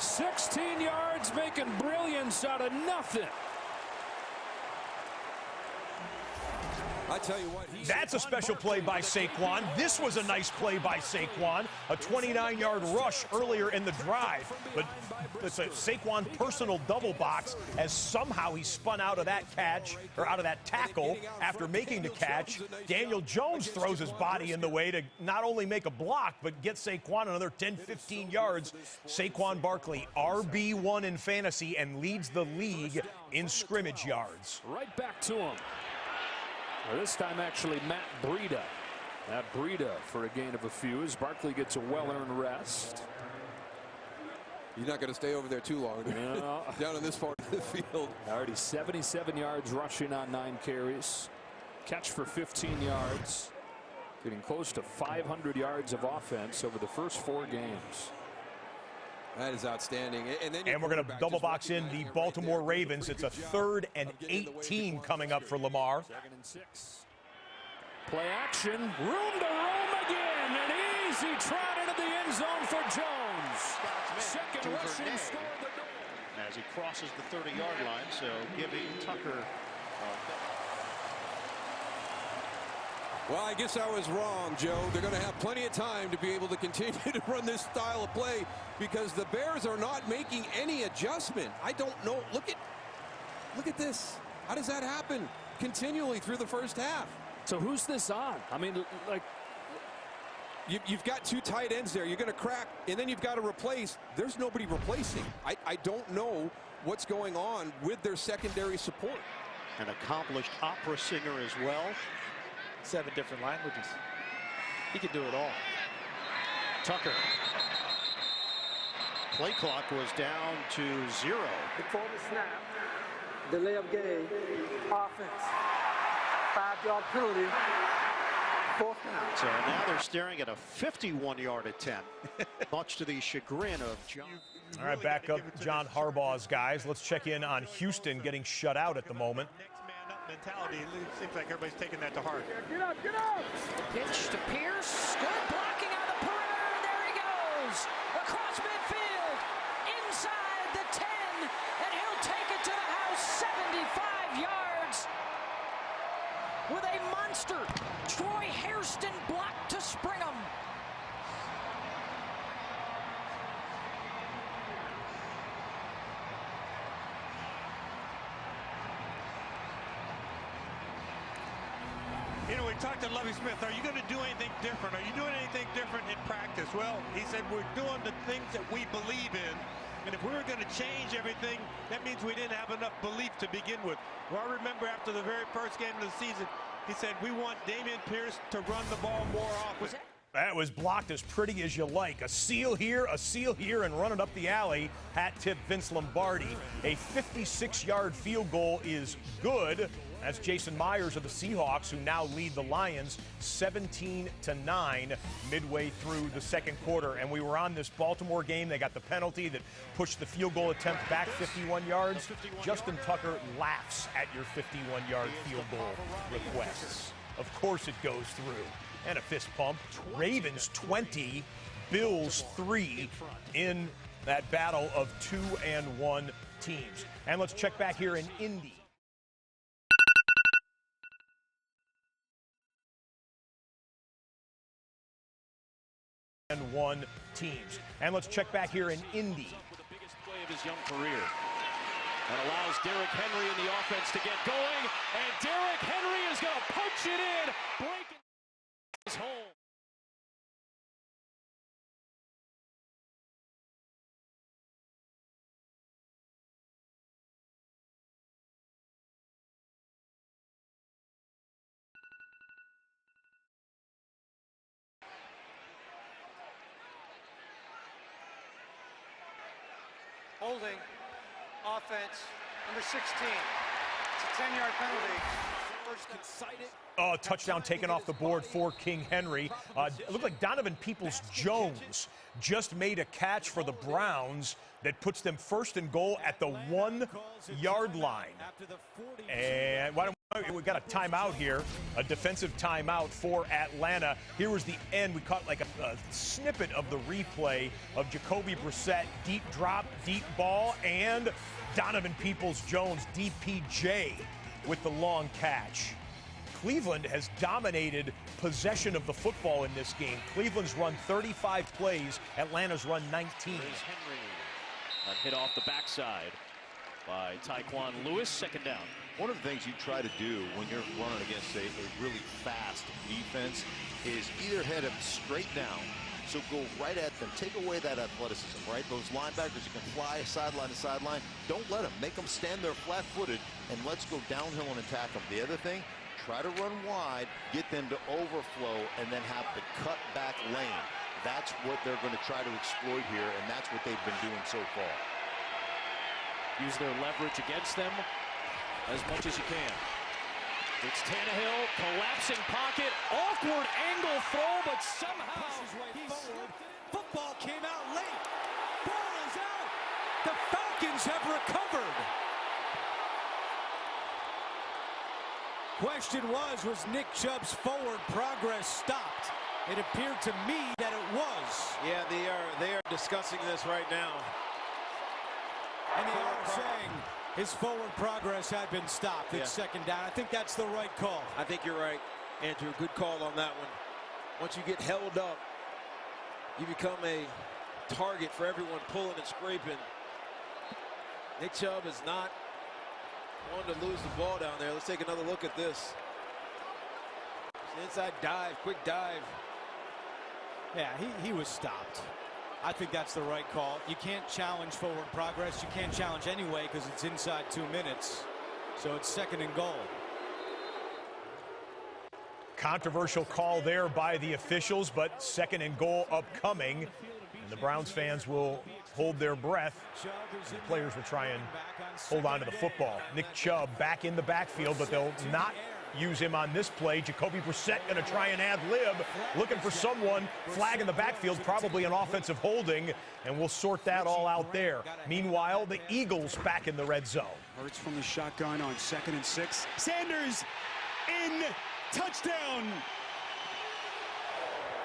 16 yards, making brilliance out of nothing. I tell you what, that's a special play by Saquon. This was a nice play by Saquon. A 29-yard rush earlier in the drive. But it's a Saquon personal double box as somehow he spun out of that catch, or out of that tackle after making the catch. Daniel Jones throws his body in the way to not only make a block, but get Saquon another 10, 15 yards. Saquon Barkley, RB1 in fantasy, and leads the league in scrimmage yards. Right back to him. Well, this time actually Matt Breida. Matt Breida for a gain of a few as Barkley gets a well-earned rest. You're not going to stay over there too long. No. Down in this part of the field. Already 77 yards rushing on 9 carries. Catch for 15 yards. Getting close to 500 yards of offense over the first 4 games. That is outstanding. And we're going to double box in the Baltimore Ravens. It's a 3rd and 18 coming up for Lamar. 2nd and 6. Play action. Room to roam again. An easy trot into the end zone for Jones. Second rushing score. As he crosses the 30-yard line, so giving Tucker. Well, I guess I was wrong, Joe. They're going to have plenty of time to be able to continue to run this style of play because the Bears are not making any adjustment. I don't know. Look at this. How does that happen continually through the first half? So who's this on? I mean, like, you've got 2 tight ends there. You're going to crack, and then you've got to replace. There's nobody replacing. I don't know what's going on with their secondary support. An accomplished opera singer as well. 7 different languages. He can do it all. Tucker. Play clock was down to 0. Before the snap, delay of game, offense, 5-yard penalty, 4th down. So now they're staring at a 51-yard attempt, much to the chagrin of John. All right, back up John Harbaugh's guys. Let's check in on Houston getting shut out at the moment. Mentality. It seems like everybody's taking that to heart. Get up, get up! Pitch to Pierce. Good blocking on the perimeter. There he goes. Across midfield. Inside the 10. And he'll take it to the house. 75 yards. With a monster. Troy Hairston blocked to Springham. You know, we talked to Lovie Smith. Are you going to do anything different? Are you doing anything different in practice? Well, he said we're doing the things that we believe in. And if we were going to change everything, that means we didn't have enough belief to begin with. Well, I remember after the very first game of the season, he said we want Dameon Pierce to run the ball more often. That was blocked as pretty as you like. A seal here, and run it up the alley. Hat tip Vince Lombardi. A 56-yard field goal is good. That's Jason Myers of the Seahawks, who now lead the Lions 17-9 midway through the 2nd quarter. And we were on this Baltimore game. They got the penalty that pushed the field goal attempt back 51 yards. Justin Tucker laughs at your 51-yard field goal requests. Of course it goes through. And a fist pump. Ravens 20, Bills 3 in that battle of 2-1 teams. And let's check back here in Indy. And 1 teams. And let's check back here in Indy. The biggest play of his young career. And allows Derrick Henry in the offense to get going. And Derrick Henry is going to punch it in. Breaking his home. Holding, offense, number 16. It's a 10-yard penalty. Touchdown taken off the board for King Henry. It looked like Donovan Peoples-Jones just made a catch for the Browns that puts them 1st and goal at the 1-yard line. And why don't We got a timeout here, a defensive timeout for Atlanta. Here was the end. We caught like a snippet of the replay of Jacoby Brissett, deep drop, deep ball, and Donovan Peoples-Jones, DPJ, with the long catch. Cleveland has dominated possession of the football in this game. Cleveland's run 35 plays. Atlanta's run 19. Henry got hit off the backside by Tyquan Lewis. Second down. One of the things you try to do when you're running against a really fast defense is either head them straight down, so go right at them, take away that athleticism, right? Those linebackers, you can fly sideline to sideline. Don't let them. Make them stand there flat-footed, and let's go downhill and attack them. The other thing, try to run wide, get them to overflow, and then have the cut-back lane. That's what they're going to try to exploit here, and that's what they've been doing so far. Use their leverage against them as much as you can. It's Tannehill, collapsing pocket, awkward angle throw, but somehow he slipped. Football came out late. Ball is out. The Falcons have recovered. Question was Nick Chubb's forward progress stopped? It appeared to me that it was. Yeah, they are discussing this right now. And they are saying his forward progress had been stopped. It's second down. I think that's the right call. I think you're right, Andrew. Good call on that one. Once you get held up, you become a target for everyone pulling and scraping. Nick Chubb is not one to lose the ball down there. Let's take another look at this. Inside dive, quick dive. Yeah, he was stopped. I think that's the right call. You can't challenge forward progress. You can't challenge anyway because it's inside 2 minutes. So it's second and goal. Controversial call there by the officials, but second and goal upcoming. And the Browns fans will hold their breath. The players will try and hold on to the football. Nick Chubb back in the backfield, but they'll not use him on this play. Jacoby Brissett going to try and ad-lib, looking for someone. Flag in the backfield, probably an offensive holding, and we'll sort that all out there. Meanwhile, the Eagles back in the red zone. Hurts from the shotgun on 2nd and 6. Sanders in, touchdown.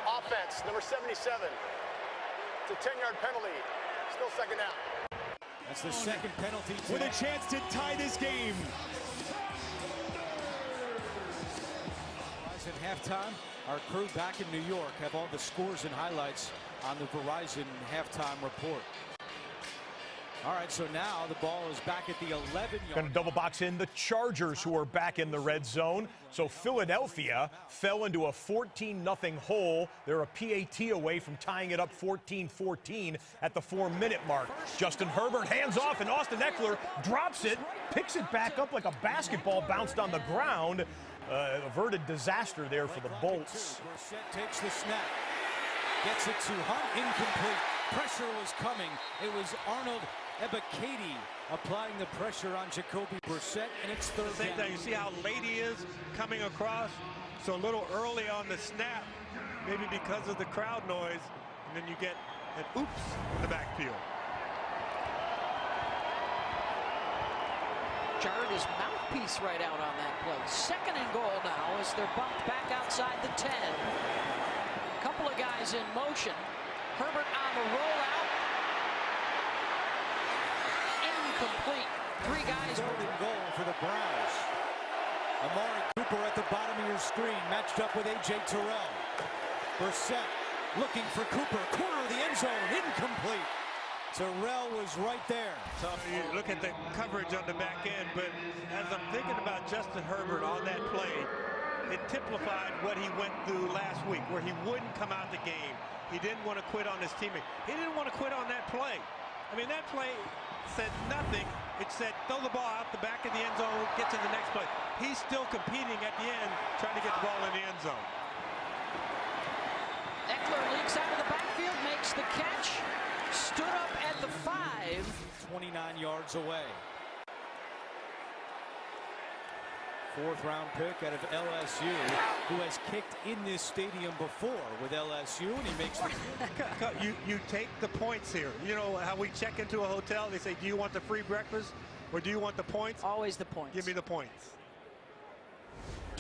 Offense, number 77. It's a 10-yard penalty. Still second down. That's the second penalty today. With a chance to tie this game. At halftime, our crew back in New York have all the scores and highlights on the Verizon halftime report. All right, so now the ball is back at the 11-yard. Going to double box in the Chargers, who are back in the red zone. So Philadelphia fell into a 14-0 hole. They're a PAT away from tying it up 14-14 at the 4-minute mark. Justin Herbert hands off, and Austin Eckler drops it, picks it back up like a basketball bounced on the ground. Averted disaster there for the Bolts. Brissett takes the snap, gets it to Hunt, incomplete. Pressure was coming. It was Arnold Ebiketie applying the pressure on Jacoby Brissett, and it's third down. You see how late he is coming across? So a little early on the snap, maybe because of the crowd noise, and then you get an oops in the backfield. Jarred his mouthpiece right out on that play. Second and goal now as they're bumped back outside the 10. A couple of guys in motion. Herbert on the rollout. Incomplete. 3 guys. Third and goal for the Browns. Amari Cooper at the bottom of your screen, matched up with A.J. Terrell. Brissett looking for Cooper. Corner of the end zone. Incomplete. Terrell was right there. So you look at the coverage on the back end, but as I'm thinking about Justin Herbert on that play, it typified what he went through last week, where he wouldn't come out the game. He didn't want to quit on his teammate. He didn't want to quit on that play. I mean, that play said nothing. It said throw the ball out the back of the end zone, get to the next play. He's still competing at the end, trying to get the ball in the end zone. Eckler leaks out of the backfield, makes the catch. Stood up at the 5. 29 yards away. 4th round pick out of LSU, who has kicked in this stadium before with LSU, and he makes the you take the points here. You know how we check into a hotel, they say, do you want the free breakfast or do you want the points? Always the points. Give me the points.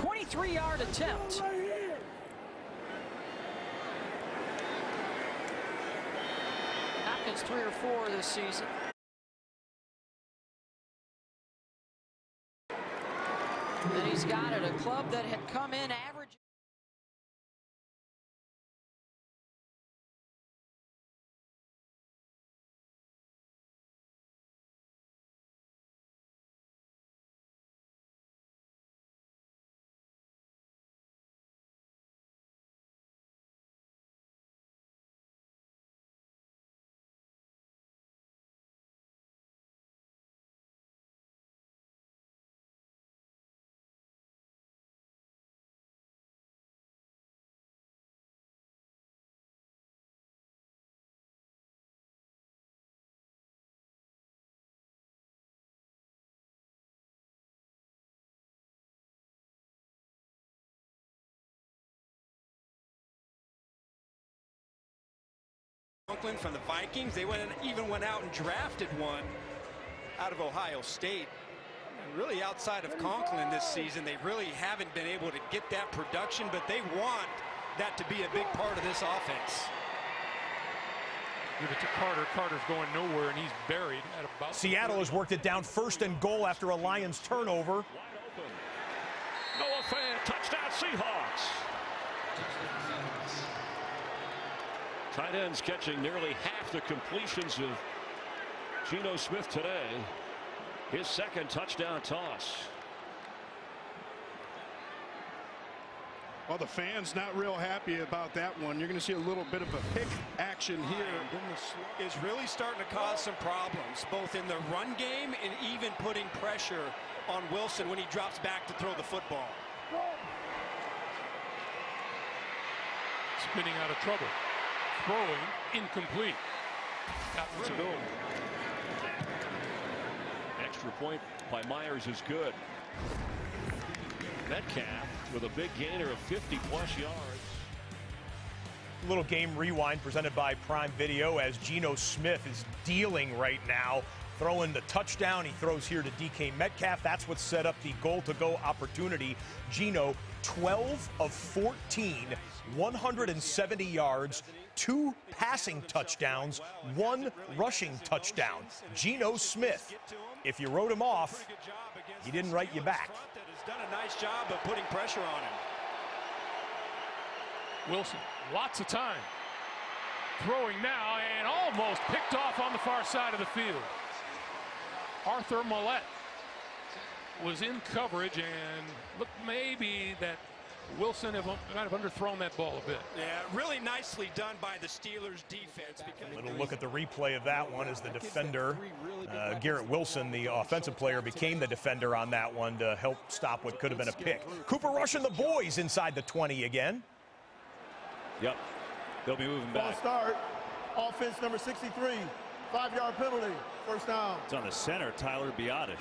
23-yard attempt. Hopkins 3 or 4 this season. And he's got it, a club that had come in average. Conklin from the Vikings. They even went out and drafted one out of Ohio State. And really outside of Conklin this season, they really haven't been able to get that production, but they want that to be a big part of this offense. Give it to Carter. Carter's going nowhere, and he's buried at about. Seattle has worked it down 1st and goal after a Lions turnover. Noah Fant, touchdown Seahawks. Tight ends catching nearly half the completions of Geno Smith today. His 2nd touchdown toss. Well, the fans not real happy about that one. You're going to see a little bit of a pick action here. Is really starting to cause some problems, both in the run game and even putting pressure on Wilson when he drops back to throw the football. Spinning out of trouble. Throwing incomplete. Got rid of it. Extra point by Myers is good. Metcalf with a big gainer of 50-plus yards. Little game rewind presented by Prime Video as Geno Smith is dealing right now. Throwing the touchdown. He throws here to DK Metcalf. That's what set up the goal-to-go opportunity. Geno, 12 of 14, 170 yards, 2 passing touchdowns, 1 rushing touchdown. Geno Smith, if you wrote him off, he didn't write you back. Has done a nice job of putting pressure on him. Wilson, lots of time. Throwing now and almost picked off on the far side of the field. Arthur Millette was in coverage and looked maybe that Wilson might have underthrown that ball a bit. Yeah, really nicely done by the Steelers defense. A little look at the replay of that one as the defender, Garrett Wilson, the offensive player, became the defender on that one to help stop what could have been a pick. Cooper Rush and the boys inside the 20 again. Yep, they'll be moving back. Ball start, offense number 63, 5-yard penalty, 1st down. It's on the center, Tyler Biotish.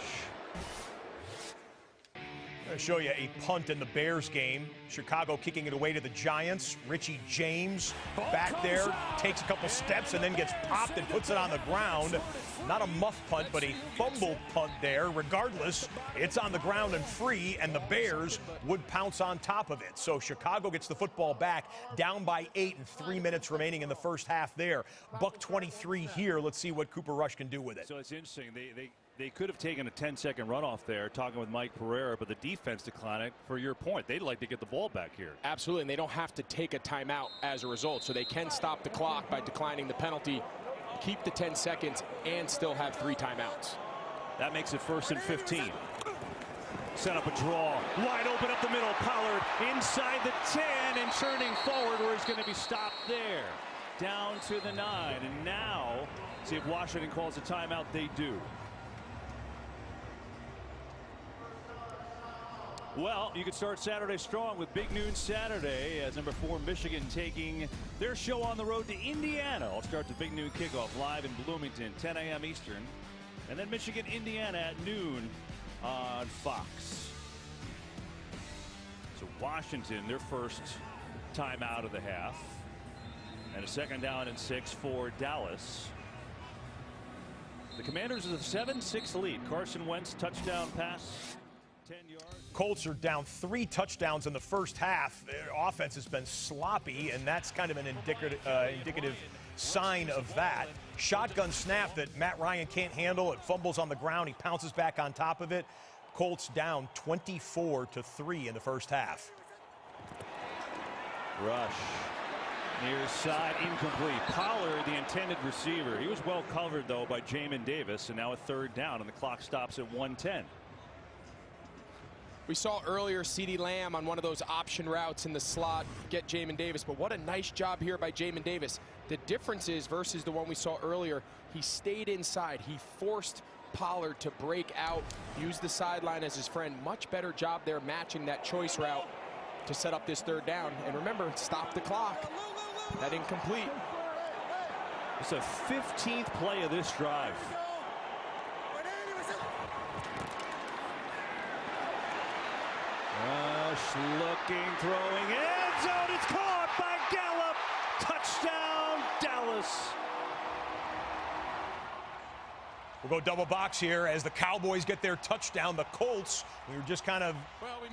I'll show you a punt in the Bears game. Chicago kicking it away to the Giants. Richie James back there, takes a couple steps and then gets popped and puts it on the ground. Not a muff punt, but a fumble punt there. Regardless, it's on the ground and free, and the Bears would pounce on top of it. So Chicago gets the football back, down by 8 and 3 minutes remaining in the first half there. Buck 23 here. Let's see what Cooper Rush can do with it. So it's interesting. They could have taken a 10-second runoff there, talking with Mike Pereira, but the defense declined. For your point, they'd like to get the ball back here. Absolutely, and they don't have to take a timeout as a result, so they can stop the clock by declining the penalty, keep the 10 seconds, and still have 3 timeouts. That makes it 1st and 15. Set up a draw, wide open up the middle. Pollard inside the 10 and turning forward where he's going to be stopped there. Down to the 9, and now see if Washington calls a timeout. They do. Well, you can start Saturday strong with Big Noon Saturday as number 4 Michigan taking their show on the road to Indiana. I'll start the Big Noon kickoff live in Bloomington, 10 a.m. Eastern. And then Michigan, Indiana at noon on Fox. So Washington, their first time out of the half. And a 2nd down and 6 for Dallas. The Commanders have a 7-6 lead. Carson Wentz touchdown pass Colts are down 3 touchdowns in the first half. Their offense has been sloppy, and that's kind of an indicative sign of that. Shotgun snap that Matt Ryan can't handle. It fumbles on the ground. He pounces back on top of it. Colts down 24-3 in the first half. Rush. Near side, incomplete. Pollard, the intended receiver. He was well covered, though, by Jamin Davis, and now a third down, and the clock stops at 1:10. We saw earlier CeeDee Lamb on one of those option routes in the slot get Jamin Davis, but what a nice job here by Jamin Davis. The difference is versus the one we saw earlier, he stayed inside. He forced Pollard to break out, use the sideline as his friend. Much better job there matching that choice route to set up this third down. And remember, stop the clock. That incomplete. It's a 15th play of this drive. Rush looking, throwing, end zone. It's caught by Gallup. Touchdown, Dallas. We'll go double box here as the Cowboys get their touchdown. The Colts, we were just kind of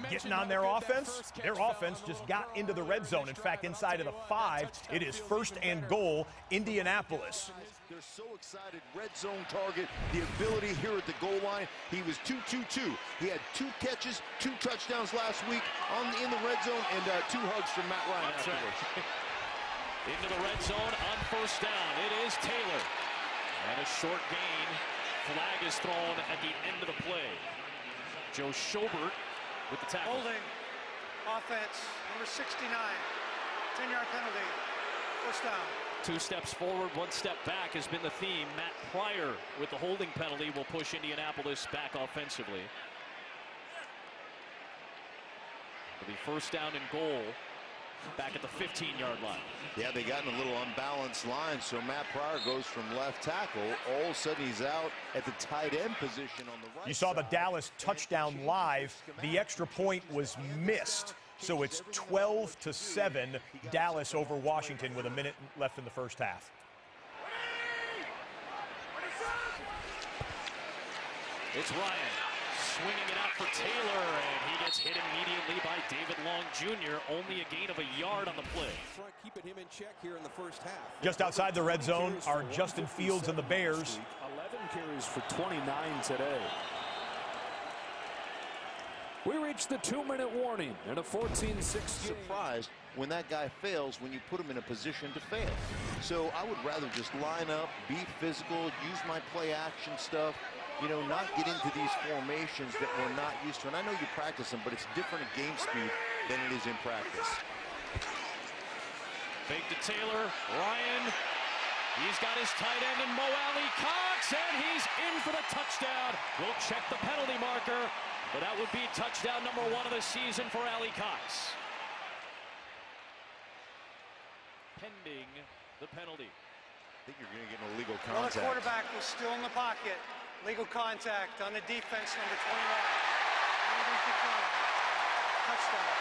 getting on their offense. Their offense just got into the red zone. In fact, inside of the 5, it is 1st and goal, Indianapolis. They're so excited. Red zone target, the ability here at the goal line. He was 2-2-2. He had 2 catches, 2 touchdowns last week in the red zone, and 2 hugs from Matt Ryan afterwards. Into the red zone on 1st down. It is Taylor. And a short gain. Flag is thrown at the end of the play. Joe Schobert with the tackle. Holding. Offense. Number 69. 10-yard penalty. 1st down. 2 steps forward, 1 step back has been the theme. Matt Pryor with the holding penalty will push Indianapolis back offensively. It'll be 1st down and goal back at the 15-yard line. Yeah, they got in a little unbalanced line, so Matt Pryor goes from left tackle. All of a sudden, he's out at the tight end position on the right. You saw the Dallas touchdown live. The extra point was missed, so it's 12-7, Dallas over Washington with a minute left in the first half. It's Ryan swinging it out for Taylor, and he gets hit immediately by David Long Jr. Only a gain of a yard on the play. Keeping him in check here in the first half. Just outside the red zone are Justin Fields and the Bears. 11 carries for 29 today. We reached the 2-minute warning and a 14-6 surprised when that guy fails when you put him in a position to fail. So I would rather just line up, be physical, use my play action stuff, you know, not get into these formations that we're not used to. And I know you practice them, but it's different at game speed than it is in practice. Fake to Taylor. Ryan. He's got his tight end in Mo Alie-Cox, and he's in for the touchdown. We'll check the penalty marker, but that would be touchdown number 1 of the season for Alie-Cox. Pending the penalty. I think you're going to get an illegal Well, contact. the quarterback was still in the pocket. Legal contact on the defense, number 29. Touchdown.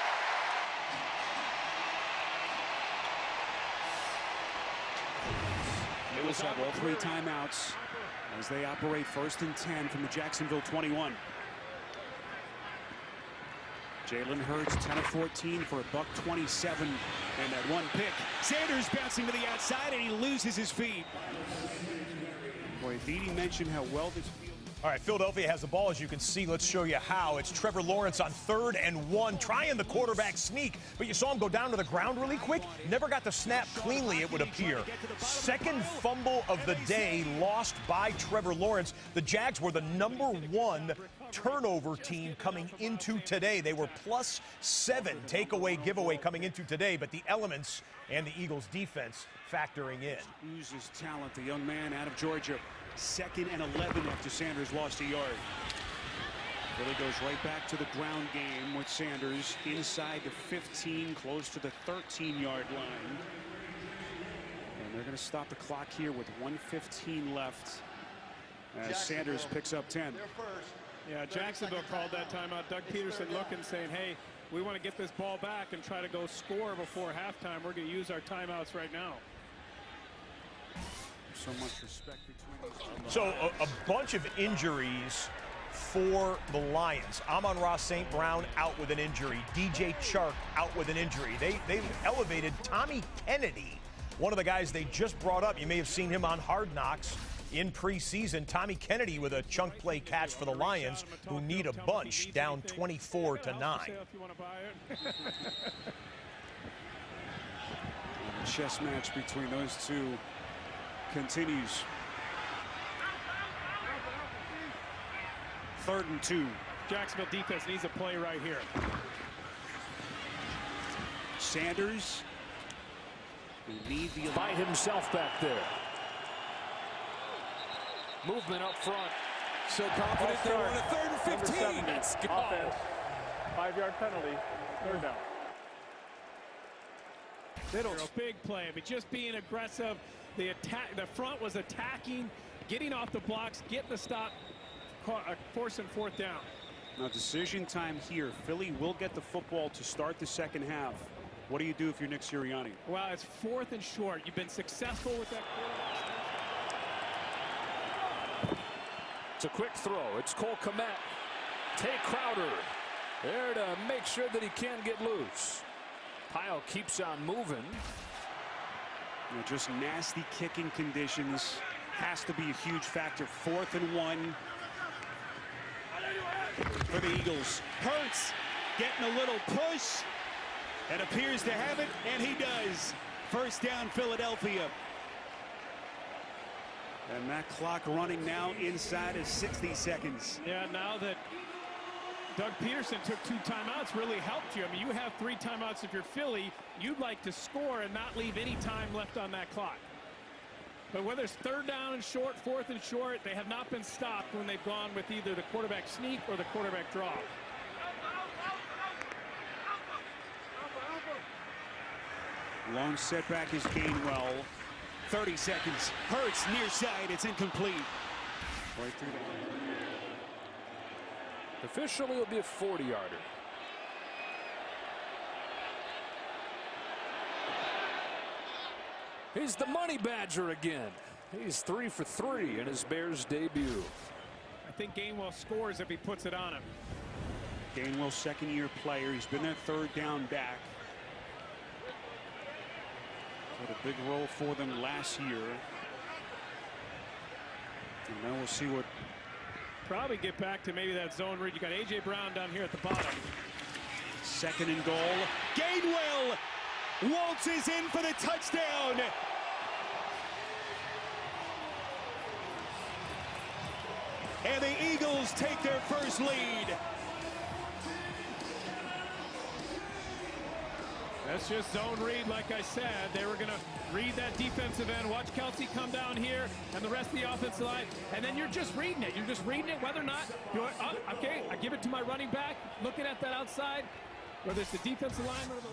Eagles have all 3 timeouts as they operate 1st and 10 from the Jacksonville 21. Jalen Hurts 10 of 14 for a $127 and that 1 pick. Sanders bouncing to the outside and he loses his feet. Boy, Didi mentioned how well this field. All right, Philadelphia has the ball, as you can see. Let's show you how. It's Trevor Lawrence on 3rd and 1, trying the quarterback sneak, but you saw him go down to the ground really quick. Never got the snap cleanly, it would appear. 2nd fumble of the day lost by Trevor Lawrence. The Jags were the number 1 turnover team coming into today. They were +7 takeaway giveaway coming into today, but the elements and the Eagles defense factoring in. Oozes talent, the young man out of Georgia. 2nd and 11 after Sanders lost a yard. Philly goes right back to the ground game with Sanders inside the 15, close to the 13-yard line. And they're going to stop the clock here with 1:15 left as Sanders picks up 10. Yeah, Jacksonville called that timeout. Doug Peterson looking, saying, hey, we want to get this ball back and try to go score before halftime. We're going to use our timeouts right now. So much respect between these. So a bunch of injuries for the Lions. Amon-Ra St. Brown out with an injury. DJ Chark out with an injury. They've elevated Tommy Kennedy, one of the guys they just brought up. You may have seen him on Hard Knocks in preseason. Tommy Kennedy with a chunk play catch for the Lions, who need a bunch, down 24-9. The chess match between those two continues. 3rd and 2. Jacksonville defense needs a play right here. Sanders, who need the by himself back there. Movement up front. So confident they were on a 3rd and 15. Let's go. Offense. 5-yard penalty. 3rd down. A big play. I mean, just being aggressive. The attack. The front was attacking, getting off the blocks, getting the stop, forcing 4th down. Now decision time here. Philly will get the football to start the second half. What do you do if you're Nick Sirianni? Well, it's 4th and short. You've been successful with that quarterback. It's a quick throw. It's Cole Kmet. Tay Crowder there to make sure that he can't get loose. Pyle keeps on moving. Just nasty kicking conditions has to be a huge factor. 4th and 1 for the Eagles. Hurts getting a little push and appears to have it, and he does. 1st down, Philadelphia. And that clock running now inside of 60 seconds. Yeah, now that Doug Peterson took 2 timeouts, really helped you. I mean, you have 3 timeouts if you're Philly. You'd like to score and not leave any time left on that clock. But whether it's 3rd down and short, 4th and short, they have not been stopped when they've gone with either the quarterback sneak or the quarterback draw. Long setback is Gainwell. 30 seconds. Hurts near side. It's incomplete. Right through there. Officially, it'll be a 40-yarder. He's the money badger again. He's 3 for 3 in his Bears debut. I think Gainwell scores if he puts it on him. Gainwell, 2nd-year player. He's been their 3rd down back. Had a big role for them last year. And now we'll see what. Probably get back to maybe that zone read. You got A.J. Brown down here at the bottom. 2nd and goal. Gainwell waltzes in for the touchdown. And the Eagles take their first lead. That's just zone read, like I said. They were going to read that defensive end, watch Kelsey come down here, and the rest of the offensive line, and then you're just reading it. You're just reading it, whether or not, okay, I give it to my running back, looking at that outside, whether it's the defensive line or the...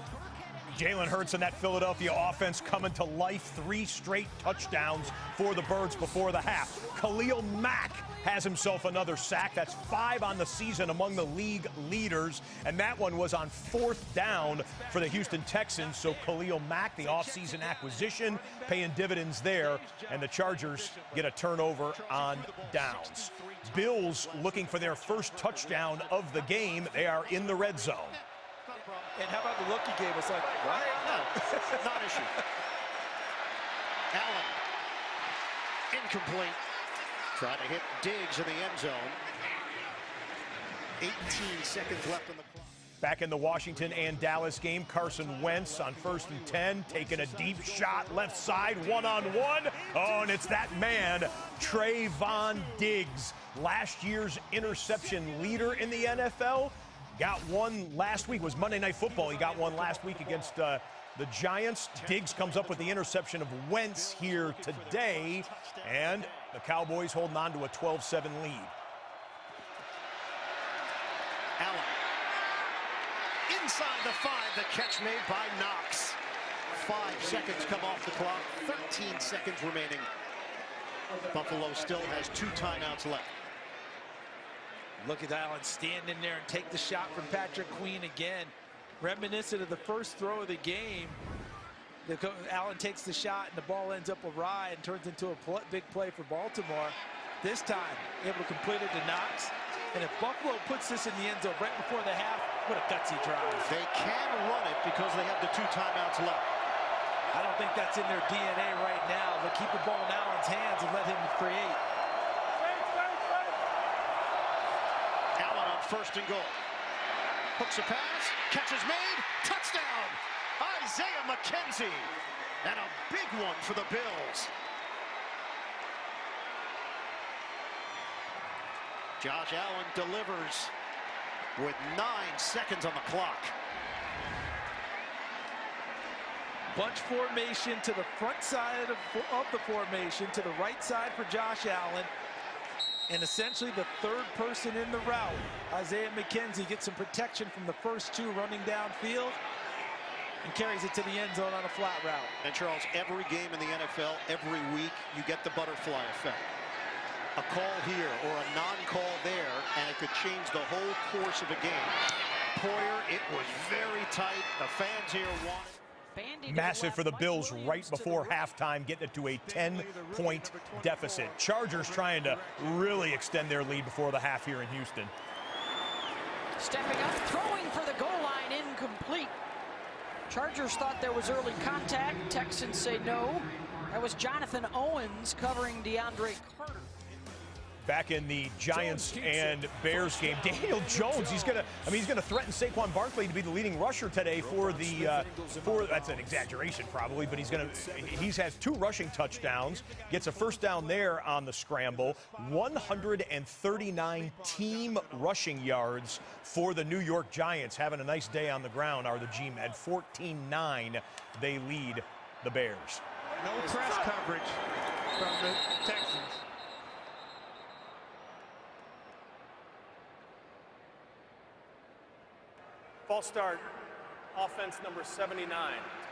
Jalen Hurts and that Philadelphia offense coming to life. 3 straight touchdowns for the Birds before the half. Khalil Mack has himself another sack. That's 5 on the season, among the league leaders. And that one was on 4th down for the Houston Texans. So Khalil Mack, the offseason acquisition, paying dividends there. And the Chargers get a turnover on downs. Bills looking for their first touchdown of the game. They are in the red zone. And how about the look he gave us? Like, what? No, non-issue. Allen, incomplete. Trying to hit Diggs in the end zone. 18 seconds left on the clock. Back in the Washington and Dallas game, Carson Wentz on 1st and 10, taking a deep shot left side, one-on-one. Oh, and it's that man, Trayvon Diggs, last year's interception leader in the NFL. Got one last week. It was Monday Night Football. He got one last week against the Giants. Diggs comes up with the interception of Wentz here today, and the Cowboys holding on to a 12-7 lead. Allen. Inside the 5, the catch made by Knox. 5 seconds come off the clock, 13 seconds remaining. Buffalo still has 2 timeouts left. Look at Allen stand in there and take the shot from Patrick Queen again. Reminiscent of the first throw of the game. Allen takes the shot and the ball ends up awry and turns into a big play for Baltimore. This time, able to complete it to Knox. And if Buffalo puts this in the end zone right before the half, what a gutsy drive. They can run it because they have the 2 timeouts left. I don't think that's in their DNA right now. They'll keep the ball in Allen's hands and let him create. Allen on 1st and goal. Hooks a pass, catch is made, touchdown! Isaiah McKenzie. And a big one for the Bills. Josh Allen delivers with 9 seconds on the clock. Bunch formation to the front side of the formation, to the right side for Josh Allen. And essentially the 3rd person in the route. Isaiah McKenzie gets some protection from the first 2 running downfield and carries it to the end zone on a flat route. And Charles, every game in the NFL, every week, you get the butterfly effect. A call here or a non-call there, and it could change the whole course of a game. Poyer, it was very tight. The fans here want it. Massive for the Bills right before halftime, getting it to a 10-point deficit. Chargers trying to really extend their lead before the half here in Houston. Stepping up, throwing for the goal line, incomplete. Chargers thought there was early contact. Texans say no. That was Jonathan Owens covering DeAndre Carter. Back in the Giants and Bears game, Daniel Jones, he's gonna threaten Saquon Barkley to be the leading rusher today for the that's an exaggeration probably, but he has 2 rushing touchdowns, gets a first down there on the scramble, 139 team rushing yards for the New York Giants, having a nice day on the ground are the G-Men. 14-9 they lead the Bears. No press coverage from the Texans. False start, offense number 79.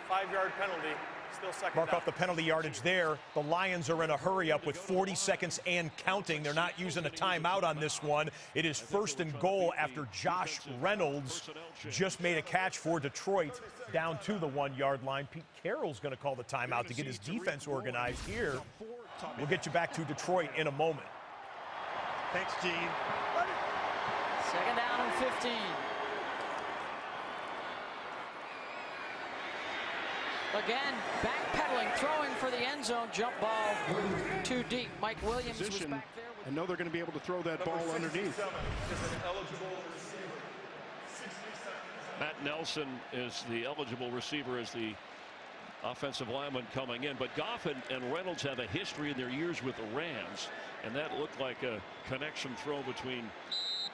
5-yard penalty, still second Mark down. off the penalty yardage there. The Lions are in a hurry up with 40 seconds and counting. They're not using a timeout on this one. It is 1st and goal after Josh Reynolds just made a catch for Detroit down to the 1-yard line. Pete Carroll's going to call the timeout to get his defense organized here. We'll get you back to Detroit in a moment. Thanks, Gene. 2nd down and 15. Again, backpedaling, throwing for the end zone, jump ball too deep. Mike Williams was back there. I know they're going to be able to throw that ball underneath. Matt Nelson is the eligible receiver as the offensive lineman coming in. But Goff and Reynolds have a history in their years with the Rams, and that looked like a connection throw between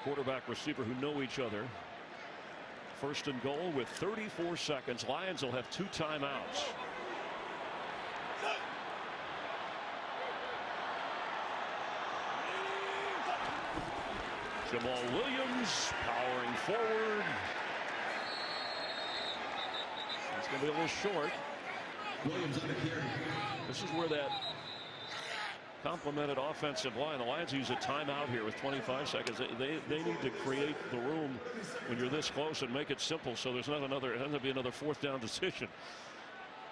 quarterback receiver who know each other. 1st and goal with 34 seconds. Lions will have 2 timeouts. Jamal Williams powering forward. It's going to be a little short. Williams on the carry. This is where that complemented offensive line. The Lions use a timeout here with 25 seconds. They need to create the room when you're this close and make it simple so there's not another, it ends up being another 4th down decision.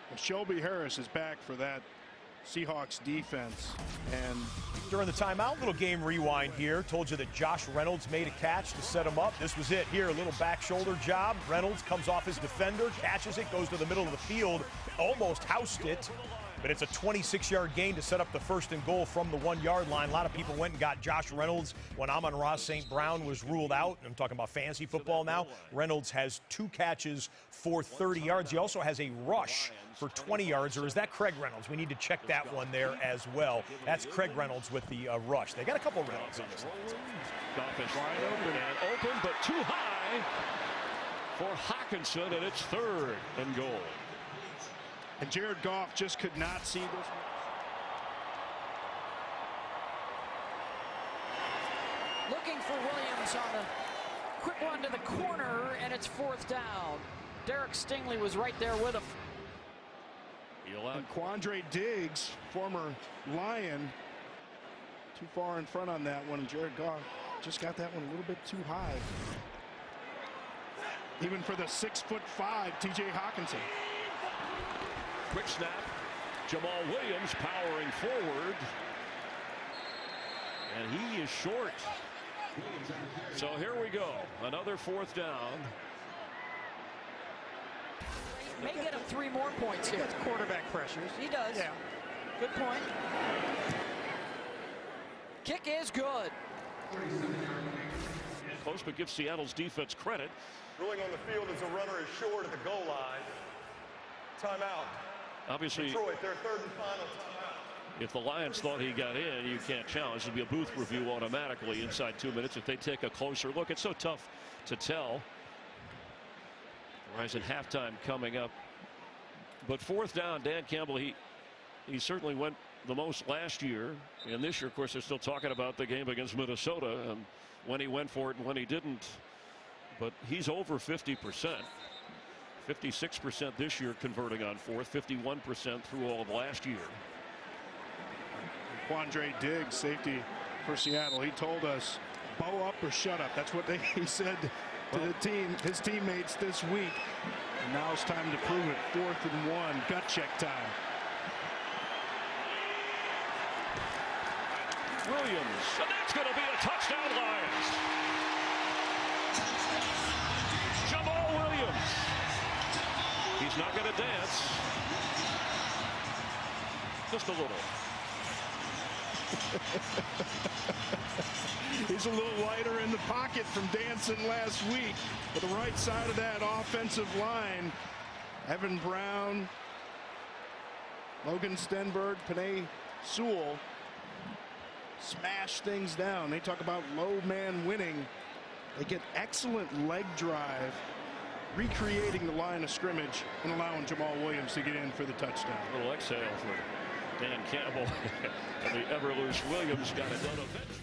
Well, Shelby Harris is back for that Seahawks defense. And during the timeout, little game rewind here. Told you that Josh Reynolds made a catch to set him up. This was it here, a little back shoulder job. Reynolds comes off his defender, catches it, goes to the middle of the field, almost housed it. But it's a 26-yard gain to set up the 1st and goal from the 1-yard line. A lot of people went and got Josh Reynolds when Amon-Ra St. Brown was ruled out. I'm talking about fantasy football now. Reynolds has 2 catches for 30 yards. He also has a rush for 20 yards, or is that Craig Reynolds? We need to check that one there as well. That's Craig Reynolds with the rush. They got a couple Reynolds on this line. Goff is wide open and open, but too high for Hockenson, and it's 3rd and goal. And Jared Goff just could not see this. Looking for Williams on the quick one to the corner, and it's 4th down. Derek Stingley was right there with him. And Quandre Diggs, former Lion, too far in front on that one. And Jared Goff just got that one a little bit too high. Even for the 6'5" TJ Hockenson. Quick snap. Jamal Williams powering forward. And he is short. So here we go. Another 4th down. May get him 3 more points here. He gets quarterback pressures. He does. Yeah. Good point. Kick is good. Close, but gives Seattle's defense credit. Ruling on the field as the runner is short at the goal line. Timeout. Obviously, Detroit, their 3rd and final timeout. if the Lions thought he got in, you can't challenge. It'll be a booth review automatically inside 2 minutes if they take a closer look. It's so tough to tell. Verizon halftime coming up. But 4th down, Dan Campbell, he certainly went the most last year. And this year, of course, they're still talking about the game against Minnesota and when he went for it and when he didn't. But he's over 50%. 56% this year converting on 4th, 51% through all of last year. Quandre Diggs, safety for Seattle, he told us, bow up or shut up. That's what he said to the team, his teammates this week. And now it's time to prove it. 4th and 1, gut check time. Williams, and that's going to be a touchdown, Lions. Jamal Williams. He's not going to dance. Just a little. He's a little lighter in the pocket from dancing last week. But the right side of that offensive line, Evan Brown, Logan Stenberg, Penei Sewell, smash things down. They talk about low man winning. They get excellent leg drive, recreating the line of scrimmage and allowing Jamal Williams to get in for the touchdown. A little exhale for Dan Campbell. And the ever-loose Williams got it done eventually.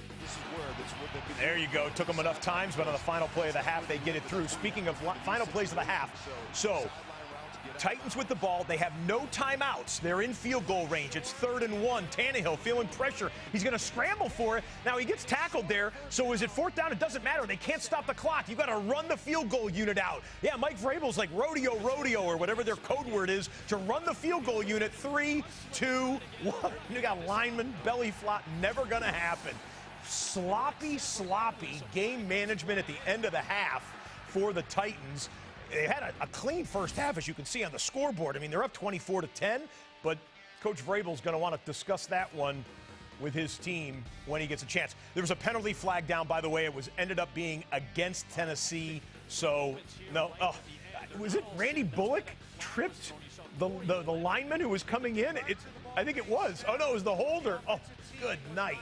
There you go. Took them enough times, but on the final play of the half, they get it through. Speaking of final plays of the half, so Titans with the ball. They have no timeouts. They're in field goal range. It's 3rd and 1. Tannehill feeling pressure. He's going to scramble for it. Now he gets tackled there. So is it 4th down? It doesn't matter. They can't stop the clock. You've got to run the field goal unit out. Yeah, Mike Vrabel's like rodeo, or whatever their code word is to run the field goal unit. 3, 2, 1. You got lineman, belly flop. Never going to happen. Sloppy game management at the end of the half for the Titans. They had a clean first half, as you can see on the scoreboard. I mean, they're up 24-10, but Coach Vrabel's going to want to discuss that one with his team when he gets a chance. There was a penalty flag down, by the way. It ended up being against Tennessee. So, no, was it Randy Bullock tripped the lineman who was coming in? I think it was. Oh, no, it was the holder. Oh, good night.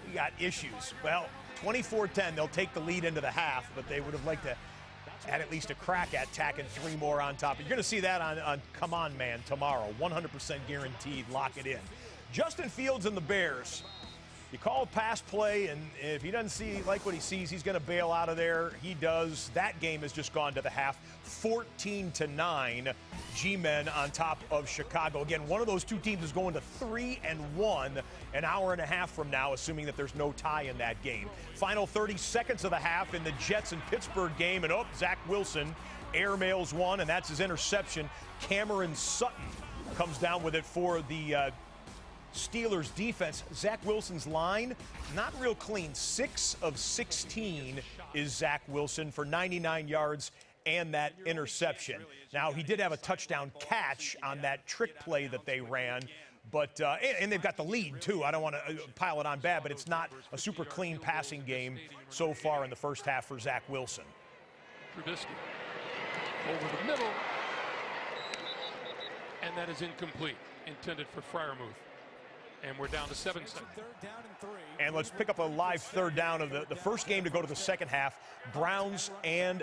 We got issues. Well, 24-10, they'll take the lead into the half, but they would have liked to add at least a crack at tacking 3 more on top. You're going to see that on Come On Man tomorrow. 100% guaranteed. Lock it in. Justin Fields and the Bears. You call a pass play, and if he doesn't like what he sees, he's going to bail out of there. He does. That game has just gone to the half. 14-9. G-Men on top of Chicago. Again, one of those two teams is going to 3-1 an hour and a half from now, assuming that there's no tie in that game. Final 30 seconds of the half in the Jets and Pittsburgh game, and Zach Wilson airmails one, and that's his interception. Cameron Sutton comes down with it for the Steelers defense. Zach Wilson's line, not real clean. 6 of 16 is Zach Wilson for 99 yards and that interception. Now, he did have a touchdown catch on that trick play that they ran, but and they've got the lead, too. I don't want to pile it on bad, but it's not a super clean passing game so far in the first half for Zach Wilson. Trubisky over the middle, and that is incomplete, intended for Freiermuth. And we're down to 7 seconds. And let's pick up a live 3rd down of the first game to go to the second half. Browns and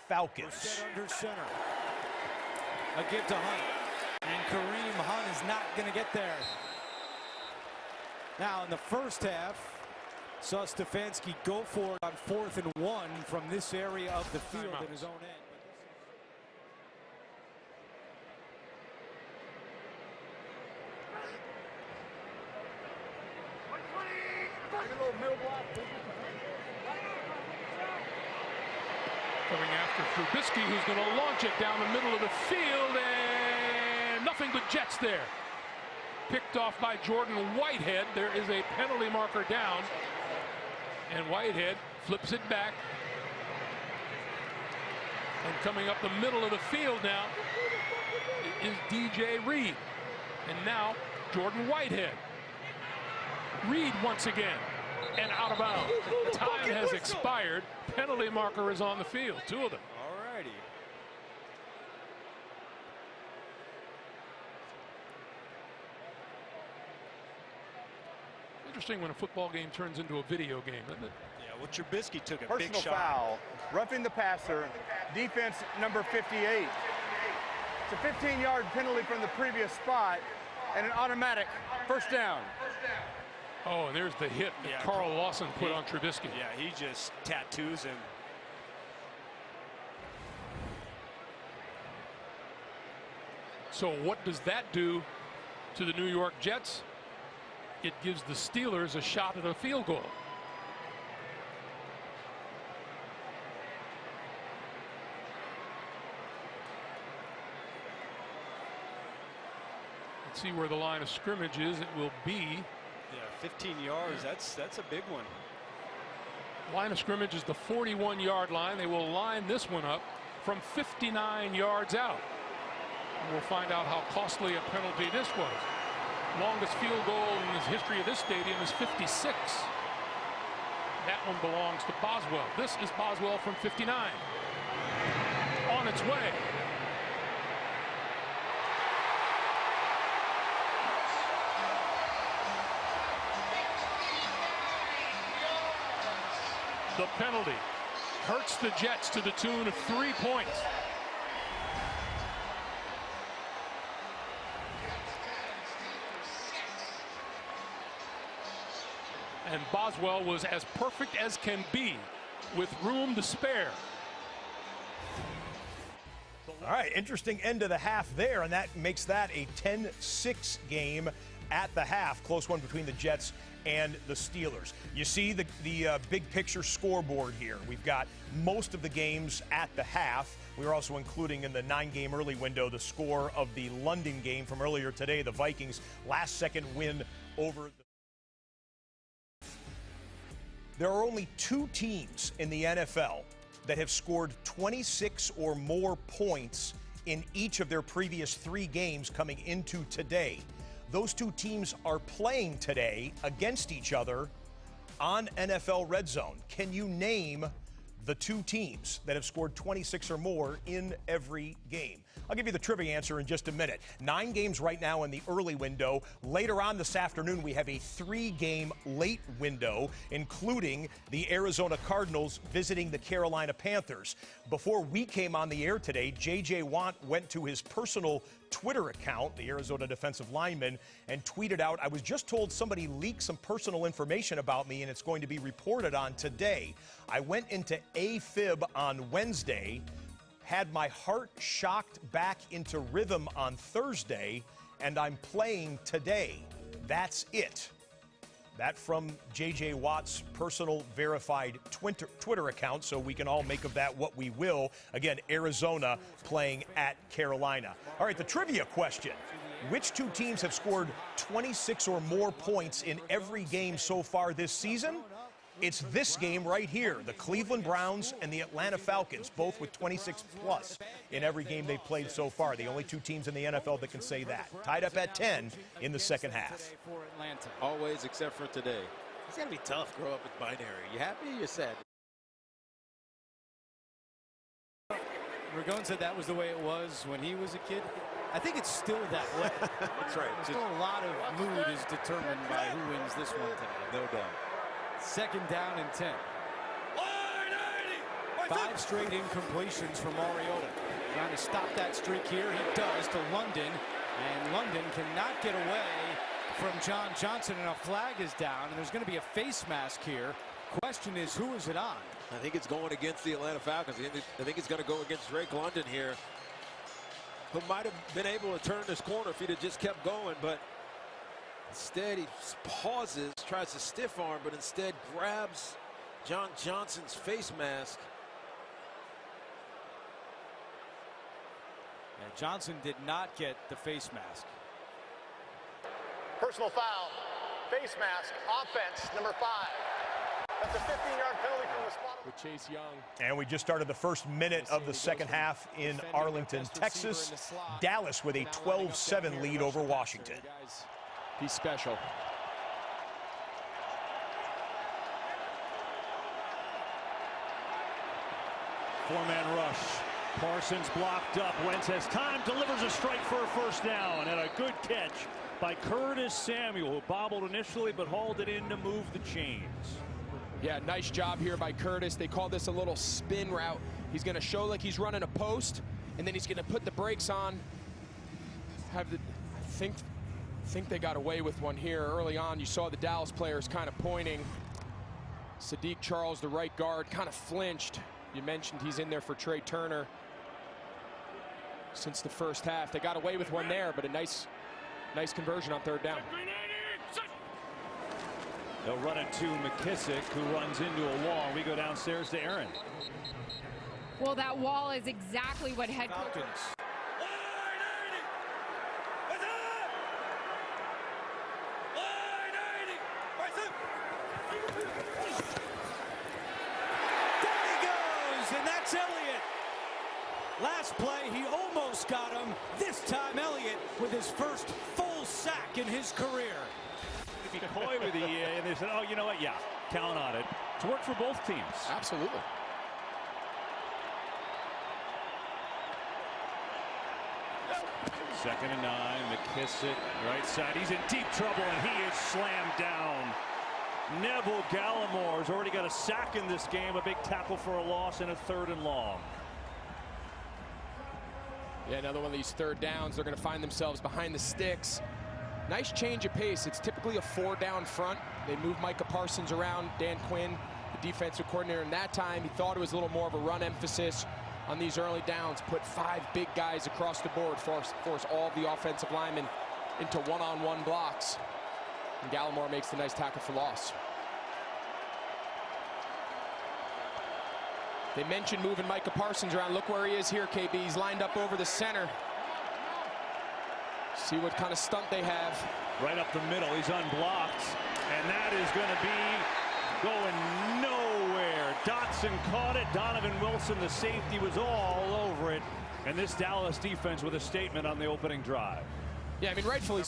Falcons. Under center. A give to Hunt. And Kareem Hunt is not going to get there. Now in the first half, saw Stefanski go for it on 4th and 1 from this area of the field in his own end. Coming after Trubisky, who's going to launch it down the middle of the field, and nothing but Jets there. Picked off by Jordan Whitehead. There is a penalty marker down. And Whitehead flips it back. And coming up the middle of the field now is DJ Reed. And now Jordan Whitehead. Reed once again. And out of bounds. Time has expired. Penalty marker is on the field. 2 of them. All righty. Interesting when a football game turns into a video game, isn't it? Yeah, well, Trubisky took a Personal big shot. foul, roughing the passer, defense number 58. It's a 15-yard penalty from the previous spot and an automatic first down. Oh, and there's the hit that Carl Lawson put on Trubisky. Yeah, he just tattoos him. So what does that do to the New York Jets? It gives the Steelers a shot at a field goal. Let's see where the line of scrimmage is. It will be. Yeah, 15 yards. That's a big one. Line of scrimmage is the 41-yard line. They will line this one up from 59 yards out. And we'll find out how costly a penalty this was. Longest field goal in the history of this stadium is 56. That one belongs to Boswell. This is Boswell from 59. On its way. The penalty hurts the Jets to the tune of 3 points. And Boswell was as perfect as can be with room to spare. All right, interesting end of the half there, and that makes that a 10-6 game at the half. Close one between the Jets and the Steelers. You see the big picture scoreboard here. We've got most of the games at the half. We're also including in the 9-game early window the score of the London game from earlier today. The Vikings' last-second win over the... There are only 2 teams in the NFL that have scored 26 or more points in each of their previous 3 games coming into today. Those 2 teams are playing today against each other on NFL Red Zone. Can you name the 2 teams that have scored 26 or more in every game? I'll give you the trivia answer in just a minute. 9 games right now in the early window. Later on this afternoon, we have a 3-game late window, including the Arizona Cardinals visiting the Carolina Panthers. Before we came on the air today, J.J. Watt went to his personal Twitter account, the Arizona defensive lineman, and tweeted out, "I was just told somebody leaked some personal information about me and it's going to be reported on today. I went into AFib on Wednesday, had my heart shocked back into rhythm on Thursday, and I'm playing today. That's it." That from J.J. Watt's personal verified Twitter account, so we can all make of that what we will. Again, Arizona playing at Carolina. All right, the trivia question. Which 2 teams have scored 26 or more points in every game so far this season? It's this game right here, the Cleveland Browns and the Atlanta Falcons, both with 26 plus in every game they've played so far. The only 2 teams in the NFL that can say that. Tied up at 10 in the second half. Always, except for today. It's got to be tough to grow up with binary. You happy or you sad? Ragone said that was the way it was when he was a kid. I think it's still that way. That's right. Still a lot of mood is determined by who wins this one today. No doubt. Second down and 10. 5 straight incompletions from Mariota. Trying to stop that streak here. He does to London. And London cannot get away from John Johnson. And a flag is down. And there's going to be a face mask here. Question is, who is it on? I think it's going against the Atlanta Falcons. I think it's going to go against Drake London here, who might have been able to turn this corner if he'd have just kept going. But instead, he pauses, tries to stiff arm, but instead grabs John Johnson's face mask. And Johnson did not get the face mask. Personal foul, face mask, offense, number 5. That's a 15-yard penalty from the spot. With Chase Young. And we just started the first minute of the second half in Arlington, Texas. Dallas with a 12-7 lead over Washington. He's special. Four-man rush. Parsons blocked up. Wentz has time, delivers a strike for a first down, and a good catch by Curtis Samuel, who bobbled initially but hauled it in to move the chains. Yeah, nice job here by Curtis. They call this a little spin route. He's going to show like he's running a post, and then he's going to put the brakes on. I think they got away with one here early on. You saw the Dallas players kind of pointing. Sadiq Charles, the right guard, kind of flinched. You mentioned he's in there for Trey Turner since the first half. They got away with one there, but a nice conversion on third down. They'll run it to McKissick, who runs into a wall. We go downstairs to Aaron. Well, that wall is exactly what head coach. And that's Elliott. Last play, he almost got him. This time, Elliott with his first full sack in his career. Be coy with the and they said, oh, you know what? Yeah, count on it. It's worked for both teams. Absolutely. Second and 9. McKissick, right side. He's in deep trouble, and he is slammed down. Neville Gallimore's already got a sack in this game, a big tackle for a loss, and a third and long. Yeah, another one of these third downs. They're going to find themselves behind the sticks. Nice change of pace. It's typically a 4-down front. They move Micah Parsons around. Dan Quinn, the defensive coordinator, and that time he thought it was a little more of a run emphasis on these early downs. Put 5 big guys across the board, force all the offensive linemen into one-on-one blocks. And Gallimore makes the nice tackle for loss. They mentioned moving Micah Parsons around. Look where he is here, KB. He's lined up over the center. See what kind of stunt they have. Right up the middle. He's unblocked. And that is going to be going nowhere. Dotson caught it. Donovan Wilson, the safety, was all over it. And this Dallas defense with a statement on the opening drive. Yeah, I mean, rightfully.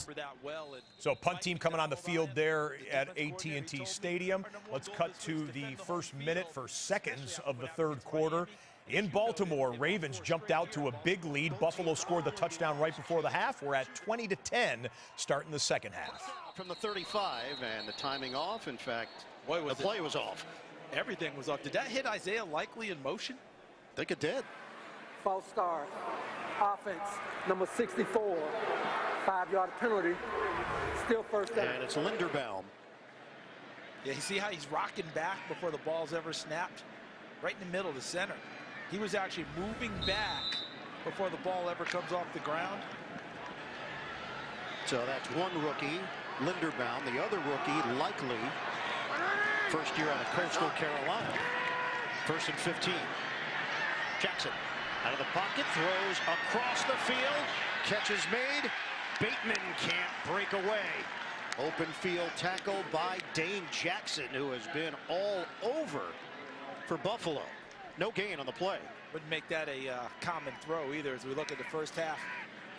So punt team coming on the field there at AT&T Stadium. Let's cut to the first minute for seconds of the third quarter. In Baltimore, Ravens jumped out to a big lead. Buffalo scored the touchdown right before the half. We're at 20-10 starting the second half. From the 35, and the timing off. In fact, the play was off. Everything was off. Did that hit Isaiah Likely in motion? I think it did. False start. Offense, number 64. 5-yard penalty. Still first down. And it's Linderbaum. Yeah, you see how he's rocking back before the ball's ever snapped? Right in the middle of the center. He was actually moving back before the ball ever comes off the ground. So that's one rookie, Linderbaum. The other rookie, Likely. First year out of Coastal Carolina. First and 15. Jackson out of the pocket, throws across the field. Catch is made. Bateman can't break away. Open field tackle by Dane Jackson, who has been all over for Buffalo. No gain on the play. Wouldn't make that a common throw either. As we look at the first half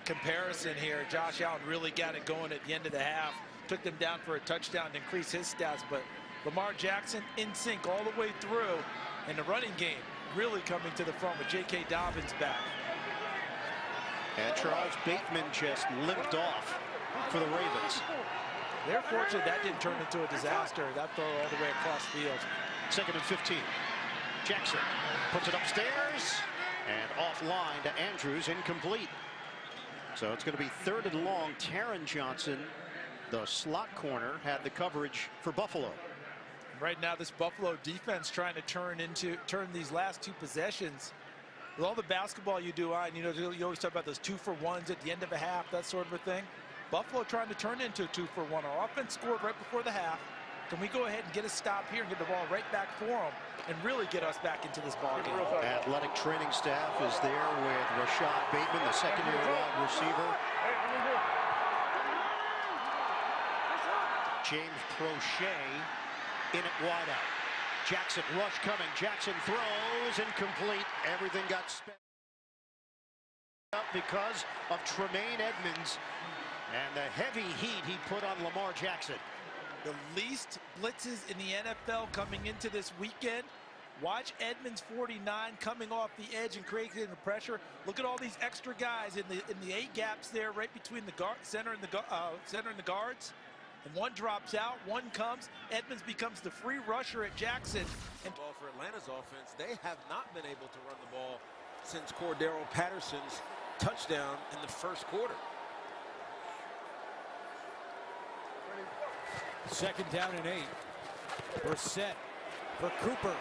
comparison here, Josh Allen really got it going at the end of the half. Took them down for a touchdown to increase his stats, but Lamar Jackson in sync all the way through, and the running game really coming to the front with J.K. Dobbins back. And Charles Bateman just limped off for the Ravens. They're fortunate that didn't turn into a disaster. That throw all the way across the field. Second and 15. Jackson puts it upstairs and offline to Andrews, incomplete. So it's going to be third and long. Taron Johnson, the slot corner, had the coverage for Buffalo. Right now, this Buffalo defense trying to turn these last two possessions. With all the basketball you do, you always talk about those 2-for-1s at the end of a half, that sort of a thing. Buffalo trying to turn into a 2-for-1. Our offense scored right before the half. Can we go ahead and get a stop here and get the ball right back for them and really get us back into this ball game? Athletic training staff is there with Rashad Bateman, the second-year wide receiver. James Prochet in at wideout. Jackson, rush coming. Jackson throws, incomplete. Everything got spent up because of Tremaine Edmonds and the heavy heat he put on Lamar Jackson. The least blitzes in the NFL coming into this weekend. Watch Edmonds 49 coming off the edge and creating the pressure. Look at all these extra guys in the 8 gaps there, right between the center and the guards. And one drops out, one comes. Edmonds becomes the free rusher at Jackson. And ball for Atlanta's offense, they have not been able to run the ball since Cordero Patterson's touchdown in the first quarter. Second down and 8. Brissett for Cooper.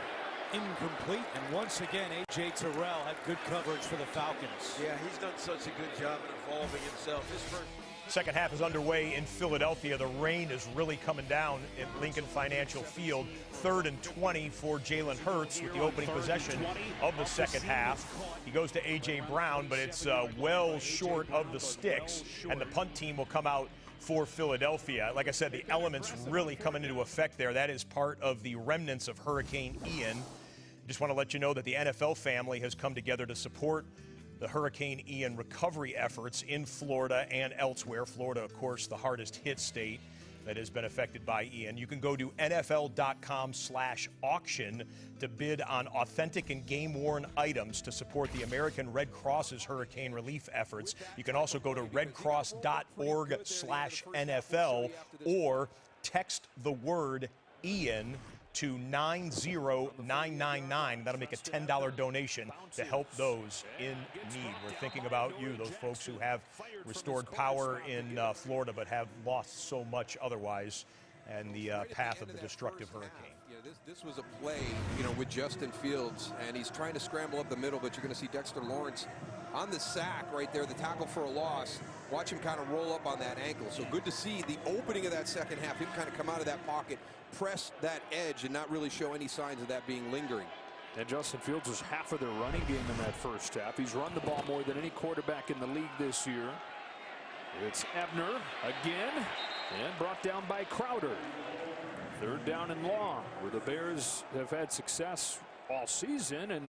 Incomplete. And once again, A.J. Terrell had good coverage for the Falcons. Yeah, he's done such a good job in evolving himself. His first Second half is underway in Philadelphia. The rain is really coming down at Lincoln Financial Field. 3rd and 20 for Jalen Hurts with the opening possession of the second half. He goes to A.J. Brown, but it's well short of the sticks, and the punt team will come out for Philadelphia. Like I said, the elements really coming into effect there. That is part of the remnants of Hurricane Ian. Just want to let you know that the NFL family has come together to support the Hurricane Ian recovery efforts in Florida and elsewhere. Florida, of course, the hardest hit state that has been affected by Ian. You can go to NFL.com/auction to bid on authentic and game-worn items to support the American Red Cross's hurricane relief efforts. You can also go to redcross.org/NFL or text the word Ian to 90999. That'll make a $10 donation to help those in need. We're thinking about you, those folks who have restored power in Florida but have lost so much otherwise, and the path of the destructive hurricane. Yeah, this was a play, with Justin Fields, and he's trying to scramble up the middle, but you're going to see Dexter Lawrence on the sack right there, the tackle for a loss. Watch him kind of roll up on that ankle. So good to see the opening of that second half, him kind of come out of that pocket, press that edge, and not really show any signs of that being lingering. And Justin Fields was half of their running game in that first half. He's run the ball more than any quarterback in the league this year. It's Ebner again, and brought down by Crowder. 3rd down and long, where the Bears have had success all season. And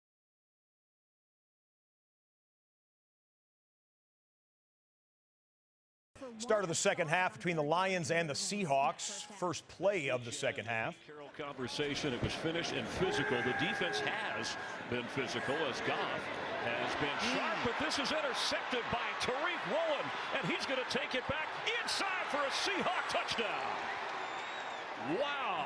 Start of the second half between the Lions and the Seahawks. First play of the second half. Carroll conversation. It was finished and physical. The defense has been physical as Goff has been sharp, but this is intercepted by Tariq Woolen, and he's going to take it back inside for a Seahawk touchdown. Wow.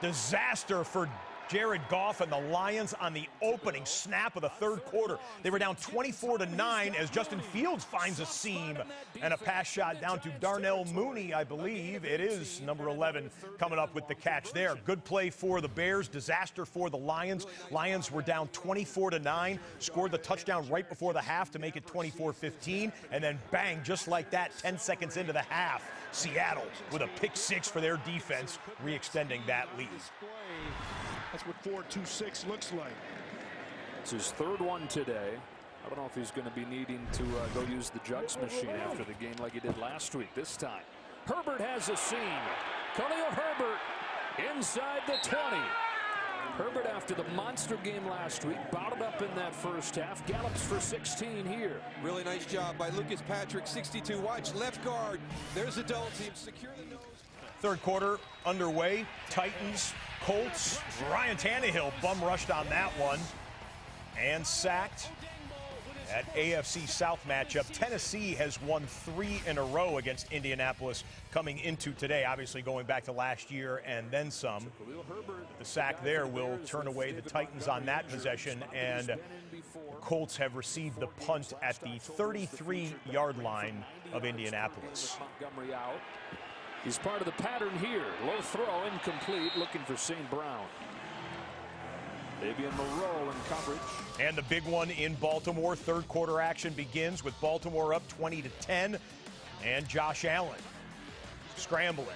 Disaster for Jared Goff and the Lions on the opening snap of the third quarter. They were down 24-9 as Justin Fields finds a seam and a pass shot down to Darnell Mooney, I believe. It is number 11 coming up with the catch there. Good play for the Bears, disaster for the Lions. Lions were down 24-9, scored the touchdown right before the half to make it 24-15, and then bang, just like that, 10 seconds into the half, Seattle with a pick six for their defense, re-extending that lead. That's what 4-2-6 looks like. It's his 3rd one today. I don't know if he's going to be needing to go use the jugs machine after the game like he did last week. This time, Herbert has a seam. Khalil Herbert inside the 20. Herbert, after the monster game last week, bottled up in that first half, gallops for 16 here. Really nice job by Lucas Patrick, 62. Watch left guard. There's the double team. Secure the nose. Third quarter underway. Titans, Colts. Ryan Tannehill bum rushed on that one and sacked. At AFC South matchup, Tennessee has won 3 in a row against Indianapolis coming into today, obviously going back to last year and then some. The sack there will turn away the Titans on that possession, and Colts have received the punt at the 33-yard line of Indianapolis. Montgomery out. He's part of the pattern here. Low throw, incomplete, looking for St. Brown. Fabian Moreau in coverage. And the big one in Baltimore. Third quarter action begins with Baltimore up 20-10. And Josh Allen scrambling.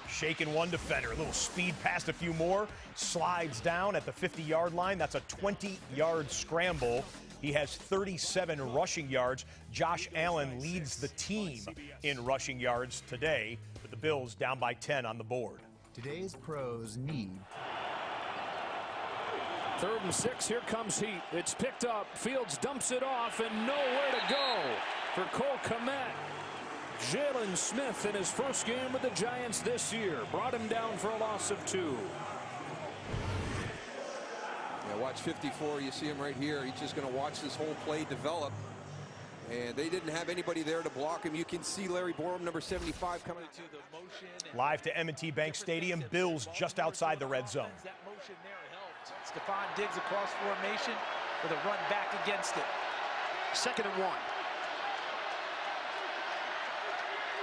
Shaking one defender. A little speed past a few more. Slides down at the 50-yard line. That's a 20-yard scramble. He has 37 rushing yards. Josh Allen leads the team in rushing yards today, with the Bills down by 10 on the board. Today's pros need. 3rd and 6. Here comes Heat. It's picked up. Fields dumps it off and nowhere to go for Cole Kmet. Jalen Smith in his first game with the Giants this year brought him down for a loss of 2. Yeah, watch 54. You see him right here. He's just going to watch this whole play develop. And they didn't have anybody there to block him. You can see Larry Borom, number 75, coming to the motion. Live to M&T Bank Stadium. Bills just outside the red zone. That motion there helped. Stephon Diggs across formation with a run back against it. 2nd and 1.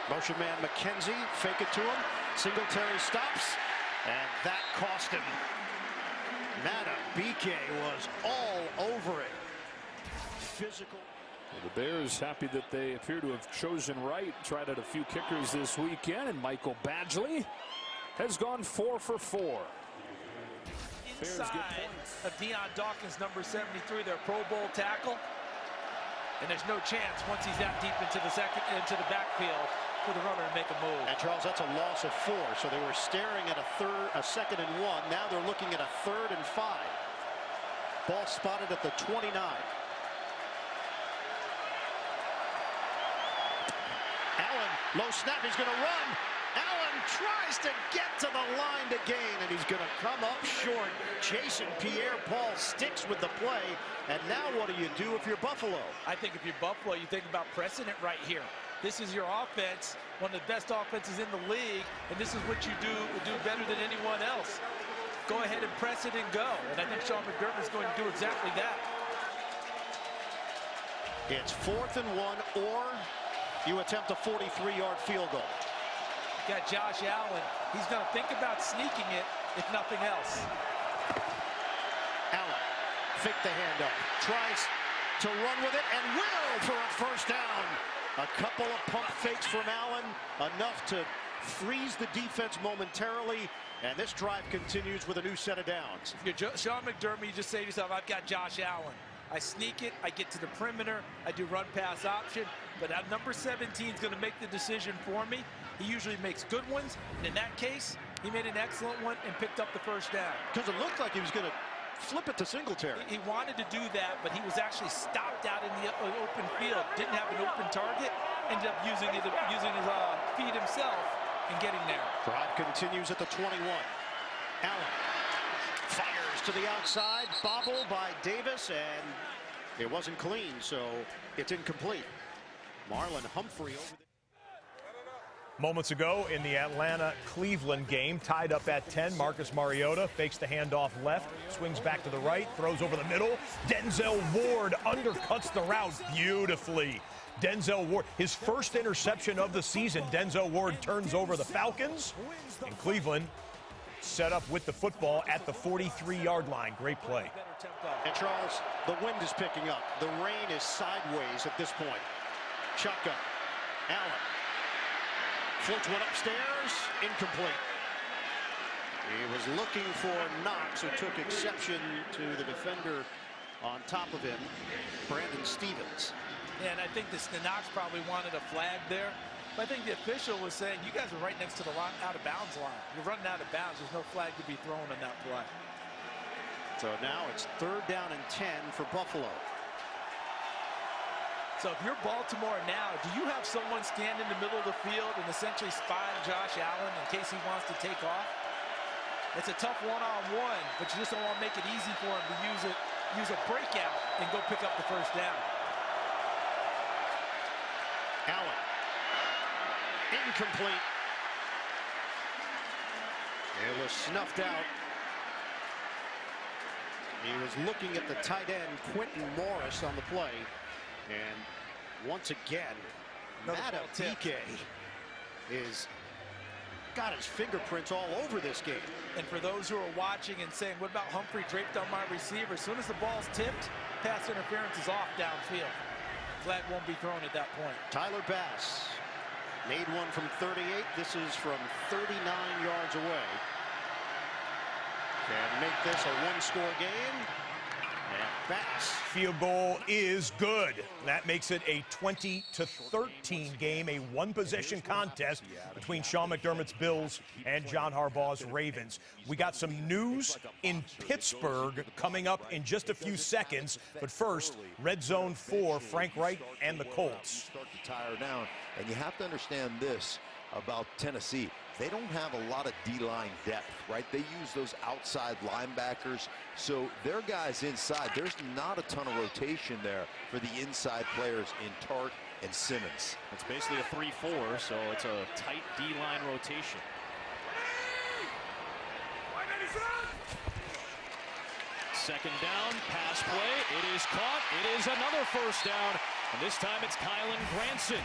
Motion man McKenzie, fake it to him. Singletary stops, and that cost him. Madubuike was all over it. Physical. Well, the Bears happy that they appear to have chosen right. Tried out a few kickers this weekend, and Michael Badgley has gone 4 for 4. Inside of Deion Dawkins, number 73, their Pro Bowl tackle. And there's no chance once he's that deep into the backfield for the runner to make a move. And Charles, that's a loss of 4. So they were staring at a 2nd and 1. Now they're looking at a 3rd and 5. Ball spotted at the 29. Allen, low snap, he's going to run. Allen tries to get to the line to gain, and he's going to come up short. Jason Pierre-Paul sticks with the play, and now what do you do if you're Buffalo? I think if you're Buffalo, you think about pressing it right here. This is your offense, one of the best offenses in the league, and this is what you do better than anyone else. Go ahead and press it and go, and I think Sean McDermott is going to do exactly that. It's 4th and 1, or you attempt a 43-yard field goal. Got Josh Allen. He's going to think about sneaking it, if nothing else. Allen, fake the handoff, tries to run with it, and will for a first down. A couple of pump fakes from Allen, enough to freeze the defense momentarily, and this drive continues with a new set of downs. If you're Sean McDermott, you just say to yourself, I've got Josh Allen. I sneak it, I get to the perimeter, I do run-pass option, but that number 17 is going to make the decision for me. He usually makes good ones, and in that case, he made an excellent one and picked up the first down. Because it looked like he was going to flip it to Singletary. He wanted to do that, but he was actually stopped out in the open field. Didn't have an open target. Ended up using his feet himself and getting there. Drive continues at the 21. Allen fires to the outside. Bobble by Davis, and it wasn't clean, so it's incomplete. Marlon Humphrey over the... Moments ago in the Atlanta-Cleveland game, tied up at 10, Marcus Mariota fakes the handoff left, swings back to the right, throws over the middle. Denzel Ward undercuts the route beautifully. Denzel Ward, his first interception of the season. Denzel Ward turns over the Falcons, and Cleveland set up with the football at the 43-yard line. Great play. And Charles, the wind is picking up. The rain is sideways at this point. Shotgun. Allen. Floats one upstairs, incomplete. He was looking for Knox, who took exception to the defender on top of him, Brandon Stevens. Yeah, and I think the Knox probably wanted a flag there. But I think the official was saying, you guys are right next to the out-of-bounds line. You're running out of bounds. There's no flag to be thrown on that play. So now it's 3rd down and 10 for Buffalo. So if you're Baltimore now, do you have someone stand in the middle of the field and essentially spy on Josh Allen in case he wants to take off? It's a tough one-on-one, but you just don't want to make it easy for him to use a breakout and go pick up the first down. Allen. Incomplete. It was snuffed out. He was looking at the tight end, Quentin Morris, on the play. And once again, Madubuike is got his fingerprints all over this game. And for those who are watching and saying, what about Humphrey draped on my receiver? As soon as the ball's tipped, pass interference is off downfield. Flag won't be thrown at that point. Tyler Bass made one from 38. This is from 39 yards away. Can make this a one-score game. Field goal is good. That makes it a 20-13 game, a one-possession contest between Sean McDermott's Bills and John Harbaugh's Ravens. We got some news in Pittsburgh coming up in just a few seconds. But first, Red Zone 4, Frank Reich and the Colts. Start to tire down, and you have to understand this about Tennessee. They don't have a lot of D-line depth, right? They use those outside linebackers, so their guys inside, there's not a ton of rotation there for the inside players in Tart and Simmons. It's basically a 3-4, so it's a tight D-line rotation. Second down, pass play, it is caught, it is another first down, and this time it's Kylen Granson.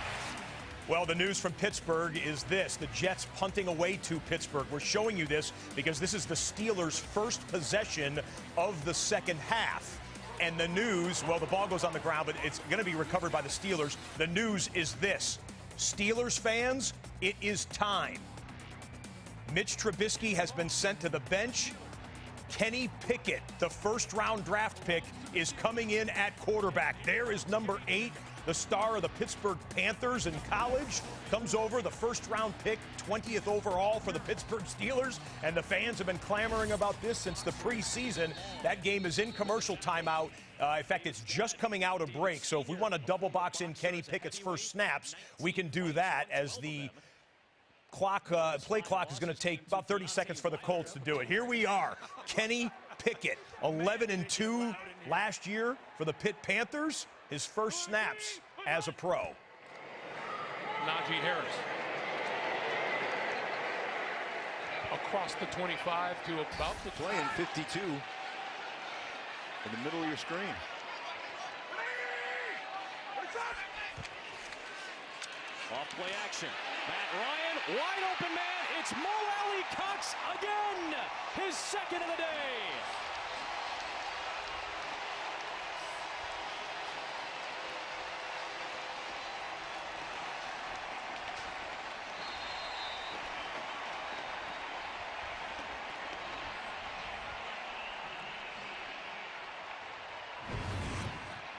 Well, the news from Pittsburgh is this: the Jets punting away to Pittsburgh. We're showing you this because this is the Steelers' first possession of the second half. And the news, well, the ball goes on the ground, but it's going to be recovered by the Steelers. The news is this: Steelers fans, it is time. Mitch Trubisky has been sent to the bench. Kenny Pickett, the first-round draft pick, is coming in at quarterback. There is number 8. The star of the Pittsburgh Panthers in college comes over, the first-round pick, 20th overall for the Pittsburgh Steelers, and the fans have been clamoring about this since the preseason. That game is in commercial timeout. In fact, it's just coming out of break, so if we want to double box in Kenny Pickett's first snaps, we can do that, as the play clock is going to take about 30 seconds for the Colts to do it. Here we are, Kenny Pickett, 11-2 last year for the Pitt Panthers. His first snaps as a pro. Najee Harris. Across the 25 to about the playing 52 in the middle of your screen. Off play action. Matt Ryan, wide open man. It's Mo Alley-Cox again. His second of the day.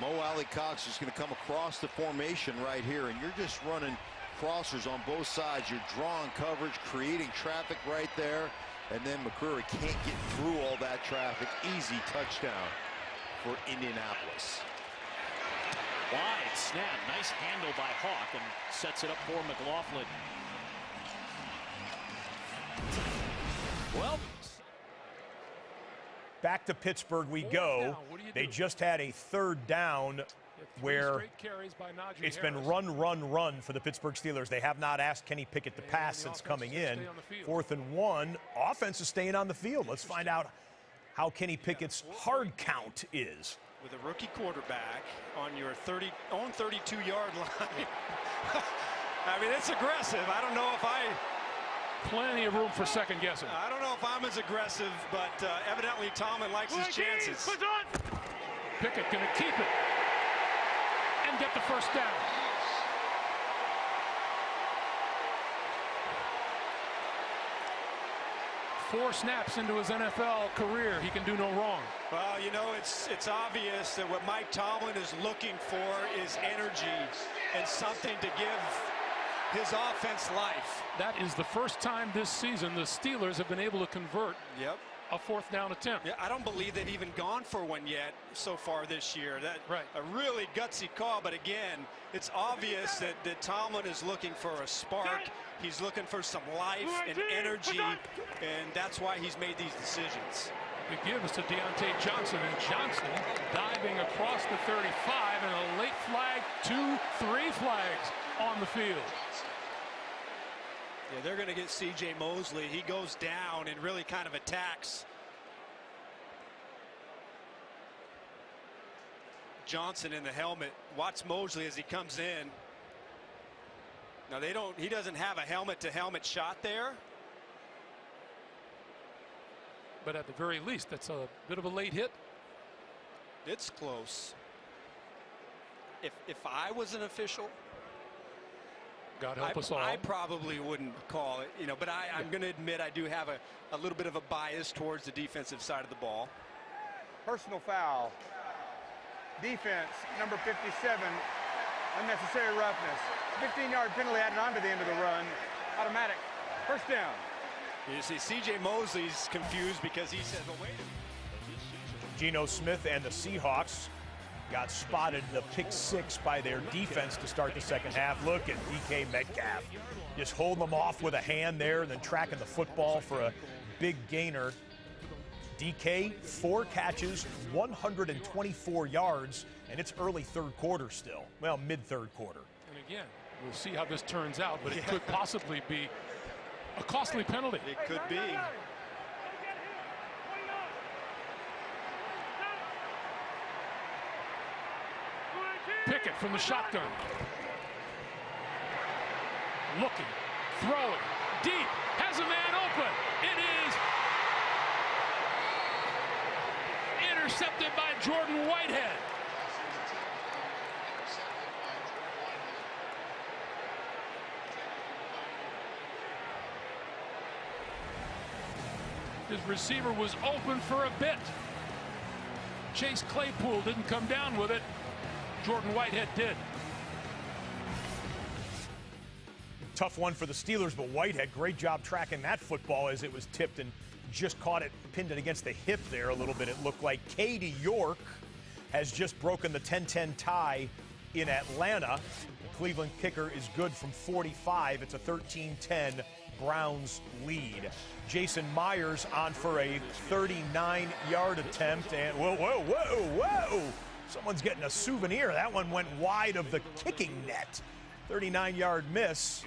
Mo Alley-Cox is going to come across the formation right here, and you're just running crossers on both sides. You're drawing coverage, creating traffic right there, and then McCreary can't get through all that traffic. Easy touchdown for Indianapolis. Wide snap, nice handle by Hawk, and sets it up for McLaughlin. Well, back to Pittsburgh we go. They just had a third down where it's been run for the Pittsburgh Steelers. They have not asked Kenny Pickett to pass since coming in. 4th and 1. Offense is staying on the field. Let's find out how Kenny Pickett's hard count is. With a rookie quarterback on your own 32-yard line. I mean, it's aggressive. I don't know if plenty of room for second guessing. I don't know if I'm as aggressive, but evidently Tomlin likes his chances. Pickett going to keep it and get the first down. Four snaps into his NFL career. He can do no wrong. Well, you know, it's obvious that what Mike Tomlin is looking for is energy and something to give his offense life. That is the first time this season the Steelers have been able to convert a 4th down attempt. Yeah, I don't believe they've even gone for one yet so far this year. A really gutsy call, but again, it's obvious that Tomlin is looking for a spark. He's looking for some life and energy, and that's why he's made these decisions. It gives to Deontay Johnson, and Johnson diving across the 35, and a late flag, 2-3 flags on the field. Yeah, they're going to get C.J. Mosley. He goes down and really kind of attacks Johnson in the helmet. Watch Mosley as he comes in. Now he doesn't have a helmet-to-helmet shot there. But at the very least, that's a bit of a late hit. It's close. If I was an official, God help us all. I probably wouldn't call it, you know, but I'm going to admit I do have a little bit of a bias towards the defensive side of the ball. personal foul. Defense, number 57, unnecessary roughness. 15-yard penalty added on to the end of the run. Automatic. First down. You see C.J. Mosley's confused because he says, well, wait a minute. Geno Smith and the Seahawks got spotted the pick 6 by their defense to start the second half. Look at DK Metcalf just holding them off with a hand there and then tracking the football for a big gainer. DK, 4 catches, 124 yards, and it's early third quarter still. Well, mid-third quarter. And again, we'll see how this turns out, but it could possibly be a costly penalty. It could be. Pickett from the shotgun. Looking, throwing, deep, has a man open. It is intercepted by Jordan Whitehead. His receiver was open for a bit. Chase Claypool didn't come down with it. Jordan Whitehead did. Tough one for the Steelers, but Whitehead, great job tracking that football as it was tipped and just caught it, pinned it against the hip there a little bit. It looked like Katie York has just broken the 10-10 tie in Atlanta. The Cleveland kicker is good from 45. It's a 13-10 Browns lead. Jason Myers on for a 39-yard attempt, and whoa. Someone's getting a souvenir. That one went wide of the kicking net. 39-yard miss.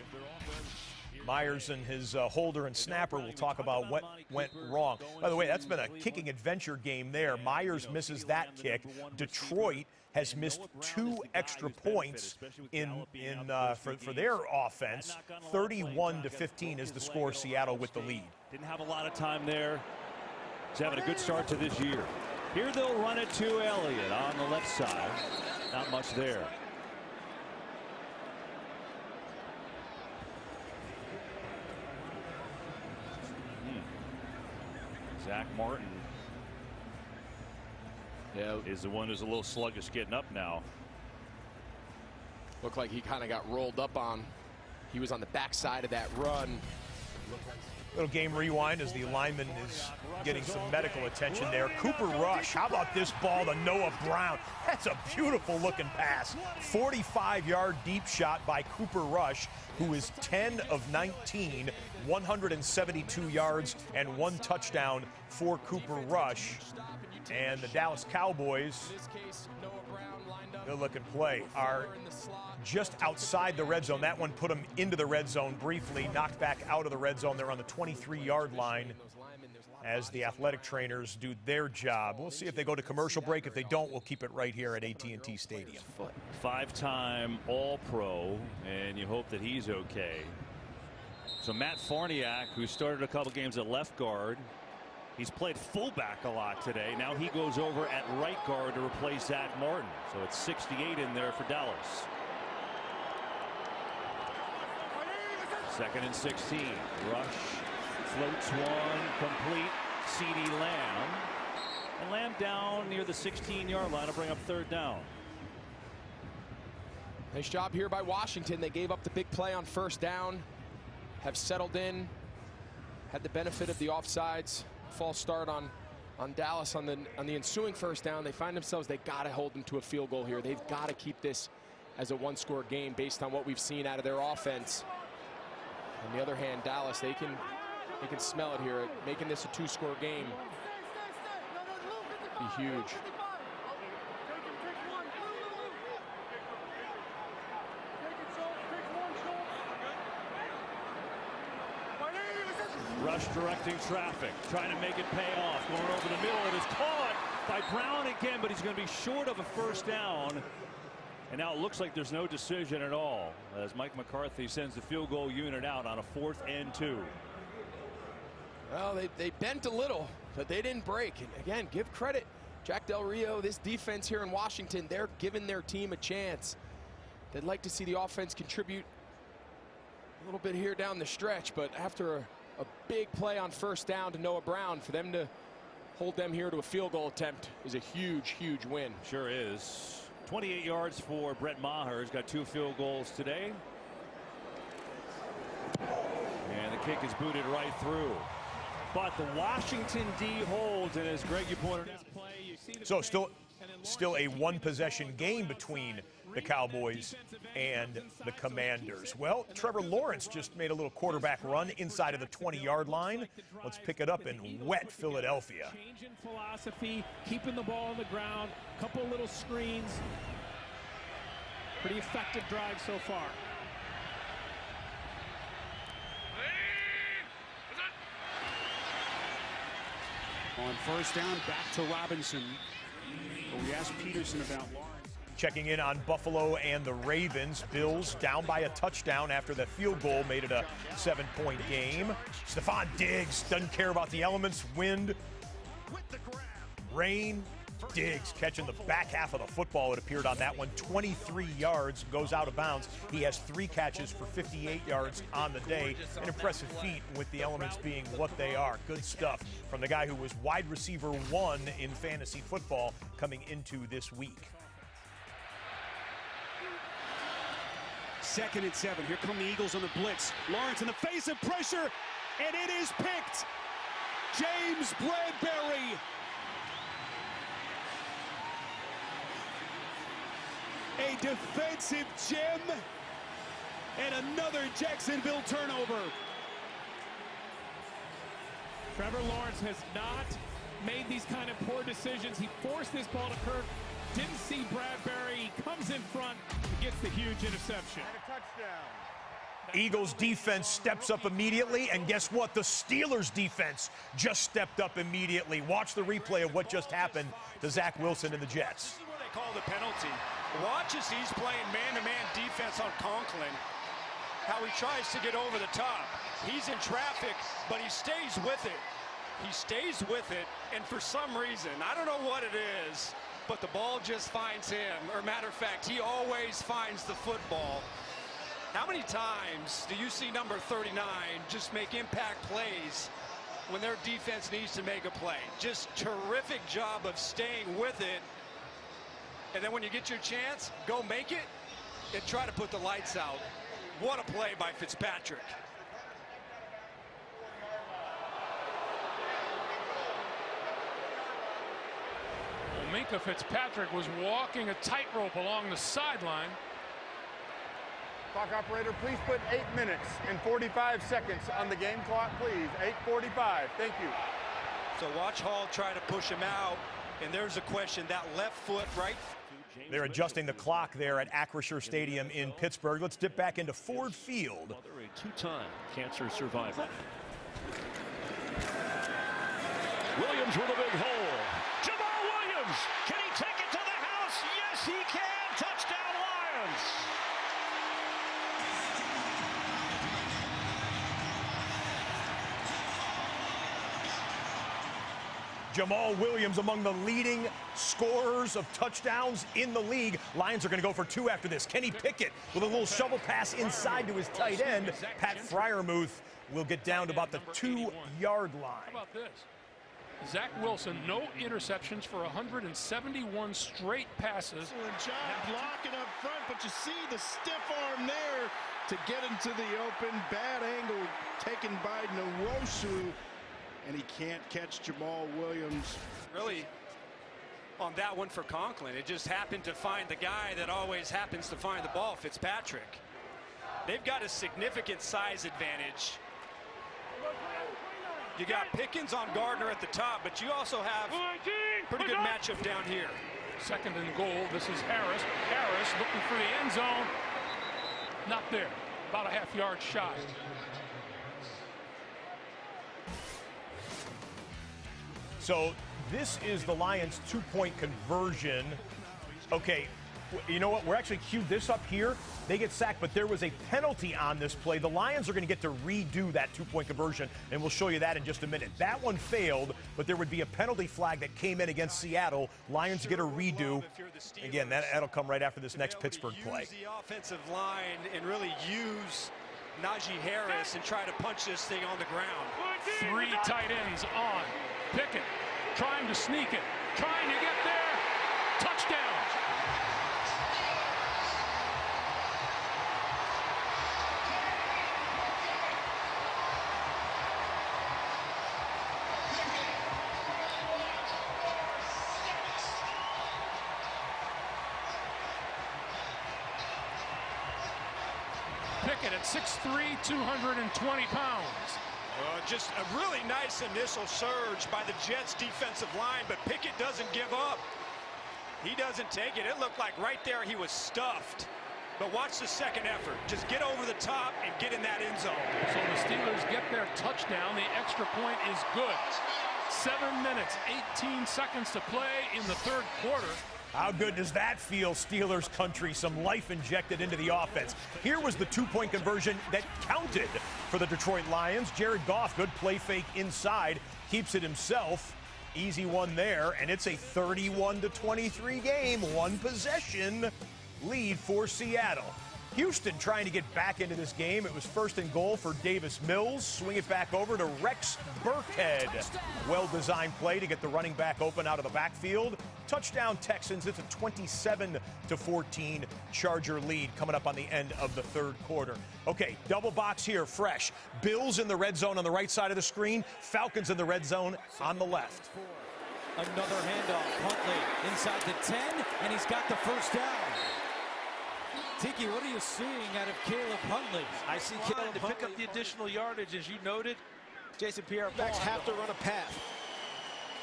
Myers and his holder and snapper will talk about what went wrong. By the way, that's been a kicking adventure game there. Myers misses that kick. Detroit has missed 2 extra points for their offense. 31-15 is the score. Seattle with the lead. Didn't have a lot of time there. He's having a good start to this year. Here they'll run it to Elliott on the left side. Not much there. Zach Martin is the one who's a little sluggish getting up now. Looked like he kind of got rolled up on. He was on the backside of that run. Little game rewind as the lineman is getting some medical attention there. Cooper Rush, how about this ball to Noah Brown? That's a beautiful looking pass. 45-yard deep shot by Cooper Rush, who is 10 of 19, 172 yards and 1 touchdown for Cooper Rush. And the Dallas Cowboys, good looking play, are just outside the red zone. That one put them into the red zone briefly, knocked back out of the red zone. They're on the 23-yard line as the athletic trainers do their job. We'll see if they go to commercial break. If they don't, we'll keep it right here at AT&T Stadium. 5-time All-Pro, and you hope that he's okay. So Matt Farniak, who started a couple games at left guard, he's played fullback a lot today. Now he goes over at right guard to replace Zach Martin. So it's 68 in there for Dallas. 2nd and 16. Rush floats one, complete. CeeDee Lamb. And Lamb down near the 16-yard line to bring up 3rd down. Nice job here by Washington. They gave up the big play on 1st down. Have settled in. Had the benefit of the offsides. False start on Dallas on the ensuing 1st down. They find themselves, they got to hold them to a field goal here. They've got to keep this as a 1-score game based on what we've seen out of their offense. On the other hand, Dallas, they can smell it here. Making this a 2-score game be huge. Rush directing traffic, trying to make it pay off, going over the middle. It is caught by Brown again, but he's going to be short of a 1st down. And now it looks like there's no decision at all as Mike McCarthy sends the field goal unit out on a 4th and 2. Well, they bent a little, but they didn't break. And again, give credit. Jack Del Rio, this defense here in Washington, they're giving their team a chance. They'd like to see the offense contribute a little bit here down the stretch, but after a big play on 1st down to Noah Brown, for them to hold them here to a field goal attempt is a huge, huge win. Sure is. 28 yards for Brett Maher. He's got 2 field goals today. And the kick is booted right through. But the Washington D holds, and as Greg, you pointed out. So still a one-possession game between the Cowboys and the Commanders. Well, Trevor Lawrence just made a little quarterback run inside of the 20-yard line. Let's pick it up in wet Philadelphia. Changing philosophy, keeping the ball on the ground, couple little screens. Pretty effective drive so far. On first down, back to Robinson. But we asked Peterson about Lawrence. Checking in on Buffalo and the Ravens. Bills down by a touchdown after the field goal made it a 7-point game. Stephon Diggs doesn't care about the elements, wind, rain. Diggs catching the back half of the football, it appeared on that one. 23 yards, goes out of bounds. He has 3 catches for 58 yards on the day. An impressive feat with the elements being what they are. Good stuff from the guy who was wide receiver 1 in fantasy football coming into this week. 2nd and 7. Here come the Eagles on the blitz. Lawrence in the face of pressure, and it is picked. James Bradbury. A defensive gem, and another Jacksonville turnover. Trevor Lawrence has not made these kind of poor decisions. He forced this ball to Kirk. Didn't see Bradbury. He comes in front and gets the huge interception. And a touchdown. Eagles defense steps up immediately, and guess what? The Steelers defense just stepped up immediately. Watch the replay of what just happened to Zach Wilson and the Jets. This is what they call the penalty. Watch as he's playing man-to-man defense on Conklin, how he tries to get over the top. He's in traffic, but he stays with it. He stays with it, and for some reason, I don't know what it is, but the ball just finds him. Or matter of fact, he always finds the football. How many times do you see number 39 just make impact plays when their defense needs to make a play? Just terrific job of staying with it. And then when you get your chance, go make it and try to put the lights out. What a play by Fitzpatrick. Well, Minkah Fitzpatrick was walking a tightrope along the sideline. Clock operator, please put 8 minutes and 45 seconds on the game clock, please. 8:45. Thank you. So watch Hall try to push him out. And there's a question, that left foot, right? They're adjusting the clock there at Acrisure Stadium in Pittsburgh. Let's dip back into Ford Field. A 2-time cancer survivor. Williams with a big hole. Jamal Williams, can he take it to the house? Yes, he can. Touchdown, Lions. Jamal Williams among the leading scorers of touchdowns in the league. Lions are going to go for 2 after this. Kenny Pickett with a little shovel pass inside to his tight end. Pat Freiermuth will get down to about the 2-yard line. How about this? Zach Wilson, no interceptions for 171 straight passes. Excellent job blocking up front, but you see the stiff arm there to get into the open. Bad angle taken by Nwosu. And he can't catch Jamal Williams. Really, on that one for Conklin, it just happened to find the guy that always happens to find the ball, Fitzpatrick. They've got a significant size advantage. You got Pickens on Gardner at the top, but you also have pretty good matchup down here. 2nd and goal. This is Harris. Harris looking for the end zone. Not there. About a half-yard shy. So this is the Lions' 2-point conversion. Okay, you know what? We're actually queued this up here. They get sacked, but there was a penalty on this play. The Lions are going to get to redo that 2-point conversion, and we'll show you that in just a minute. That one failed, but there would be a penalty flag that came in against Seattle. Lions get a redo. Again, that'll come right after this next Pittsburgh play. Use the offensive line and really use Najee Harris and try to punch this thing on the ground. 3 tight ends on. Pickett trying to sneak it, trying to get there. Touchdown. Pickett at 6'3", 220 pounds. Just a really nice initial surge by the Jets defensive line, but Pickett doesn't give up. He doesn't take it. It looked like right there he was stuffed. But watch the second effort. Just get over the top and get in that end zone. So the Steelers get their touchdown. The extra point is good. 7 minutes, 18 seconds to play in the third quarter. How good does that feel, Steelers country? Some life injected into the offense. Here was the two-point conversion that counted for the Detroit Lions. Jared Goff, good play fake inside, keeps it himself. Easy one there, and it's a 31-23 game. One possession lead for Seattle. Houston trying to get back into this game. It was first and goal for Davis Mills. Swing it back over to Rex Burkhead. Well-designed play to get the running back open out of the backfield. Touchdown Texans. It's a 27-14 Charger lead coming up on the end of the third quarter. Okay, double box here, fresh. Bills in the red zone on the right side of the screen. Falcons in the red zone on the left. Another handoff. Huntley inside the 10, and he's got the first down. Tiki, what are you seeing out of Caleb Huntley? I see Caleb to pick up the additional yardage, as you noted. Jason Pierre-Backs have to run a path.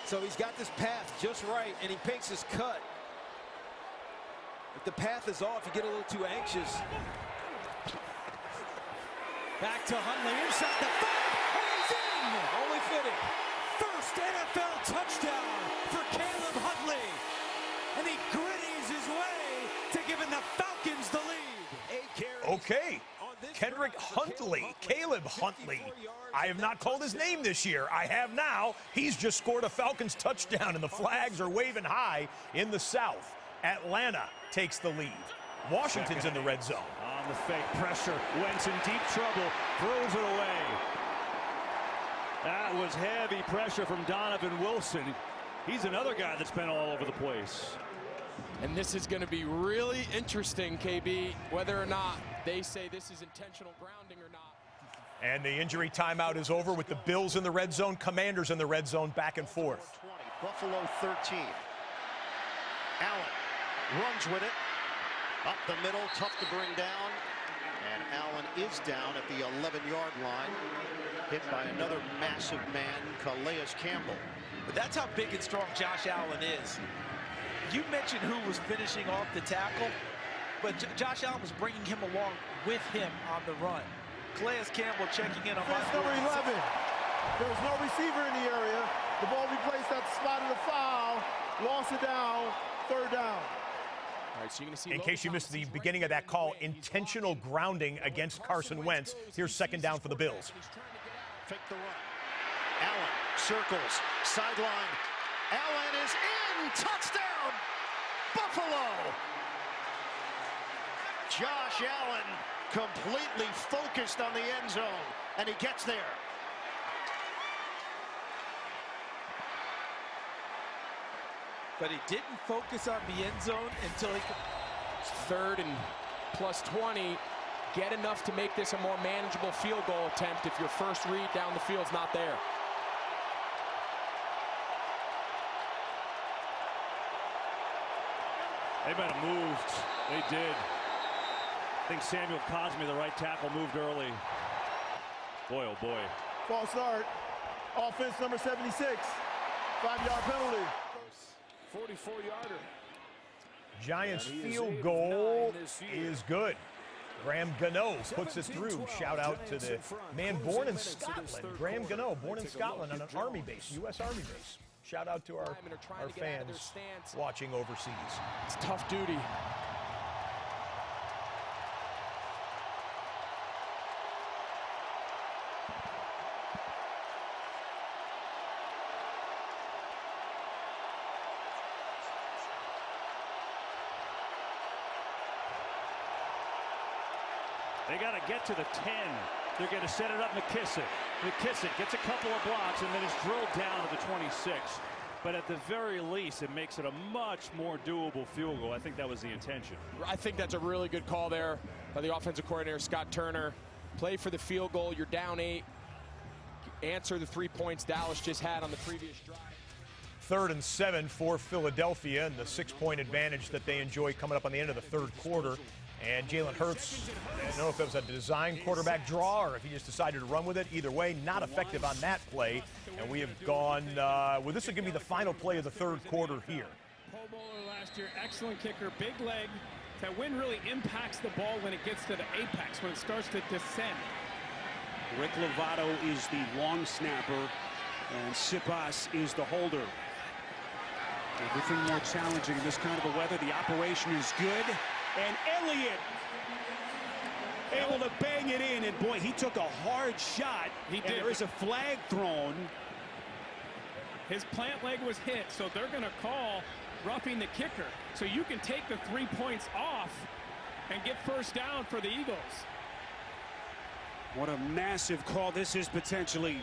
So he's got this path just right, and he makes his cut. If the path is off, you get a little too anxious. Back to Huntley inside the 5, and he's in! Only fitting. First NFL touchdown for Caleb Huntley. And he gritties his way to giving the Falcons the lead. Okay, Kendrick Huntley, Caleb Huntley. I have not called his name this year. I have now. He's just scored a Falcons touchdown, and the flags are waving high in the South. Atlanta takes the lead. Washington's in the red zone. On the fake pressure, Wentz in deep trouble, throws it away. That was heavy pressure from Donovan Wilson. He's another guy that's been all over the place. And this is going to be really interesting, KB, whether or not they say this is intentional grounding or not. And the injury timeout is over with the Bills in the red zone, Commanders in the red zone, back and forth. 20, Buffalo 13. Allen runs with it. Up the middle, tough to bring down. And Allen is down at the 11-yard line. Hit by another massive man, Calais Campbell. But that's how big and strong Josh Allen is. You mentioned who was finishing off the tackle, but Josh Allen was bringing him along with him on the run. Calais Campbell checking in on number 11. There was no receiver in the area. The ball be placed at the spot of the foul. Lost it down. Third down. All right, so you're going to see in case you missed the beginning of that call, intentional grounding against Carson Wentz. Here's second down for the Bills. Fake the run. Allen circles, sideline. Allen is in. Touchdown, Buffalo. Josh Allen completely focused on the end zone, and he gets there. But he didn't focus on the end zone until he... Third and plus 20. Get enough to make this a more manageable field goal attempt if your first read down the field's not there. They might have moved. They did. I think Samuel Cosme, the right tackle, moved early. Boy, oh boy. False start. Offense number 76. 5-yard penalty. 44-yarder. Giants field goal is good. Graham Gano puts it through. Shout out to the man born in Scotland. Graham Gano, born in Scotland on an Army base, U.S. Army base. Shout out to our fans watching overseas. It's tough duty. They got to get to the 10. They're going to set it up McKissick. McKissick gets a couple of blocks and then is drilled down to the 26. but at the very least, it makes it a much more doable field goal. I think that was the intention. I think that's a really good call there by the offensive coordinator, Scott Turner. Play for the field goal. You're down 8. Answer the 3 points Dallas just had on the previous drive. 3rd and 7 for Philadelphia, and the 6-point advantage that they enjoy coming up on the end of the 3rd quarter. And Jalen Hurts, I don't know if it was a design quarterback draw or if he just decided to run with it. Either way, not effective on that play. And we have gone, well, this is going to be the final play of the 3rd quarter here. Pro Bowler last year, excellent kicker, big leg. That wind really impacts the ball when it gets to the apex, when it starts to descend. Rick Lovato is the long snapper, and Sipas is the holder. Everything more challenging in this kind of a weather. The operation is good. And Elliott able to bang it in. And boy, he took a hard shot. He did. There is a flag thrown. His plant leg was hit, so they're going to call roughing the kicker. So you can take the 3 points off and get first down for the Eagles. What a massive call this is potentially.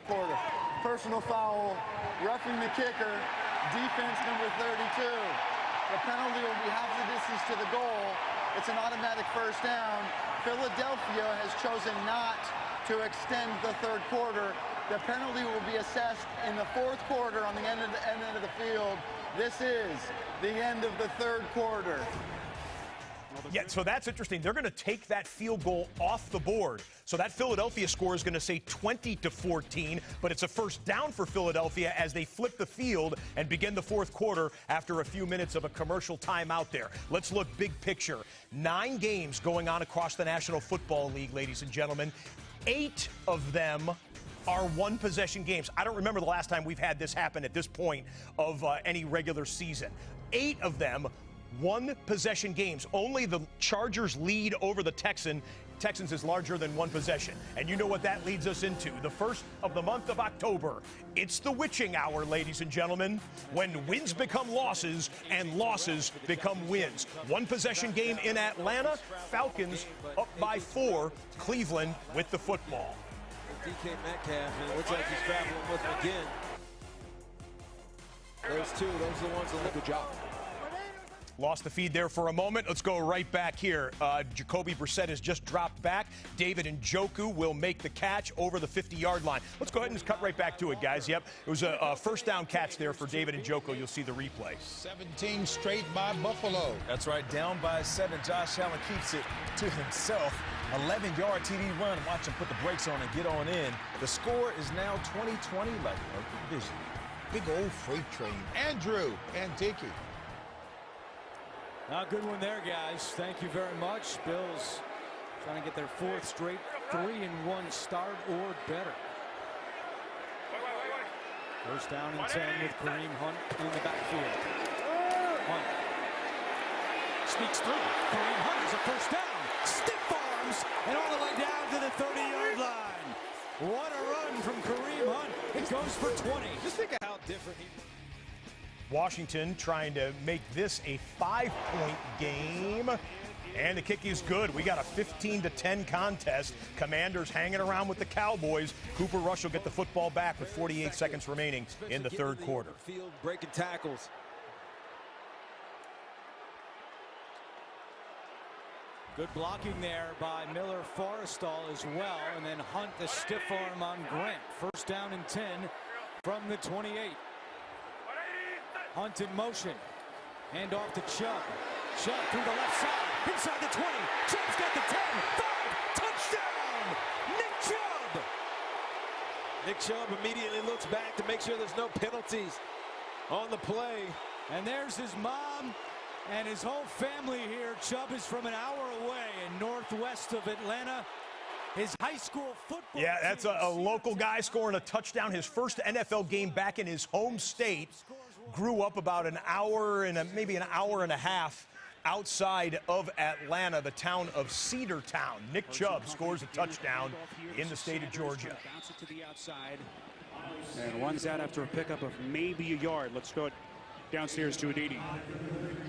Quarter. Personal foul, roughing the kicker, defense number 32. The penalty will be half the distance to the goal. It's an automatic first down. Philadelphia has chosen not to extend the 3rd quarter. The penalty will be assessed in the 4th quarter on the end of the field. This is the end of the 3rd quarter. Yeah, so that's interesting. They're going to take that field goal off the board. So that Philadelphia score is going to say 20-14, but it's a first down for Philadelphia as they flip the field and begin the 4th quarter after a few minutes of a commercial timeout there. Let's look big picture. 9 games going on across the National Football League, ladies and gentlemen. 8 of them are one-possession games. I don't remember the last time we've had this happen at this point of any regular season. 8 of them one-possession games. Only the Chargers lead over the Texans is larger than one possession. And you know what that leads us into. The first of the month of October. It's the witching hour, ladies and gentlemen, when wins become losses and losses become wins. One-possession game in Atlanta. Falcons up by 4. Cleveland with the football. DK Metcalf, and it looks like he's traveling with McGinn. Those two, those are the ones that did a good job. Lost the feed there for a moment. Let's go right back here. Jacoby Brissett has just dropped back. David Njoku will make the catch over the 50-yard line. Let's go ahead and just cut right back to it, guys. Yep, it was a first down catch there for David Njoku. You'll see the replay. 17 straight by Buffalo. That's right, down by 7. Josh Allen keeps it to himself. 11-yard TD run. Watch him put the brakes on and get on in. The score is now 20-20 like a vision. Big old freight train. Andrew Antiki. Good one there, guys. Thank you very much. Bills trying to get their 4th straight 3-1 start or better. First down and 10 with Kareem Hunt in the backfield. Hunt sneaks through. Kareem Hunt is a first down. Stiff arms and all the way down to the 30-yard line. What a run from Kareem Hunt. It goes for 20. Just think of how different he... Washington trying to make this a 5-point game. And the kick is good. We got a 15-10 contest. Commanders hanging around with the Cowboys. Cooper Rush will get the football back with 48 seconds remaining in the 3rd quarter. Field breaking tackles. Good blocking there by Miller Forrestal as well. And then Hunt the stiff arm on Grant. First down and 10 from the 28. Hunt in motion. Hand off to Chubb. Chubb through the left side. Inside the 20. Chubb's got the 10. 5. Touchdown. Nick Chubb. Nick Chubb immediately looks back to make sure there's no penalties on the play. And there's his mom and his whole family here. Chubb is from an hour away in northwest of Atlanta. His high school football. Yeah, that's a local guy scoring a touchdown. His first NFL game back in his home state. Grew up about an hour and maybe an hour and a half outside of Atlanta, the town of Cedartown. Nick Chubb scores a touchdown in the state of Georgia. Bounce it to the outside and runs out after a pickup of maybe a yard. Let's go Downstairs to Aditi.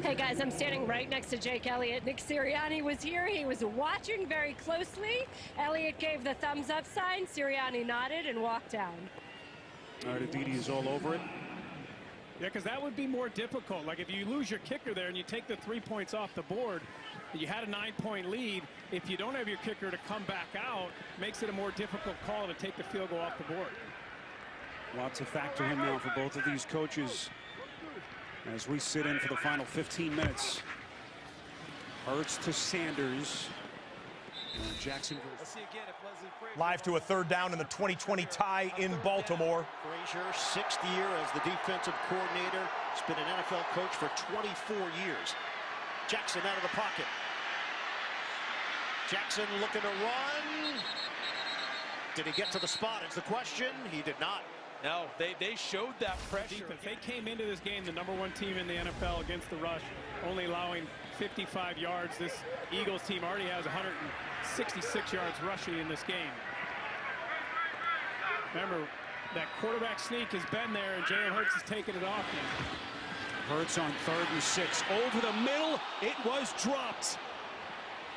Hey guys, I'm standing right next to Jake Elliott. Nick Sirianni was here. He was watching very closely. Elliott gave the thumbs up sign. Sirianni nodded and walked down. All right, Aditi is all over it. Yeah, because that would be more difficult. Like if you lose your kicker there and you take the 3 points off the board, you had a 9-point lead. If you don't have your kicker to come back out, makes it a more difficult call to take the field goal off the board. Lots of factor in now for both of these coaches as we sit in for the final 15 minutes. Hurts to Sanders. And Jacksonville. Let's see again if Leslie Frazier. Live to a third down in the 2020 tie in Baltimore. Frazier, 6th year as the defensive coordinator. He's been an NFL coach for 24 years. Jackson out of the pocket. Jackson looking to run. Did he get to the spot is the question. He did not. No, they showed that pressure. They came into this game the #1 team in the NFL against the rush, only allowing 55 yards. This Eagles team already has 166 yards rushing in this game. Remember, that quarterback sneak has been there, and Jalen Hurts has taken it off him. Hurts on 3rd and 6. Over the middle, it was dropped.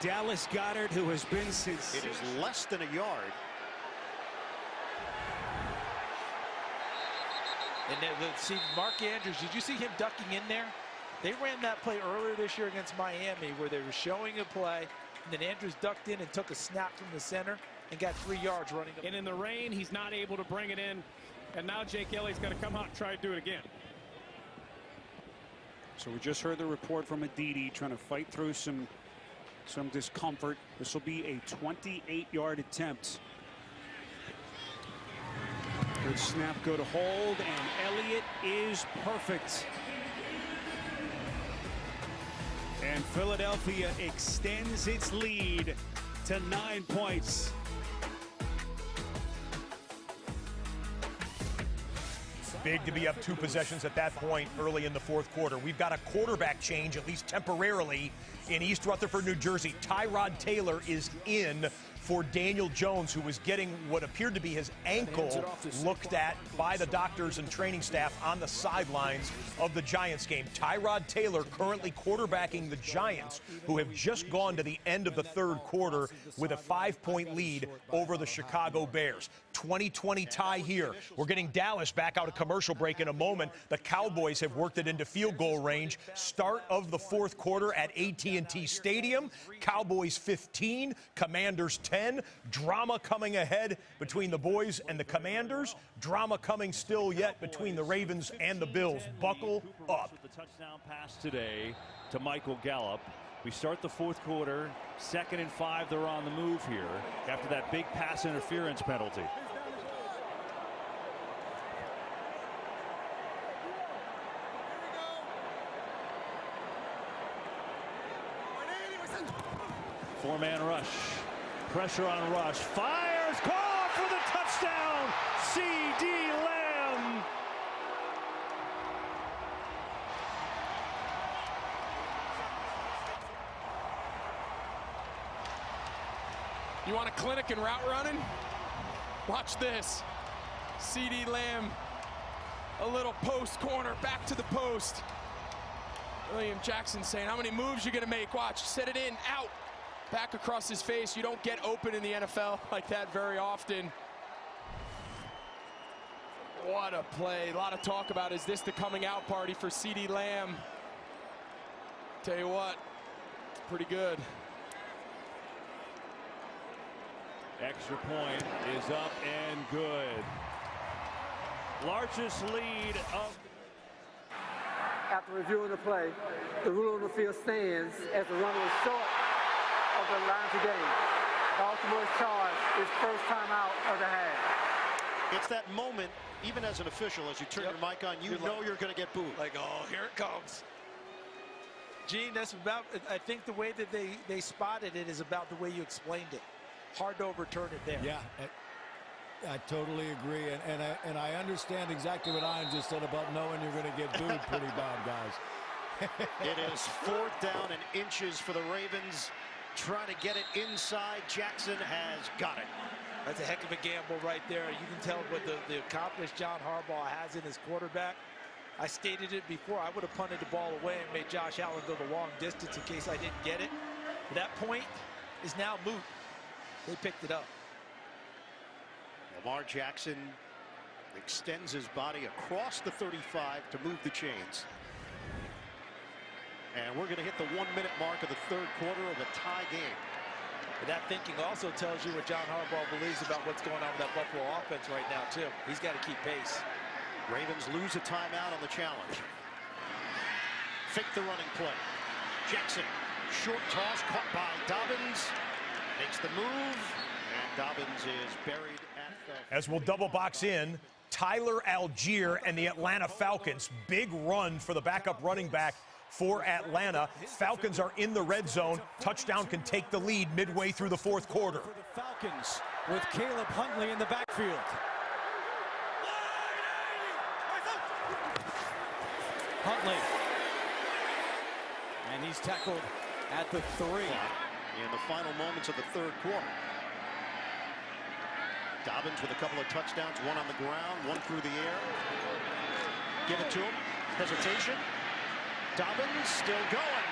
Dallas Goedert, who has been since... It is less than a yard. And see, Mark Andrews, did you see him ducking in there? They ran that play earlier this year against Miami where they were showing a play, and then Andrews ducked in and took a snap from the center and got 3 yards running. And in the rain, he's not able to bring it in. And now Jake Elliott's got to come out and try to do it again. So we just heard the report from Aditi trying to fight through some discomfort. This will be a 28-yard attempt. Good snap, good hold, and Elliott is perfect. And Philadelphia extends its lead to 9 points. Big to be up 2 possessions at that point early in the 4th quarter. We've got a quarterback change, at least temporarily, in East Rutherford, New Jersey. Tyrod Taylor is in for Daniel Jones, who was getting what appeared to be his ankle looked at by the doctors and training staff on the sidelines of the Giants game. Tyrod Taylor currently quarterbacking the Giants, who have just gone to the end of the 3rd quarter with a 5-point lead over the Chicago Bears. 2020 tie here. We're getting Dallas back out of commercial break in a moment. The Cowboys have worked it into field goal range. Start of the 4th quarter at AT&T Stadium. Cowboys 15, Commanders 10. Drama coming ahead between the boys and the Commanders. Drama coming still yet between the Ravens and the Bills. Buckle up. The touchdown pass today to Michael Gallup. We start the 4th quarter, 2nd and 5. They're on the move here after that big pass interference penalty. Four-man rush. Pressure on Rush. Fires. Call for the touchdown. C.D. Lamb. You want a clinic in route running? Watch this. C.D. Lamb. A little post corner. Back to the post. William Jackson saying, how many moves you going to make? Watch. Set it in. Out. Back across his face. You don't get open in the NFL like that very often. What a play. A lot of talk about, is this the coming out party for C.D. Lamb? Tell you what, it's pretty good. Extra point is up and good. Largest lead of... After reviewing the play, the rule on the field stands as the runner was short of the line to game. Baltimore's charge is first time out of the half. It's that moment, even as an official, as you turn your mic on, you know you're going to get booed. Like, oh, here it comes. Gene, that's about, I think the way that they spotted it is about the way you explained it. Hard to overturn it there. Yeah, I totally agree. And I understand exactly what Ian just said about knowing you're going to get booed pretty bad, guys. It is 4th down and inches for the Ravens. Trying to get it inside. Jackson has got it. That's a heck of a gamble right there. You can tell what the accomplished John Harbaugh has in his quarterback. I stated it before. I would have punted the ball away and made Josh Allen go the long distance in case I didn't get it. But that point is now moot. They picked it up. Lamar Jackson extends his body across the 35 to move the chains. And we're going to hit the 1-minute mark of the third quarter of a tie game. But that thinking also tells you what John Harbaugh believes about what's going on with that Buffalo offense right now, too. He's got to keep pace. Ravens lose a timeout on the challenge. Fake the running play. Jackson, short toss caught by Dobbins. Makes the move, and Dobbins is buried at the... As we'll double box in, Tyler Algier and the Atlanta Falcons. Big run for the backup running back for Atlanta. Falcons are in the red zone. Touchdown can take the lead midway through the fourth quarter. For the Falcons with Caleb Huntley in the backfield. Huntley. And he's tackled at the 3. In the final moments of the third quarter. Dobbins with a couple of touchdowns, one on the ground, one through the air. Give it to him. Hesitation. Dobbins still going.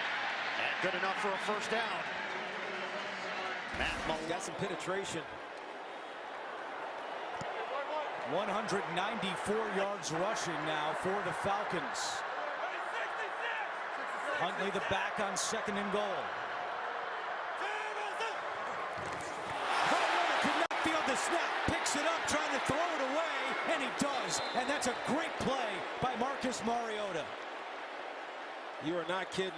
And good enough for a first down. Matt Mullen got some penetration. 194 yards rushing now for the Falcons. Huntley the back on 2nd and goal. Mariota could not feel the snap. Picks it up, trying to throw it away, and he does. And that's a great play by Marcus Mariota. You are not kidding.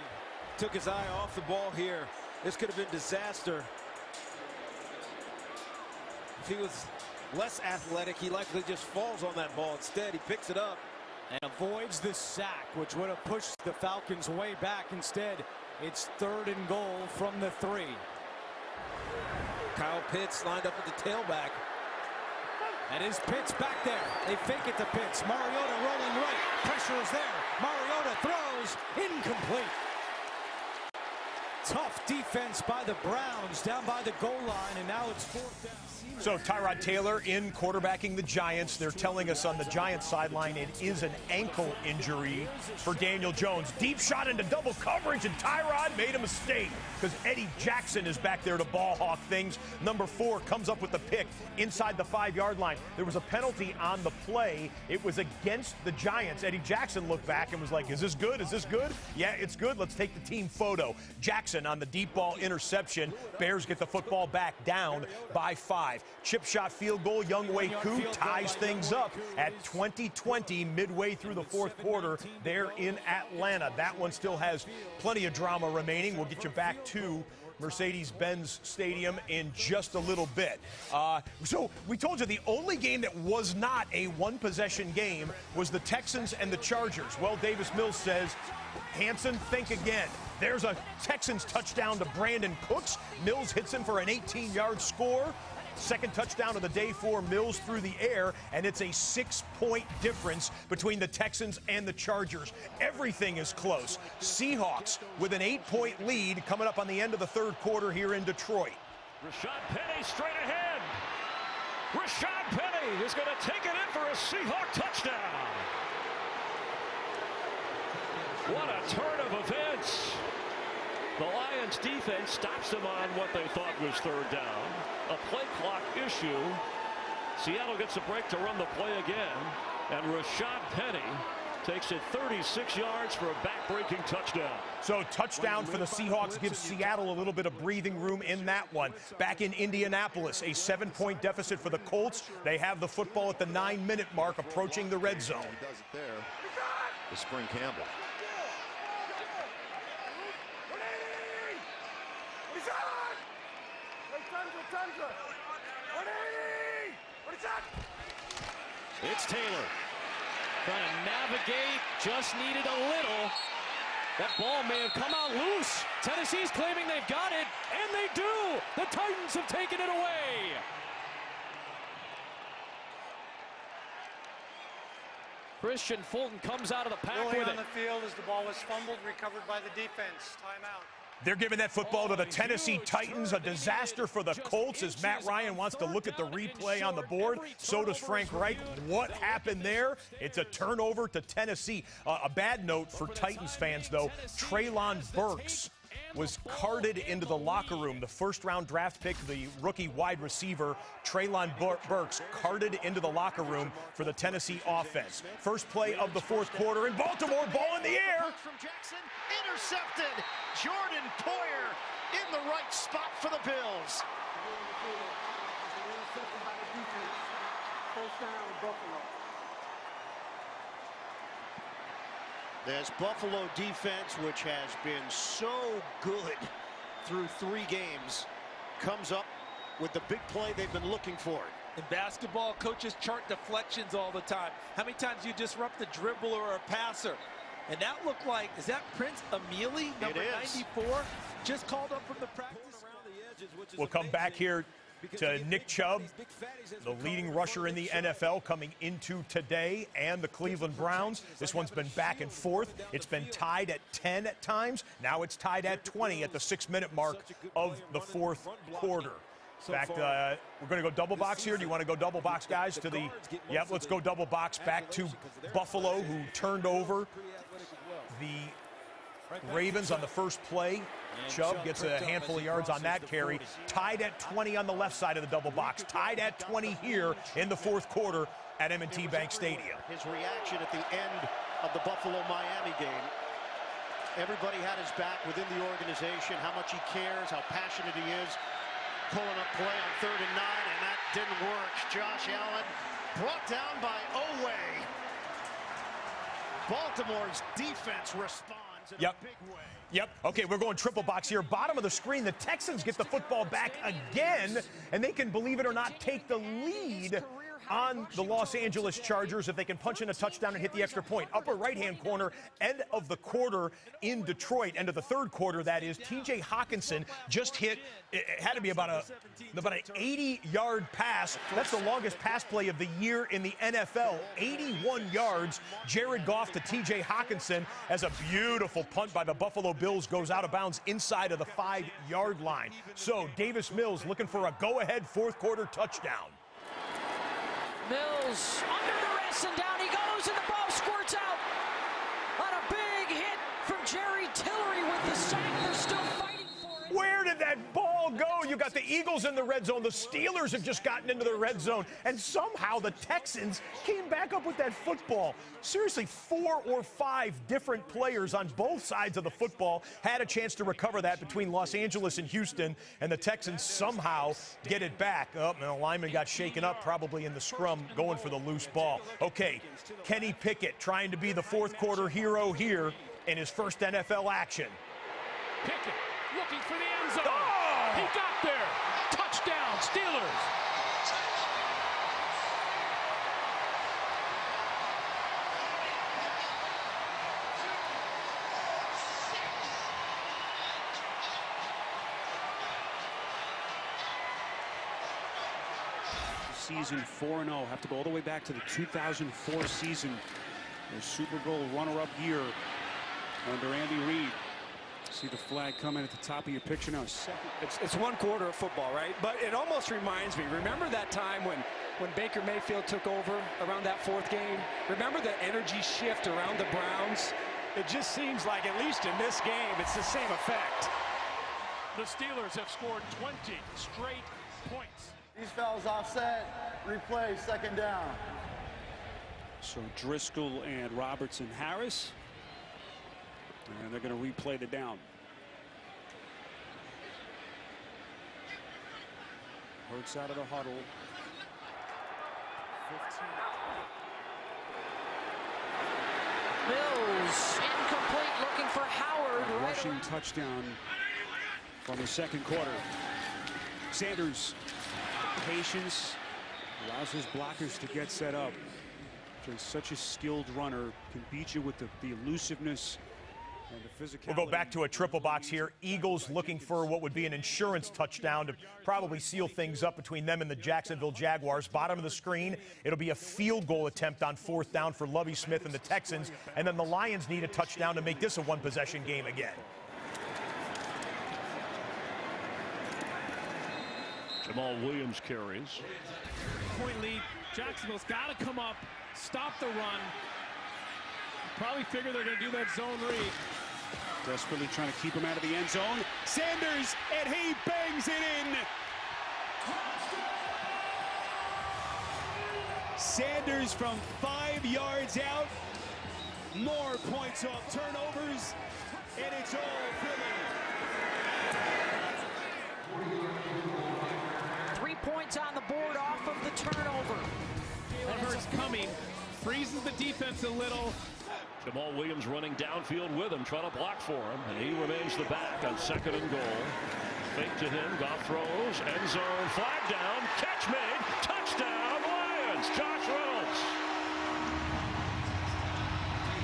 Took his eye off the ball here. This could have been disaster. If he was less athletic, he likely just falls on that ball. Instead, he picks it up. And avoids the sack, which would have pushed the Falcons way back. Instead, it's 3rd and goal from the 3. Kyle Pitts lined up at the tailback. And is Pitts back there. They fake it to Pitts. Mariota rolling right. Pressure is there. Mariota throws. Incomplete. Tough defense by the Browns down by the goal line, and now it's 4th down. So Tyrod Taylor in quarterbacking the Giants. They're telling us on the Giants sideline it is an ankle injury for Daniel Jones. Deep shot into double coverage, and Tyrod made a mistake because Eddie Jackson is back there to ball hawk things. Number 4 comes up with the pick inside the 5-yard line. There was a penalty on the play. It was against the Giants. Eddie Jackson looked back and was like, is this good? Is this good? Yeah, it's good. Let's take the team photo. Jackson on the deep ball interception. Bears get the football back down by 5. Chip shot field goal. Younghoe Koo ties things up at 20-20 midway through the fourth quarter there in Atlanta. That one still has plenty of drama remaining. We'll get you back to Mercedes-Benz Stadium in just a little bit. So we told you the only game that was not a one-possession game was the Texans and the Chargers. Well, Davis Mills says, Hanson, think again. There's a Texans touchdown to Brandon Cooks. Mills hits him for an 18-yard score. Second touchdown of the day for Mills through the air, and it's a 6-point difference between the Texans and the Chargers. Everything is close. Seahawks with an 8-point lead coming up on the end of the third quarter here in Detroit. Rashad Penny straight ahead. Rashad Penny is going to take it in for a Seahawk touchdown. What a turn of events. The Lions defense stops them on what they thought was 3rd down. A play clock issue. Seattle gets a break to run the play again. And Rashad Penny takes it 36 yards for a back-breaking touchdown. So touchdown for the Seahawks gives Seattle a little bit of breathing room in that one. Back in Indianapolis, a 7-point deficit for the Colts. They have the football at the 9-minute mark, approaching the red zone. He does it there. The Spring Campbell. It's Taylor trying to navigate, just needed a little. That ball may have come out loose. Tennessee's claiming they've got it, and they do. The Titans have taken it away. Christian Fulton comes out of the pack with on it. the field as the ball was fumbled, recovered by the defense. Timeout. They're giving that football to the Tennessee Titans. A disaster for the Colts as Matt Ryan wants to look at the replay on the board. So does Frank Reich. What happened there? It's a turnover to Tennessee. A bad note for Titans fans, though. Treylon Burks was carted into the locker room. The first-round draft pick, the rookie wide receiver, Treylon Burks, carted into the locker room for the Tennessee offense. First play of the fourth quarter in Baltimore, ball in the air. From Jackson, intercepted. Jordan Poyer in the right spot for the Bills. First down, Buffalo. There's Buffalo defense, which has been so good through 3 games, comes up with the big play they've been looking for. In basketball, coaches chart deflections all the time. How many times you disrupt a dribble or a passer? And that looked like, is that Prince Emili, number 94? Just called up from the practice. We'll come back here to Nick Chubb, the leading rusher in the NFL coming into today, and the Cleveland Browns. This one's been back and forth. It's been tied at 10 at times. Now it's tied at 20 at the 6-minute mark of the fourth quarter. In fact, we're going to go double box here. Do you want to go double box, guys, to the – yep, let's go double box back to Buffalo, who turned over the Ravens on the first play. Chubb gets a handful of yards on that carry. Tied at 20 on the left side of the double box. Tied at 20 here in the fourth quarter at M&T Bank Stadium. His reaction at the end of the Buffalo-Miami game. Everybody had his back within the organization, how much he cares, how passionate he is. Pulling up play on 3rd and 9, and that didn't work. Josh Allen brought down by Oweh. Baltimore's defense responds in a big way. Yep. Okay, we're going triple box here. Bottom of the screen, the Texans get the football back again, and they can, believe it or not, take the lead on the Los Angeles Chargers if they can punch in a touchdown and hit the extra point. Upper right-hand corner, end of the quarter in Detroit, end of the third quarter, that is. T.J. Hockenson just hit, it had to be about an 80-yard pass. That's the longest pass play of the year in the NFL, 81 yards. Jared Goff to T.J. Hockenson as a beautiful punt by the Buffalo Bills goes out of bounds inside of the 5-yard line. So Davis Mills looking for a go-ahead fourth quarter touchdown. Mills under duress and down he goes, and the ball squirts out on a big hit from Jerry Tillery with the sack. They're still fighting for it. Where did that ball go? You got the Eagles in the red zone. The Steelers have just gotten into the red zone. And somehow the Texans came back up with that football. Seriously, 4 or 5 different players on both sides of the football had a chance to recover that between Los Angeles and Houston, and the Texans somehow get it back. Oh, and the lineman got shaken up probably in the scrum going for the loose ball. Okay, Kenny Pickett trying to be the fourth quarter hero here in his first NFL action. Pickett looking for the end zone. Oh! He got there. Touchdown, Steelers. Season 4-0. Have to go all the way back to the 2004 season. The Super Bowl runner-up year under Andy Reid. See the flag coming at the top of your picture now. It's one quarter of football, right? But it almost reminds me. Remember that time when Baker Mayfield took over around that 4th game? Remember the energy shift around the Browns? It just seems like, at least in this game, it's the same effect. The Steelers have scored 20 straight points. These fouls offset, replay, 2nd down. So Driscoll and Robertson Harris. And they're going to replay the down. Hurts out of the huddle. 15. Mills incomplete, looking for Howard. A rushing touchdown from the second quarter. Sanders, patience, allows his blockers to get set up. He's such a skilled runner, can beat you with the elusiveness and the physicality. We'll go back to a triple box here. Eagles looking for what would be an insurance touchdown to probably seal things up between them and the Jacksonville Jaguars. Bottom of the screen, it'll be a field goal attempt on 4th down for Lovie Smith and the Texans. And then the Lions need a touchdown to make this a one-possession game again. Jamal Williams carries. Point lead. Jacksonville's got to come up, stop the run. Probably figure they're going to do that zone read. Desperately trying to keep him out of the end zone. Sanders, and he bangs it in. Sanders from 5 yards out. More points off turnovers, and it's all Philly. 3 points on the board off of the turnover. Jalen Hurts coming, freezes the defense a little. Jamal Williams running downfield with him, trying to block for him, and he remains the back on 2nd and goal. Fake to him, Goff throws, end zone, flag down, catch made, touchdown, Lions, Josh Reynolds.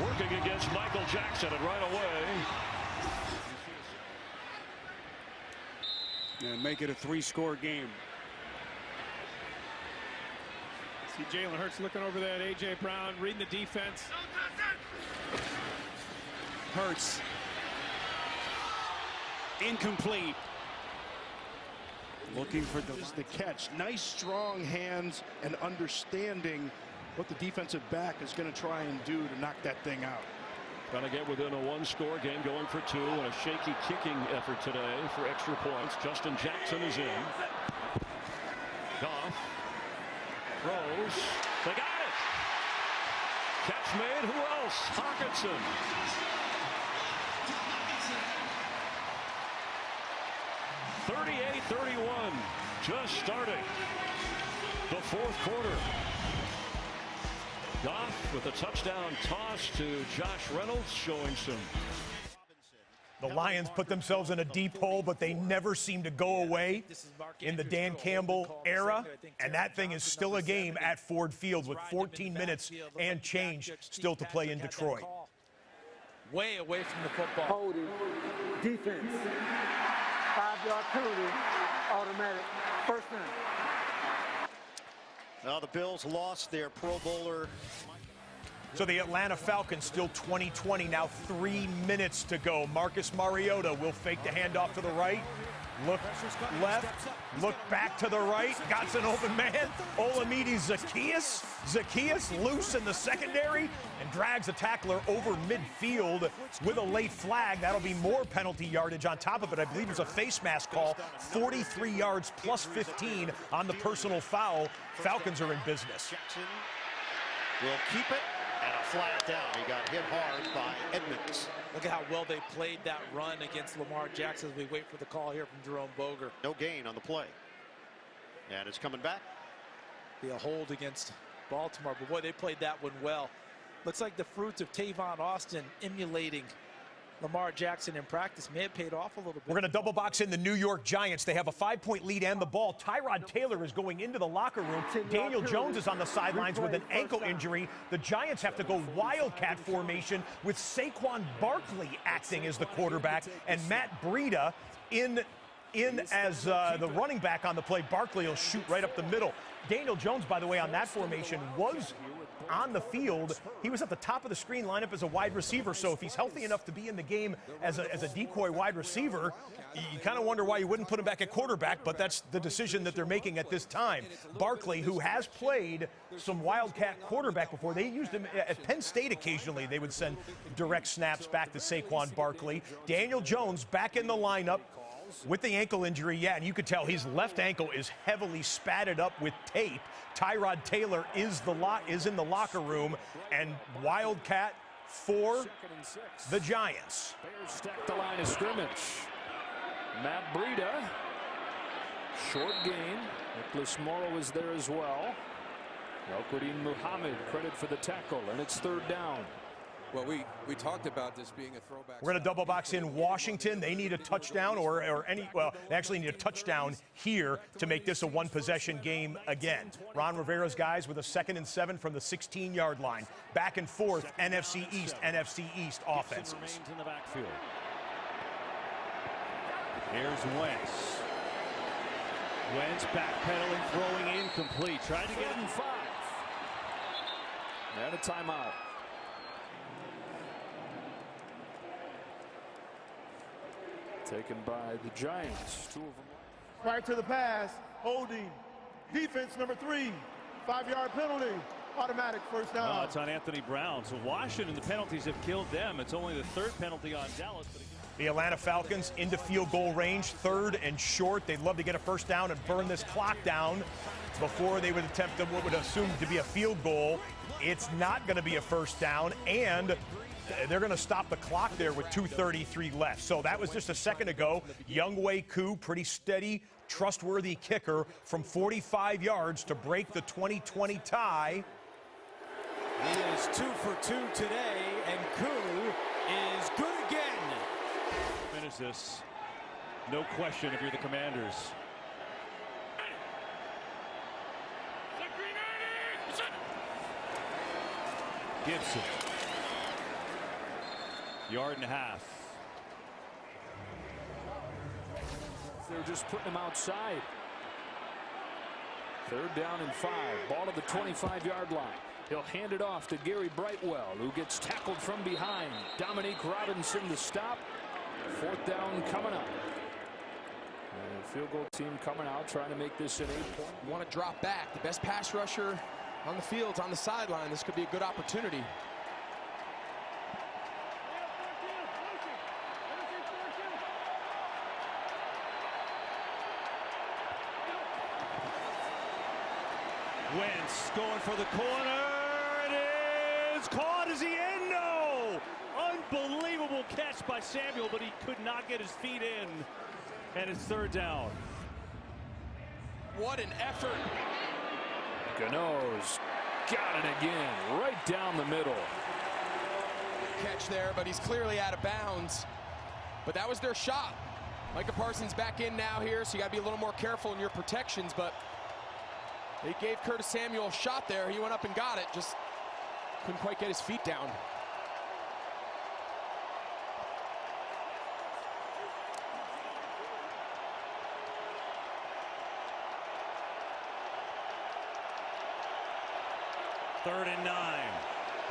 Working against Michael Jackson, and right away. And make it a 3-score game. See Jalen Hurts looking over there at A.J. Brown, reading the defense. Hurts. Incomplete. Looking for the catch. Nice, strong hands and understanding what the defensive back is going to try and do to knock that thing out. Trying to get within a 1-score game, going for 2, and a shaky kicking effort today for extra points. Justin Jackson is in. Goff throws. They got it. Catch made. Who else? Hockenson. (38-31). Just starting the 4th quarter. Goff with a touchdown toss to Josh Reynolds, showing some. The Lions put themselves in a deep hole, but they never seem to go away in the Dan Campbell era, and that thing is still a game at Ford Field with 14 minutes and change still to play in Detroit. Way away from the football. Holding, defense, 5-yard penalty, automatic, first down. Now the Bills lost their Pro Bowler. So the Atlanta Falcons still 20-20, now 3 minutes to go. Marcus Mariota will fake the handoff to the right. Look left, look back to the right. Got an open man. Olamide Zaccheaus. Zaccheaus loose in the secondary and drags a tackler over midfield with a late flag. That'll be more penalty yardage on top of it. I believe it's a face mask call. 43 yards plus 15 on the personal foul. Falcons are in business. Jackson will keep it. And a flag down. He got hit hard by Edmonds. Look at how well they played that run against Lamar Jackson as we wait for the call here from Jerome Boger. No gain on the play. And it's coming back. Be a hold against Baltimore, but boy, they played that one well. Looks like the fruits of Tavon Austin emulating Lamar Jackson in practice may have paid off a little bit. We're going to double box in the New York Giants. They have a 5-point lead and the ball. Tyrod Taylor is going into the locker room. Daniel Jones is on the sidelines with an ankle injury. The Giants have to go wildcat formation with Saquon Barkley acting as the quarterback and Matt Breida in as the running back on the play. Barkley will shoot right up the middle. Daniel Jones, by the way, on that formation was on the field. He was at the top of the screen lineup as a wide receiver, so if he's healthy enough to be in the game as a decoy wide receiver, you kind of wonder why you wouldn't put him back at quarterback, but that's the decision that they're making at this time. Barkley, who has played some wildcat quarterback before, they used him at Penn State occasionally. They would send direct snaps back to Saquon Barkley. Daniel Jones back in the lineup with the ankle injury, yeah, and you could tell his left ankle is heavily spatted up with tape. Tyrod Taylor is in the locker room, and wildcat for the Giants. Bears stack the line of scrimmage. Matt Breida, short gain. Nicholas Morrow is there as well. Elquidin Muhammad credit for the tackle, and it's 3rd down. Well, we talked about this being a throwback. We're going to double box in Washington. They need a touchdown they actually need a touchdown here to make this a one-possession game again. Ron Rivera's guys with a 2nd and 7 from the 16-yard line. Back and forth, NFC East offenses. In the backfield. Here's Wentz. Wentz backpedaling, throwing incomplete. Tried to get him 5. And a timeout. Taken by the Giants. 2 of them. Prior to the pass, holding. Defense number 3, 5-yard penalty. Automatic first down. It's on Anthony Brown. So Washington, the penalties have killed them. It's only the 3rd penalty on Dallas. The Atlanta Falcons into field goal range, 3rd and short. They'd love to get a first down and burn this clock down before they would attempt what would assume to be a field goal. It's not going to be a first down, and they're going to stop the clock there with 2:33 left. So that was just a second ago. Younghoe Koo, pretty steady, trustworthy kicker from 45 yards to break the 2020 tie. He is 2 for 2 today, and Koo is good again. Finish this. No question if you're the Commanders. Gibson. 1.5 yards. They're just putting him outside. 3rd down and 5. Ball to the 25-yard line. He'll hand it off to Gary Brightwell, who gets tackled from behind. Dominique Robinson to stop. 4th down coming up. And the field goal team coming out trying to make this an 8-point. You want to drop back. The best pass rusher on the field's on the sideline. This could be a good opportunity. Wentz going for the corner. It is caught. Is he in? No! Unbelievable catch by Samuel, but he could not get his feet in. And it's 3rd down. What an effort. Gano's got it again, right down the middle. Catch there, but he's clearly out of bounds. But that was their shot. Micah Parsons back in now here, so you got to be a little more careful in your protections, but they gave Curtis Samuel a shot there. He went up and got it, just couldn't quite get his feet down. Third and 9.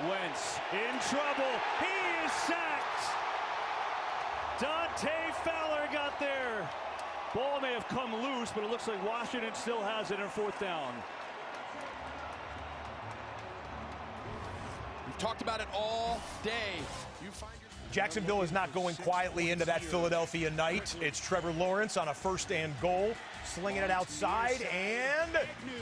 Wentz in trouble. He is sacked. Dante Fowler got there. Ball may have come loose, but it looks like Washington still has it in 4th down. We've talked about it all day. You find Jacksonville is not going quietly into that Philadelphia night. It's Trevor Lawrence on a 1st and goal, slinging it outside, and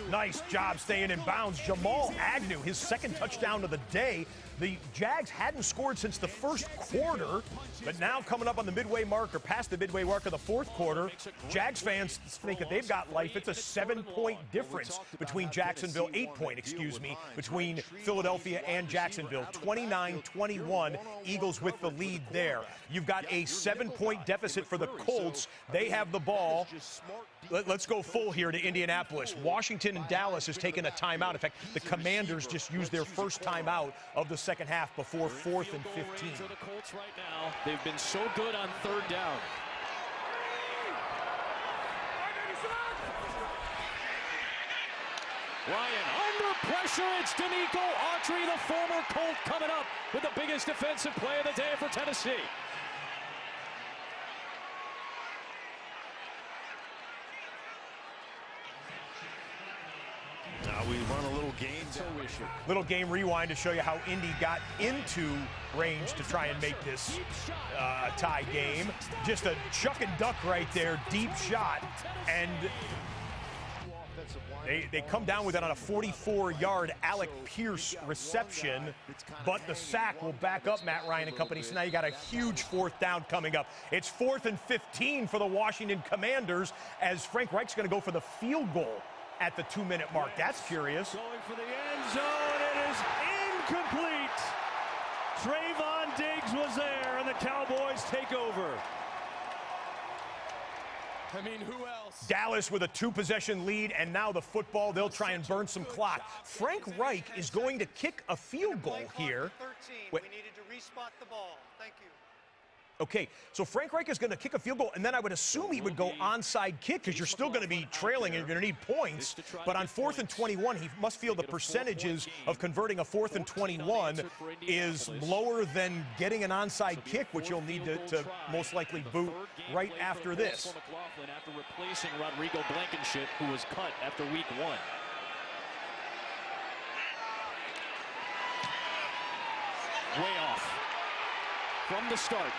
nice job staying in bounds. Jamal Agnew, his 2nd touchdown of the day. The Jags hadn't scored since the 1st quarter, but now coming up on the midway marker, past the midway mark of the 4th quarter, Jags fans think that they've got life. It's a 7-point difference between Jacksonville, 8-point, excuse me, between Philadelphia and Jacksonville. 29-21, Eagles with the lead there. You've got a 7-point deficit for the Colts. They have the ball. Let's go full here to Indianapolis. Washington and Dallas has taken a timeout. In fact, the Commanders just used their first timeout of the second half before 4th and 15. For the Colts right now, they've been so good on 3rd down. Ryan under pressure. It's Danico Autry, the former Colt, coming up with the biggest defensive play of the day for Tennessee. Now we run a little game. Little game rewind to show you how Indy got into range to try and make this tie game. Just a chuck and duck right there, deep shot, and they come down with it on a 44-yard Alec Pierce reception, but the sack will back up Matt Ryan and company. So now you got a huge 4th down coming up. It's 4th and 15 for the Washington Commanders as Frank Reich's going to go for the field goal at the 2-minute mark. That's curious. Going for the end zone. It is incomplete. Trayvon Diggs was there, and the Cowboys take over. I mean, who else? Dallas with a 2-possession lead, and now the football, they'll try and burn some clock. Frank Reich is going to kick a field goal here. We needed to respot the ball. Thank you. Okay, so Frank Reich is going to kick a field goal, and then I would assume he would go onside kick because you're still going to be trailing and you're going to need points. But on 4th and 21, he must feel the percentages of converting a 4th and 21 is lower than getting an onside kick, which you'll need to most likely boot right after this. After replacing Rodrigo Blankenship, who was cut after week 1. Way off from the start.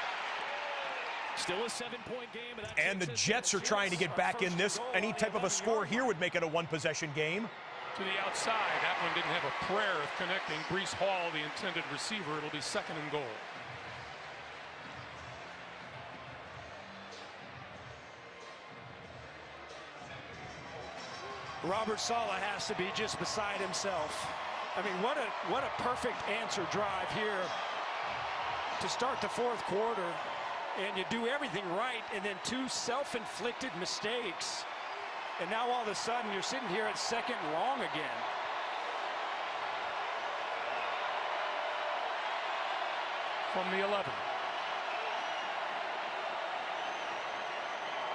Still a 7-point game. And the Jets are trying to get back in this. Any type of a score here would make it a one-possession game. To the outside. That one didn't have a prayer of connecting. Breece Hall, the intended receiver. It'll be 2nd and goal. Robert Saleh has to be just beside himself. I mean, what a perfect answer drive here to start the 4th quarter, and you do everything right, and then 2 self-inflicted mistakes, and now all of a sudden you're sitting here at 2nd and long again. From the 11.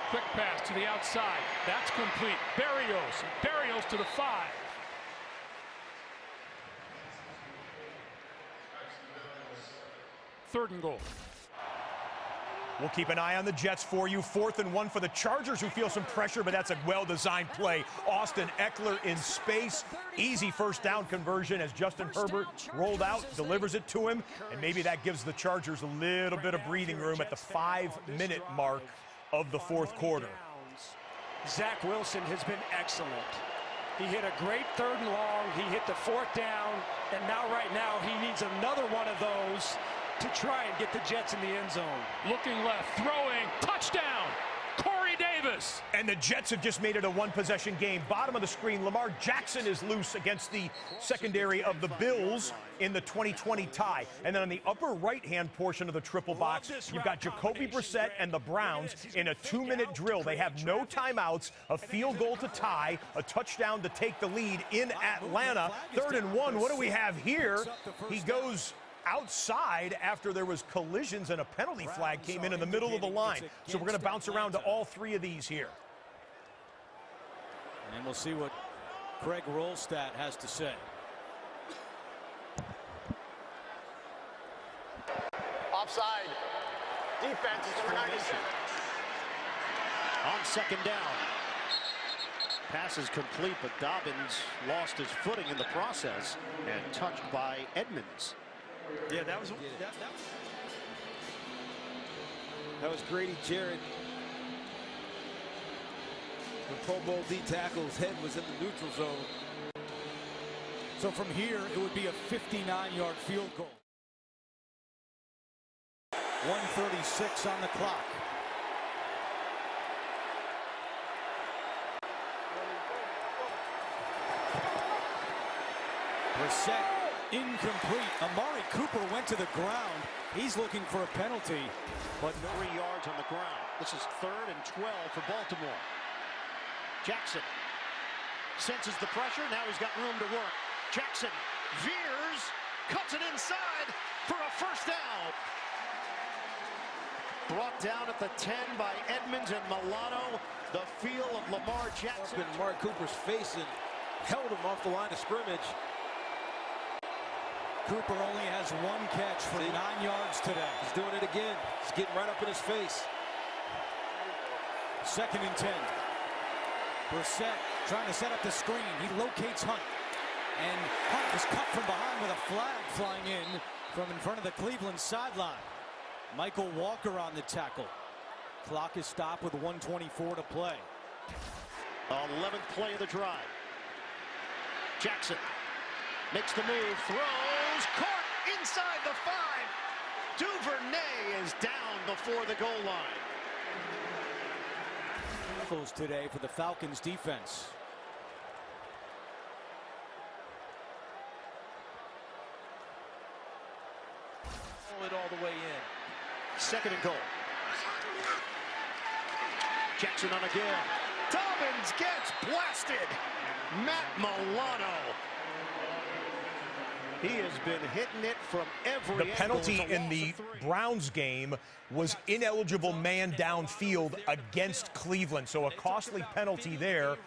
Quick pass to the outside. That's complete. Berrios to the 5. Third and goal. We'll keep an eye on the Jets for you. 4th and 1 for the Chargers, who feel some pressure, but that's a well-designed play. Austin Eckler in space. Easy first down conversion as Justin Herbert rolled out, delivers it to him, and maybe that gives the Chargers a little bit of breathing room at the 5-minute mark of the 4th quarter. Zach Wilson has been excellent. He hit a great 3rd and long. He hit the 4th down, and right now he needs another one of those to try and get the Jets in the end zone. Looking left, throwing, touchdown, Corey Davis. And the Jets have just made it a one-possession game. Bottom of the screen, Lamar Jackson is loose against the secondary of the Bills in the 2020 tie. And then on the upper right-hand portion of the triple box, you've got Jacoby Brissett and the Browns in a 2-minute drill. They have no timeouts, a field goal to tie, a touchdown to take the lead in Atlanta. 3rd and 1, what do we have here? He goes outside after there was collisions and a penalty flag came in the middle of the line. So we're going to bounce around to all 3 of these here. And we'll see what Craig Rolstad has to say. Offside. Defense is for 90 seconds. On 2nd down. Pass is complete, but Dobbins lost his footing in the process and touched by Edmonds. Yeah, that was Grady Jarrett. The Pro Bowl D tackle's head was in the neutral zone. So from here, it would be a 59-yard field goal. 1:36 on the clock. Brissett incomplete. Amari Cooper went to the ground. He's looking for a penalty, but 3 yards on the ground. This is 3rd and 12 for Baltimore. Jackson senses the pressure. Now he's got room to work. Jackson veers, cuts it inside for a 1st down. Brought down at the 10 by Edmonds and Milano. The feel of Lamar Jackson. Up in Mark Cooper's face and held him off the line of scrimmage. Cooper only has 1 catch for 9 yards today. He's doing it again. He's getting right up in his face. 2nd and 10. Brissett trying to set up the screen. He locates Hunt. And Hunt is cut from behind with a flag flying in from in front of the Cleveland sideline. Michael Walker on the tackle. Clock is stopped with 1:24 to play. 11th play of the drive. Jackson makes the move, throws, caught inside the 5. Duvernay is down before the goal line. Today for the Falcons defense. Pull it all the way in. 2nd and goal. Jackson on again. Dobbins gets blasted. Matt Milano. He has been hitting it from every The penalty in the Browns game was ineligible man downfield against Cleveland. So a costly penalty there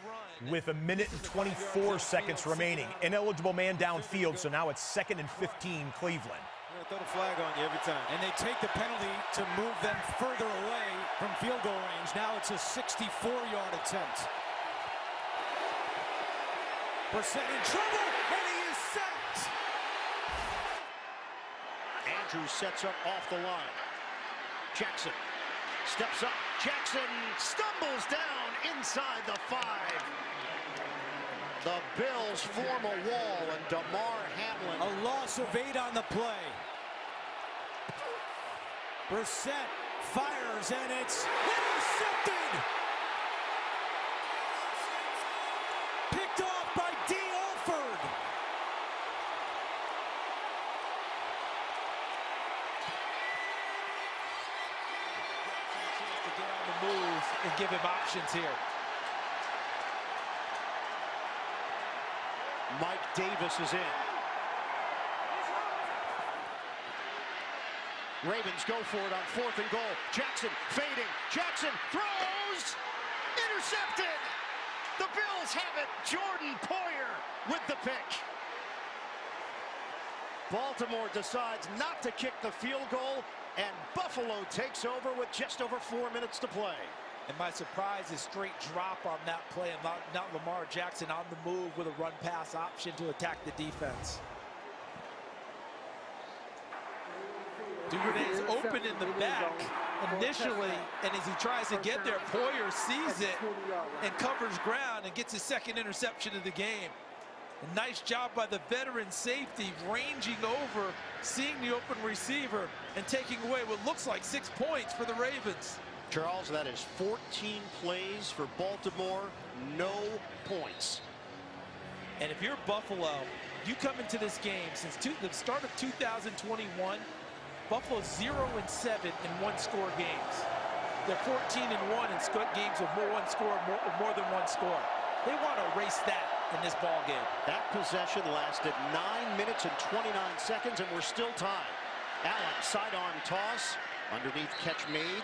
with 1:24 remaining. Ineligible man downfield, so now it's 2nd and 15 Cleveland. Throw the flag on you every time. And they take the penalty to move them further away from field goal range. Now it's a 64-yard attempt. Brissett in trouble, and he is sacked. Andrews sets up off the line. Jackson steps up. Jackson stumbles down inside the 5. The Bills form a wall, and Damar Hamlin. A loss of 8 on the play. Brissett fires, and it's intercepted. Picked off by D. Alford. To get on the move and give him options here. Mike Davis is in. Ravens go for it on 4th and goal. Jackson fading. Jackson throws. Intercepted. The Bills have it. Jordan Poyer with the pick. Baltimore decides not to kick the field goal, and Buffalo takes over with just over 4 minutes to play. And my surprise is straight drop on that play, and not Lamar Jackson on the move with a run pass option to attack the defense. Duvernay is open in the back initially, and as he tries to get there, Poyer sees it and covers ground and gets his 2nd interception of the game. A nice job by the veteran safety, ranging over, seeing the open receiver, and taking away what looks like 6 points for the Ravens. Charles, that is 14 plays for Baltimore, no points. And if you're Buffalo, you come into this game since the start of 2021, Buffalo's 0-7 in one-score games. They're 14-1 in games with more than one score. They want to erase that in this ball game. That possession lasted 9 minutes and 29 seconds, and we're still tied. Allen, sidearm toss, underneath catch made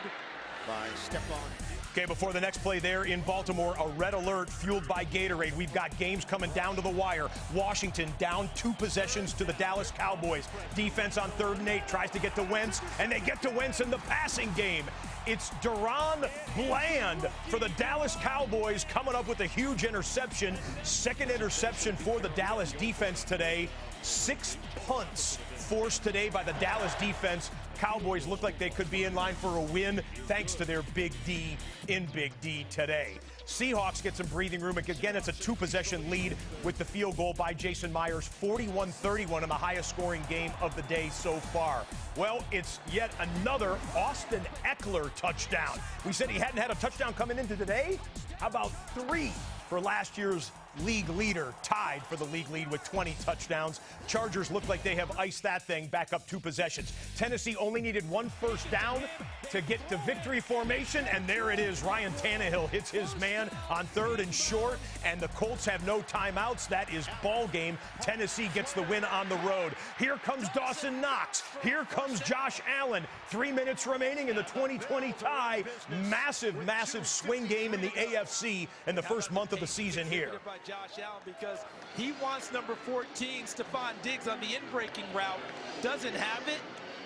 by Stephon. Okay, before the next play there in Baltimore, a red alert fueled by Gatorade. We've got games coming down to the wire. Washington down 2 possessions to the Dallas Cowboys. Defense on 3rd and 8 tries to get to Wentz, and they get to Wentz in the passing game. It's Deron Bland for the Dallas Cowboys coming up with a huge interception. 2nd interception for the Dallas defense today. 6 punts forced today by the Dallas defense. Cowboys look like they could be in line for a win thanks to their Big D in Big D today. Seahawks get some breathing room. Again, it's a 2-possession lead with the field goal by Jason Myers, 41-31 in the highest scoring game of the day so far. Well, it's yet another Austin Eckler touchdown. We said he hadn't had a touchdown coming into today. How about 3 for last year's league leader, tied for the league lead with 20 touchdowns. Chargers look like they have iced that thing back up 2 possessions. Tennessee only needed 1 first down to get to victory formation, and there it is. Ryan Tannehill hits his man on 3rd and short, and the Colts have no timeouts. That is ball game. Tennessee gets the win on the road. Here comes Dawson Knox. Here comes Josh Allen. 3 minutes remaining in the 2020 tie. Massive, massive swing game in the AFC in the first month of the season here. Josh Allen, because he wants number 14, Stephon Diggs, on the in-breaking route. Doesn't have it.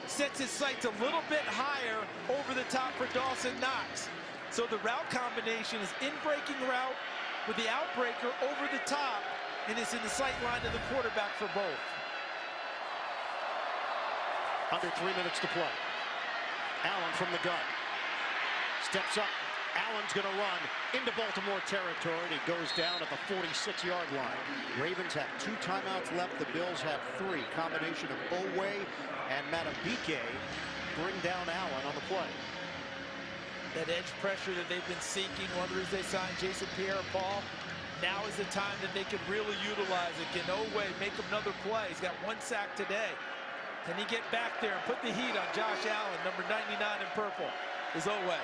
Sets his sights a little bit higher over the top for Dawson Knox. So the route combination is in-breaking route with the outbreaker over the top, and it's in the sight line of the quarterback for both. Under 3 minutes to play. Allen from the gun. Steps up. Allen's going to run into Baltimore territory, and he goes down at the 46-yard line. Ravens have 2 timeouts left. The Bills have 3. Combination of Owe and Matabike bring down Allen on the play. That edge pressure that they've been seeking, one of the reasons they signed Jason Pierre-Paul. Now is the time that they can really utilize it. Can Owe make another play? He's got 1 sack today. Can he get back there and put the heat on Josh Allen, number 99 in purple, is Owe.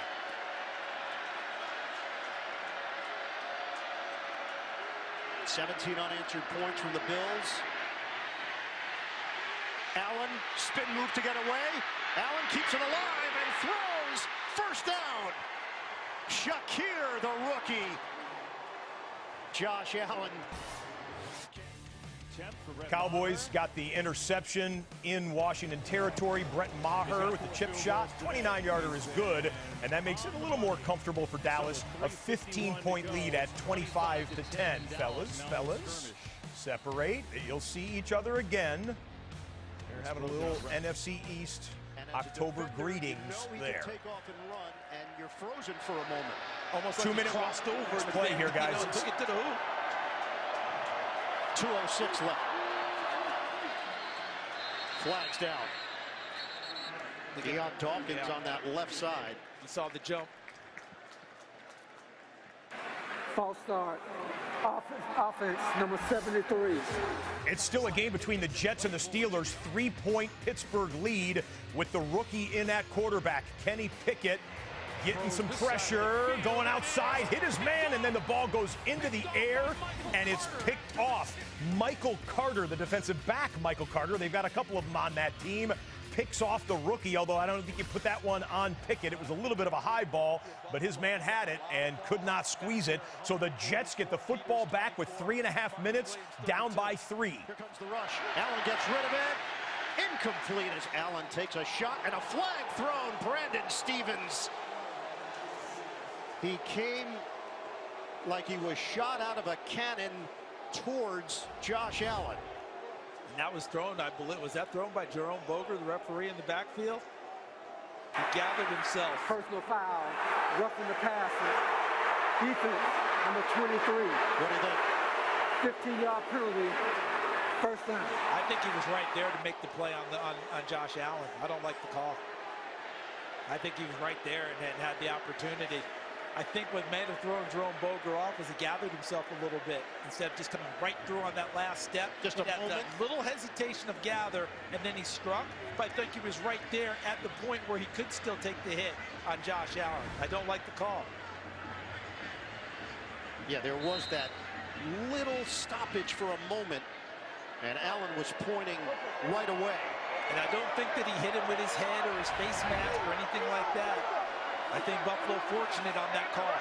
17 unanswered points from the Bills. Allen, spin move to get away. Allen keeps it alive and throws. First down. Shakir, the rookie. Josh Allen. Cowboys got the interception in Washington territory. Brett Maher with the chip shot. 29-yarder is good, and that makes it a little more comfortable for Dallas. A 15-point lead at 25-10. Fellas, separate. You'll see each other again. They're having a little NFC East October greetings there. Take off and run, and you're frozen for a moment. Almost 2 minute crossed over. play here, guys. Took it to the hoop. 2:06 left. Flags down. Deion Dawkins on that left side. You saw the jump. False start. Offense number 73. It's still a game between the Jets and the Steelers. 3-point Pittsburgh lead with the rookie in at quarterback. Kenny Pickett getting some pressure, going outside, hit his man, and then the ball goes into the air, and it's picked off. Michael Carter, the defensive back, Michael Carter, they've got a couple of them on that team, picks off the rookie, although I don't think you put that one on Pickett. It was a little bit of a high ball, but his man had it and could not squeeze it. So the Jets get the football back with 3.5 minutes, down by 3. Here comes the rush. Allen gets rid of it. Incomplete as Allen takes a shot, and a flag thrown. Brandon Stephens. He came like he was shot out of a cannon towards Josh Allen. And that was thrown, I believe, was that thrown by Jerome Boger, the referee in the backfield? He gathered himself. Personal foul, roughing the passer. Defense number 23. What do you think? 15-yard penalty. First down. I think he was right there to make the play on Josh Allen. I don't like the call. I think he was right there and had the opportunity. I think what may have thrown Jerome Boger off was he gathered himself a little bit instead of just coming right through on that last step. Just a moment. A little hesitation of gather, and then he struck. But I think he was right there at the point where he could still take the hit on Josh Allen. I don't like the call. Yeah, there was that little stoppage for a moment, and Allen was pointing right away. And I don't think that he hit him with his head or his face mask or anything like that. I think Buffalo fortunate on that call.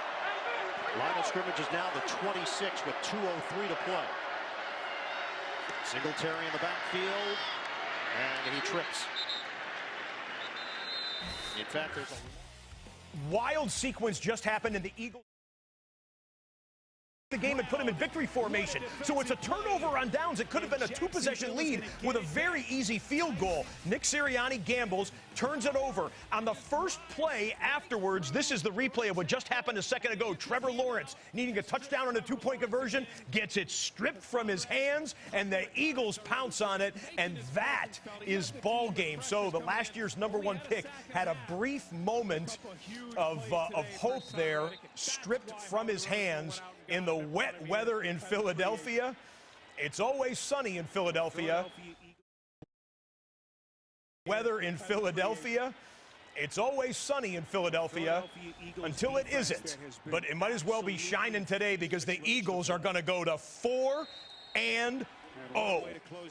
Line of scrimmage is now the 26 with 2:03 to play. Singletary in the backfield, and he trips. In fact, there's a wild sequence just happened in the Eagles. The game and put him in victory formation. So it's a turnover on downs. It could have been a 2-possession lead with a very easy field goal. Nick Sirianni gambles, turns it over. On the first play afterwards, this is the replay of what just happened a second ago. Trevor Lawrence needing a touchdown on a 2-point conversion, gets it stripped from his hands, and the Eagles pounce on it, and that is ball game. So the last year's #1 pick had a brief moment of hope there, stripped from his hands in the wet weather in Philadelphia. It's always sunny in Philadelphia. Weather in Philadelphia. It's always sunny in Philadelphia until it isn't. But it might as well be shining today because the Eagles are going to go to 4-0.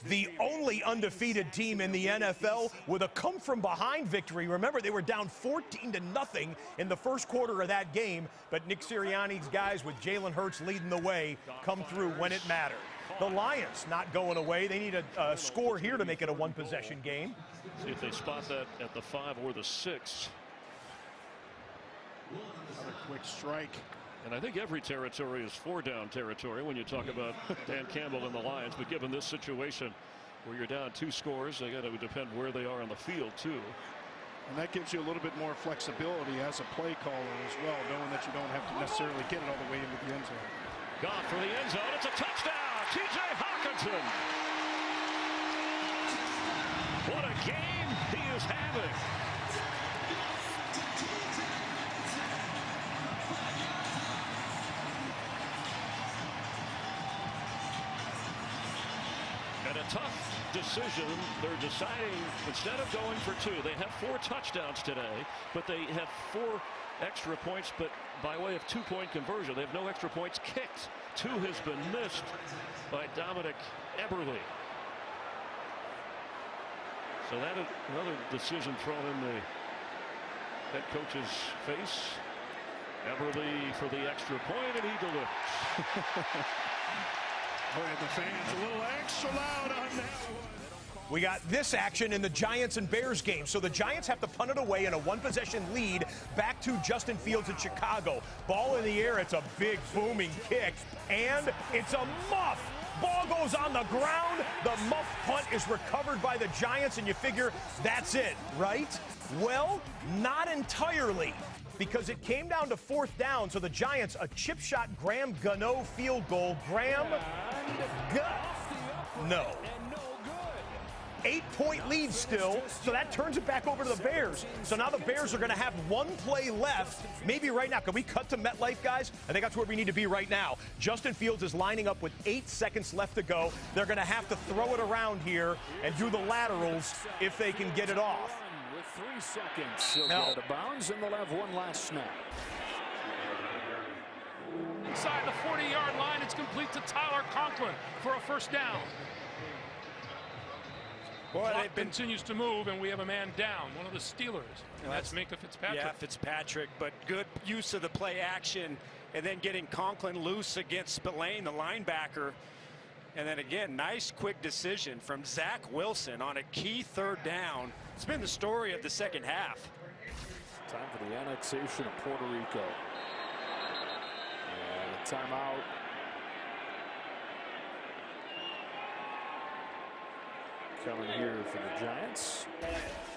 The only undefeated team in the NFL with a come-from-behind victory. Remember, they were down 14-0 in the first quarter of that game, but Nick Sirianni's guys with Jalen Hurts leading the way come through when it mattered. The Lions not going away. They need a score here to make it a one-possession game. See if they spot that at the 5 or the 6. Another quick strike. And I think every territory is 4-down territory when you talk about Dan Campbell and the Lions. But given this situation where you're down 2 scores, they got to depend where they are on the field, too. And that gives you a little bit more flexibility as a play caller as well, knowing that you don't have to necessarily get it all the way into the end zone. Goff for the end zone. It's a touchdown. T.J. Hockenson. What a game he is having. And a tough decision. They're deciding instead of going for 2, they have 4 touchdowns today, but they have 4 extra points, but by way of 2-point conversion. They have no extra points kicked. 2 has been missed by Dominic Eberle. So that is another decision thrown in the head coach's face. Everly for the extra point, and he delivers. And the fans a little extra loud on that one. We got this action in the Giants and Bears game. So the Giants have to punt it away in a one-possession lead back to Justin Fields in Chicago. Ball in the air. It's a big booming kick, and it's a muff. Ball goes on the ground. The muff punt is recovered by the Giants, and you figure that's it, right? Well, not entirely, because it came down to 4th down. So the Giants, a chip shot Graham Gano field goal. No. 8-point lead still, so that turns it back over to the Bears. So now the Bears are going to have one play left, maybe right now. Can we cut to MetLife, guys? I think that's where we need to be right now. Justin Fields is lining up with 8 seconds left to go. They're going to have to throw it around here and do the laterals if they can get it off. With 3 seconds, he'll get it out of bounds, and they'll have one last snap. Inside the 40-yard line, it's complete to Tyler Conklin for a first down. Boy, Clock continues to move, and we have a man down, one of the Steelers. And that's Minkah Fitzpatrick. Yeah, Fitzpatrick, but good use of the play action, and then getting Conklin loose against Spillane, the linebacker. And then again, nice quick decision from Zach Wilson on a key 3rd down. It's been the story of the second half. Time for the annexation of Puerto Rico. And a timeout. Coming here for the Giants.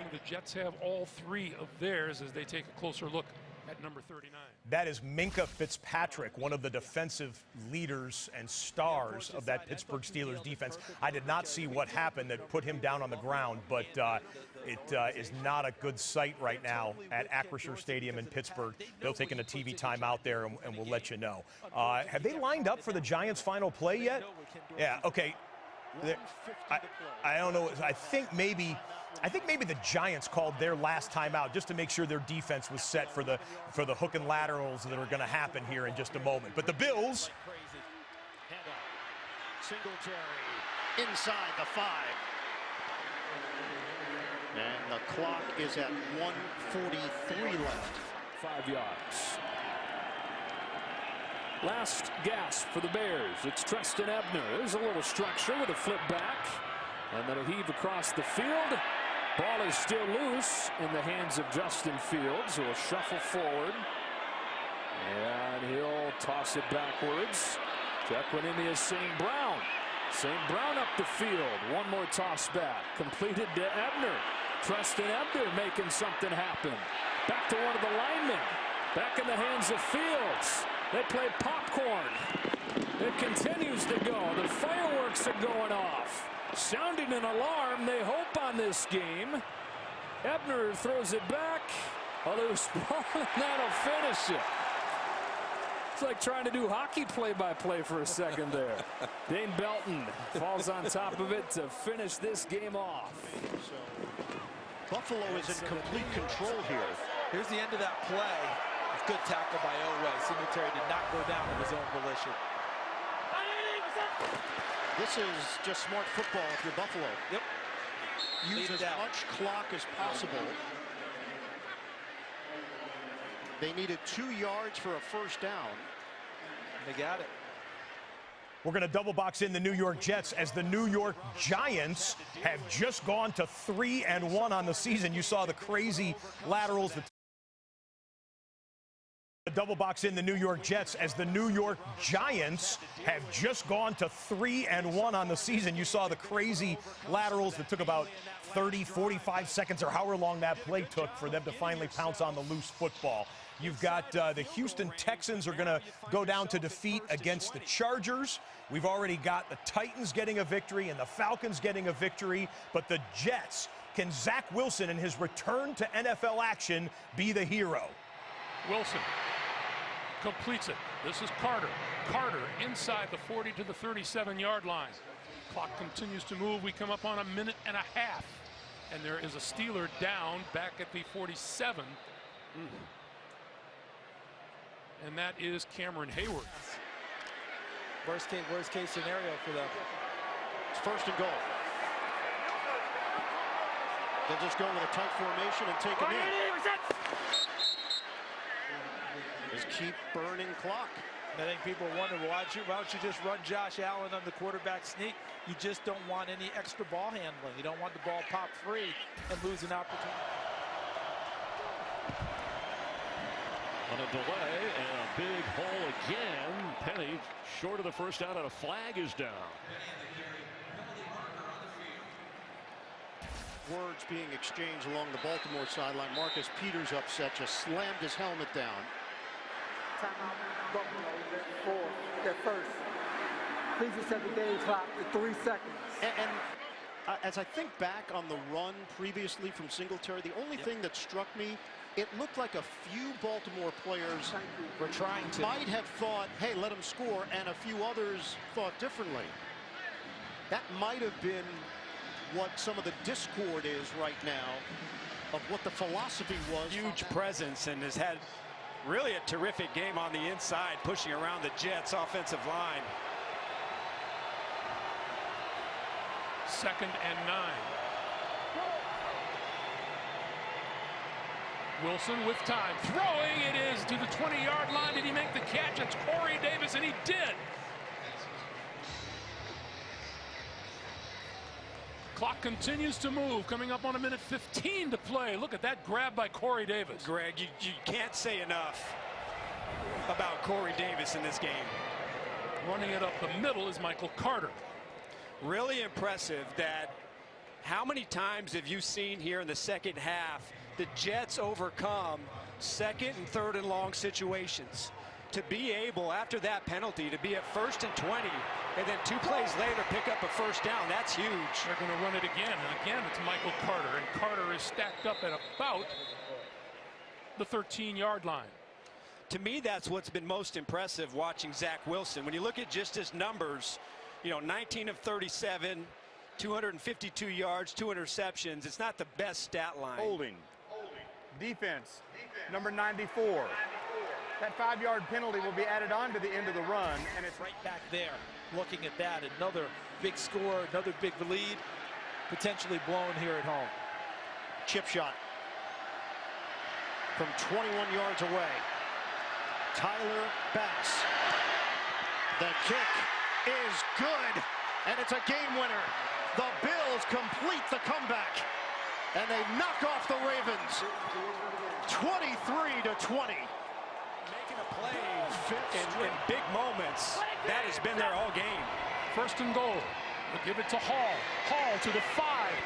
The Jets have all 3 of theirs as they take a closer look at number 39. That is Minkah Fitzpatrick, one of the defensive leaders and stars of that Pittsburgh Steelers defense. I did not see what happened that put him down on the ground, but it is not a good sight right now at Acrisure Stadium in Pittsburgh. They'll take in a TV timeout there, and we'll let you know. Have they lined up for the Giants' final play yet? Yeah, okay. I don't know. I think maybe the Giants called their last timeout just to make sure their defense was set for the hook and laterals that are going to happen here in just a moment. But the Bills. Singletary inside the 5. And the clock is at 1:43 left. 5 yards. Last gasp for the Bears. It's Treston Ebner. There's a little structure with a flip back. And then a heave across the field. Ball is still loose in the hands of Justin Fields, who will shuffle forward. And he'll toss it backwards. Check one in is St. Brown. St. Brown up the field. One more toss back. Completed to Ebner. Treston Ebner making something happen. Back to one of the linemen. Back in the hands of Fields. They play popcorn. It continues to go. The fireworks are going off. Sounding an alarm, they hope, on this game. Ebner throws it back. A loose ball, and that'll finish it. It's like trying to do hockey play-by-play for a second there. Dane Belton falls on top of it to finish this game off. So Buffalo is in complete control here. Here's the end of that play. Good tackle by Elway. Singletary did not go down of his own volition. This is just smart football if you're Buffalo. Yep. Use as much clock as possible. They needed 2 yards for a first down. They got it. We're going to double box in the New York Jets as the New York Giants have just gone to 3-1 on the season. You saw the crazy laterals. Double box in the New York Jets as the New York Giants have just gone to 3-1 on the season. You saw the crazy laterals that took about 30, 45 seconds or however long that play took for them to finally pounce on the loose football. You've got the Houston Texans are going to go down to defeat against the Chargers. We've already got the Titans getting a victory and the Falcons getting a victory. But the Jets, can Zach Wilson in his return to NFL action be the hero? Wilson completes it. This is Carter. Carter inside the 40 to the 37-yard line. Clock continues to move. We come up on 1.5 minutes. And there is a Steeler down back at the 47. And that is Cameron Hayward. Worst case scenario for them. It's 1st and goal. They'll just go with a tight formation and take him in. Just keep burning clock. I think people wonder, why don't you just run Josh Allen on the quarterback sneak? You just don't want any extra ball handling. You don't want the ball popped free and lose an opportunity. On a delay and a big hole again. Penny short of the first down, and a flag is down. Words being exchanged along the Baltimore sideline. Marcus Peters upset, just slammed his helmet down. Timeout, Buffalo, their first. Please just set the game clock at 3 seconds. And as I think back on the run previously from Singletary, the only thing that struck me, it looked like a few Baltimore players were trying to. Might have thought, hey, let him score, and a few others thought differently. That might have been what some of the discord is right now of what the philosophy was. Huge presence and has had really a terrific game on the inside, pushing around the Jets offensive line. 2nd and 9. Wilson with time, throwing, it is to the 20-yard line. Did he make the catch? It's Corey Davis, and he did. Clock continues to move, coming up on a minute 15 to play. Look at that grab by Corey Davis. Greg, you can't say enough about Corey Davis in this game. Running it up the middle is Michael Carter. Really impressive that how many times have you seen here in the second half the Jets overcome 2nd and 3rd and long situations? To be able, after that penalty, to be at 1st and 20, and then 2 plays later pick up a first down, that's huge. They're going to run it again, and again it's Michael Carter, and Carter is stacked up at about the 13-yard line. To me, that's what's been most impressive watching Zach Wilson. When you look at just his numbers, you know, 19 of 37, 252 yards, 2 interceptions. It's not the best stat line. Holding. Defense, number 94. That 5-yard penalty will be added on to the end of the run, and it's right back there looking at that. Another big score, another big lead, potentially blown here at home. Chip shot from 21 yards away. Tyler Bass. The kick is good, and it's a game winner. The Bills complete the comeback, and they knock off the Ravens 23-20. Making a play in big moments. That has been there all game. 1st and goal. They'll give it to Hall. Hall to the 5.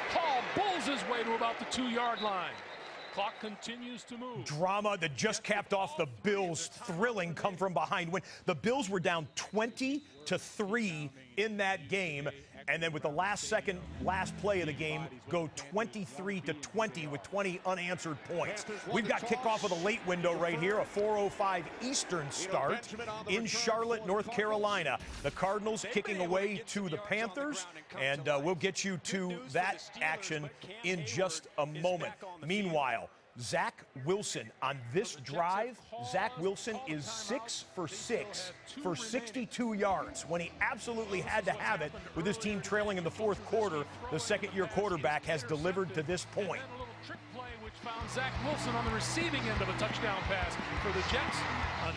Hall bulls his way to about the 2-yard line. Clock continues to move. Drama that just capped off the Bills' thrilling come from behind win. The Bills were down 20-3 in that game, and then with the last play of the game, go 23-20 with 20 unanswered points. We've got kickoff of the late window right here, a 4:05 Eastern start in Charlotte, North Carolina. The Cardinals kicking away to the Panthers, and we'll get you to that action in just a moment. Meanwhile, Zach Wilson on this drive, Zach Wilson is 6 for 6 for 62 yards when he absolutely had to have it with his team trailing in the 4th quarter. The second-year quarterback has delivered to this point. A little trick play which found Zach Wilson on the receiving end of a touchdown pass for the Jets.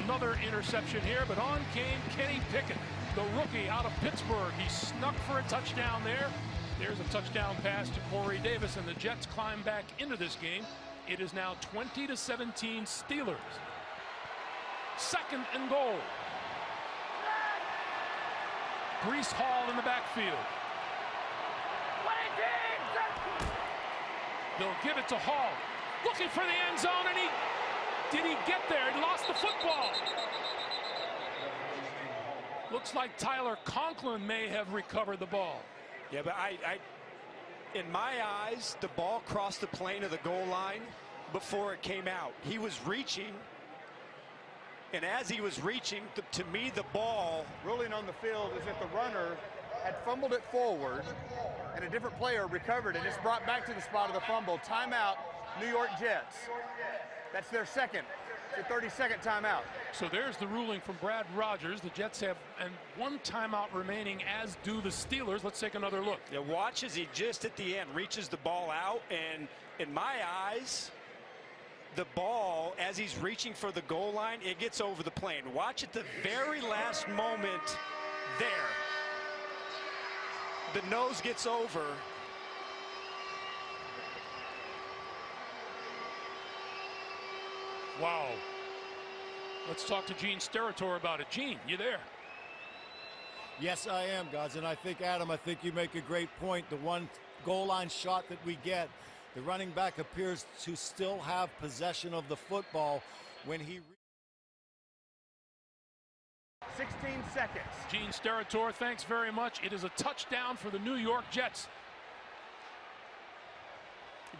Another interception here, but on came Kenny Pickett, the rookie out of Pittsburgh. He snuck for a touchdown there. There's a touchdown pass to Corey Davis, and the Jets climb back into this game. It is now 20-17 Steelers. 2nd and goal. Breece Hall in the backfield. They'll give it to Hall. Looking for the end zone, and did he get there? He lost the football. Looks like Tyler Conklin may have recovered the ball. Yeah, but in my eyes, the ball crossed the plane of the goal line before it came out. He was reaching, and as he was reaching, to me, the ball... Ruling on the field is that the runner had fumbled it forward, and a different player recovered it. It's brought back to the spot of the fumble. Timeout, New York Jets. That's their second. It's a 30-second timeout. So there's the ruling from Brad Rogers. The Jets have one timeout remaining, as do the Steelers. Let's take another look. Yeah, watch as he just at the end reaches the ball out, and in my eyes, the ball, as he's reaching for the goal line, it gets over the plane. Watch at the very last moment there. The nose gets over. Wow. Let's talk to Gene Steratore about it. Gene, you there? Yes, I am, guys. And I think, Adam, I think you make a great point. The one goal line shot that we get, the running back appears to still have possession of the football when he... 16 seconds. Gene Steratore, thanks very much. It is a touchdown for the New York Jets.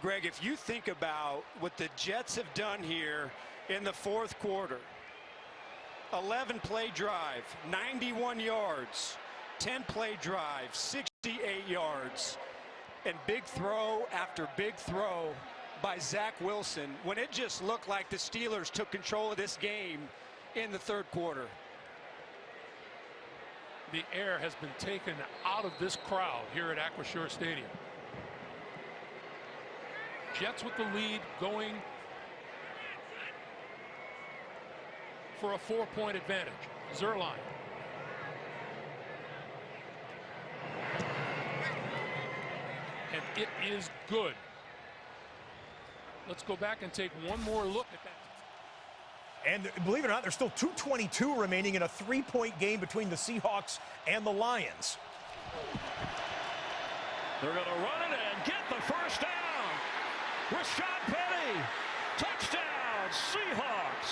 Greg, if you think about what the Jets have done here in the fourth quarter, 11-play drive, 91 yards, 10-play drive, 68 yards, and big throw after big throw by Zach Wilson, when it just looked like the Steelers took control of this game in the third quarter. The air has been taken out of this crowd here at Acrisure Stadium. Jets with the lead, going for a 4-point advantage. Zuerlein. And it is good. Let's go back and take one more look at that. And believe it or not, there's still 2:22 remaining in a 3-point game between the Seahawks and the Lions. They're going to run it and get the first down. Rashad Penny, touchdown, Seahawks.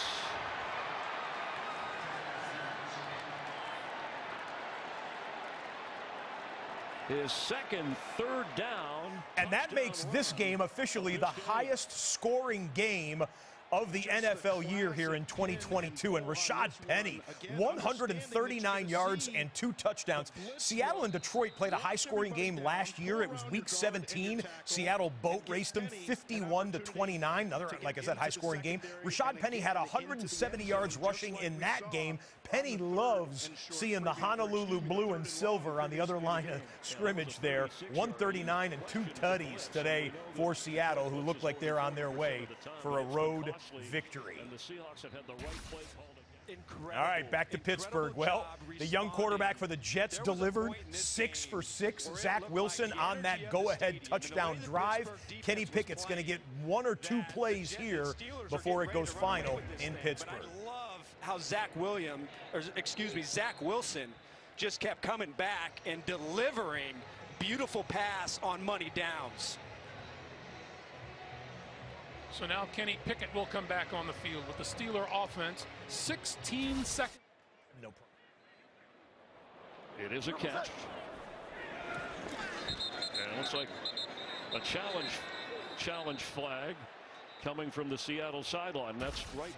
His second third down. And that makes this game officially the highest scoring game of the NFL year here in 2022. And Rashad Penny, 139 yards and 2 touchdowns. Seattle and Detroit played a high-scoring game last year. It was Week 17. Seattle boat raced them 51-29. Another, like I said, high-scoring game. Rashad Penny had 170 yards rushing in that game. Penny loves seeing the Honolulu blue and silver on the other line of scrimmage there. 139 and 2 tutties today for Seattle, who look like they're on their way for a road victory. All right, back to Pittsburgh. Well, the young quarterback for the Jets delivered 6 for 6. Zach Wilson on that go-ahead touchdown drive. Kenny Pickett's going to get 1 or 2 plays here before it goes final in Pittsburgh. I love how Zach Wilson just kept coming back and delivering beautiful pass on money downs. So now Kenny Pickett will come back on the field with the Steeler offense. 16 seconds. No problem. It is a catch. And it looks like a challenge flag coming from the Seattle sideline. That's right.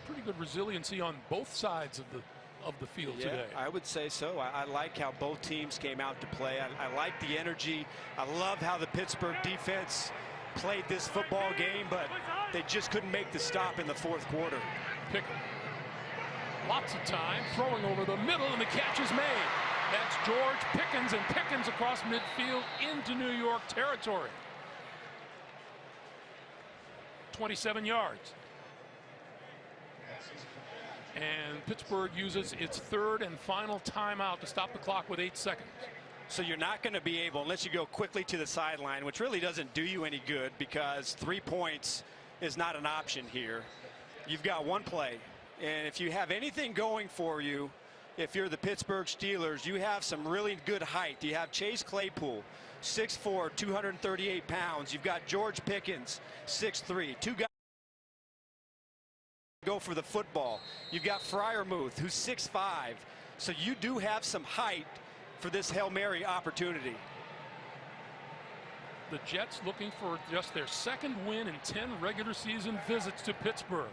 Pretty good resiliency on both sides of the field today. I would say so. I like how both teams came out to play. I like the energy. I love how the Pittsburgh defense played this football game, but they just couldn't make the stop in the fourth quarter. Pickett. Lots of time, throwing over the middle, and the catch is made. That's George Pickens, and Pickens across midfield into New York territory. 27 yards. And Pittsburgh uses its third and final timeout to stop the clock with 8 seconds. So you're not going to be able, unless you go quickly to the sideline, which really doesn't do you any good because 3 points is not an option here. You've got 1 play. And if you have anything going for you, if you're the Pittsburgh Steelers, you have some really good height. You have Chase Claypool, 6'4", 238 pounds. You've got George Pickens, 6'3", 2 guys go for the football. You've got Freiermuth, who's 6'5". So you do have some height for this Hail Mary opportunity. The Jets looking for just their second win in 10 regular season visits to Pittsburgh.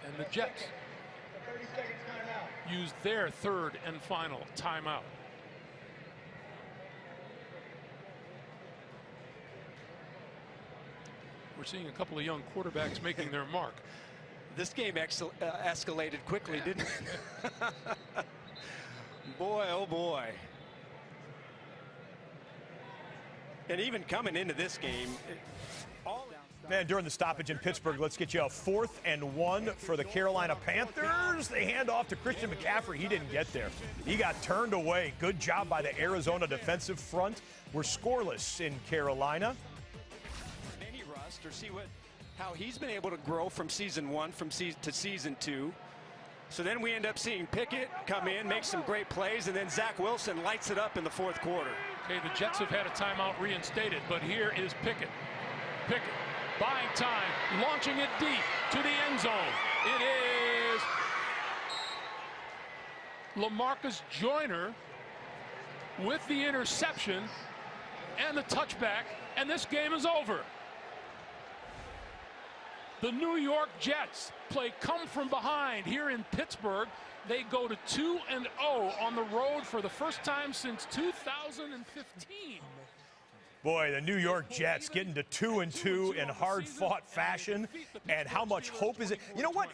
And the Jets use their third and final timeout. we're seeing a couple of young quarterbacks making their mark. This game escalated quickly, didn't it? Boy, oh boy. And even coming into this game, Man, during the stoppage in Pittsburgh, let's get you a 4th and 1 for the Carolina Panthers. They hand off to Christian McCaffrey. He didn't get there. He got turned away. Good job by the Arizona defensive front. We're scoreless in Carolina. Any rust or see how he's been able to grow from season 1 to season 2. So then we end up seeing Pickett come in, make some great plays, and then Zach Wilson lights it up in the 4th quarter. Okay, the Jets have had a timeout reinstated, but here is Pickett. Pickett buying time, launching it deep to the end zone. It is LaMarcus Joyner with the interception and the touchback, and this game is over. The New York Jets play come from behind here in Pittsburgh. They go to 2-0 on the road for the first time since 2015. Boy, the New York Jets getting to 2-2 in hard-fought fashion, and how much hope is it? You know what?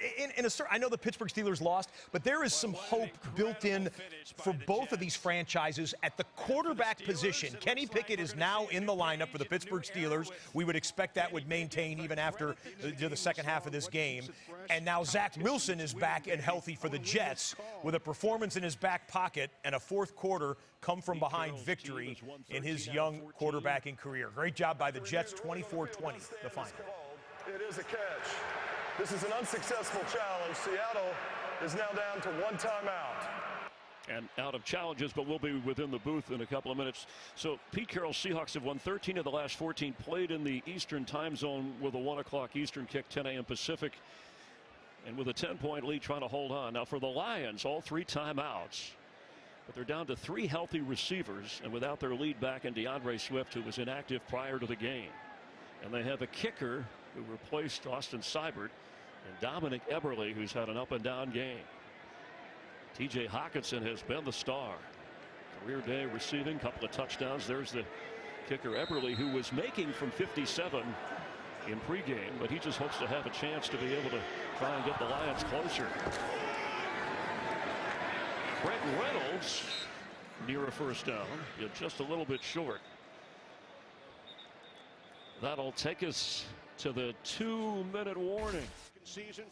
I know the Pittsburgh Steelers lost, but there is some hope built in for both of these franchises at the quarterback position. Kenny Pickett is now in the lineup for the Pittsburgh Steelers. We would expect that would maintain even after the second half of this game. And now Zach Wilson is back and healthy for the Jets with a performance in his back pocket and a 4th quarter come-from-behind victory in his young quarterbacking career. Great job by the Jets, 24-20, the final. It is a catch. This is an unsuccessful challenge. Seattle is now down to 1 timeout. And out of challenges, but we'll be within the booth in a couple of minutes. So Pete Carroll's Seahawks have won 13 of the last 14, played in the Eastern time zone with a 1 o'clock Eastern kick, 10 a.m. Pacific, and with a 10-point lead trying to hold on. Now for the Lions, all 3 timeouts. But they're down to 3 healthy receivers and without their lead back in DeAndre Swift, who was inactive prior to the game. And they have a kicker who replaced Austin Seibert and Dominic Eberle, who's had an up-and-down game. TJ Hockenson has been the star. Career day receiving, couple of touchdowns. There's the kicker Eberle, who was making from 57 in pregame, but he just hopes to have a chance to be able to try and get the Lions closer. Brent Reynolds near a first down, just a little bit short. That'll take us to the 2-minute warning.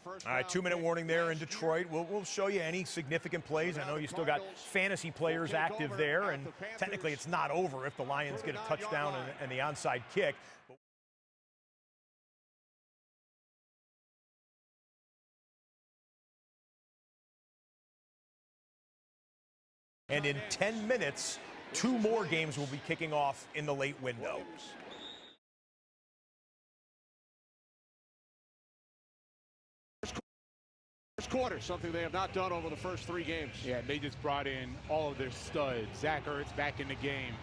All right, 2-minute warning there in Detroit. We'll show you any significant plays. I know you still got fantasy players active there, and technically it's not over if the Lions get a touchdown and the onside kick. And in 10 minutes, 2 more games will be kicking off in the late window. First quarter, something they have not done over the first 3 games. Yeah, they just brought in all of their studs. Zach Ertz back in the game.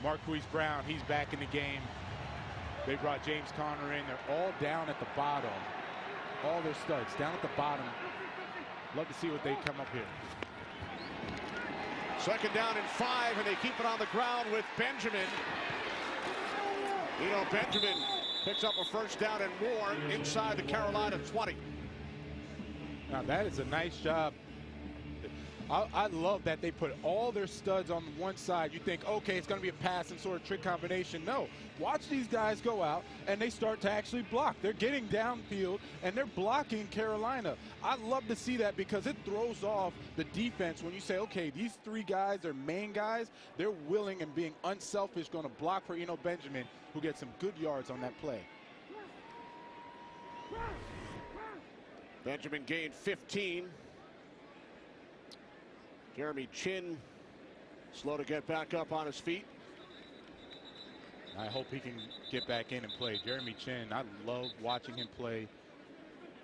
Marquise Brown, he's back in the game. They brought James Conner in. They're all down at the bottom. All their studs down at the bottom. Love to see what they come up here. 2nd down and 5, and they keep it on the ground with Benjamin. Benjamin picks up a first down and more inside the Carolina 20. Now that is a nice job. I love that they put all their studs on one side. You think, okay, it's going to be a pass and sort of trick combination. No, watch these guys go out and they start to actually block. They're getting downfield and they're blocking Carolina. I love to see that because it throws off the defense when you say, okay, these 3 guys are main guys. They're willing and being unselfish, going to block for Benjamin, who gets some good yards on that play. Benjamin gained 15. Jeremy Chinn slow to get back up on his feet. I hope he can get back in and play. Jeremy Chinn, I love watching him play.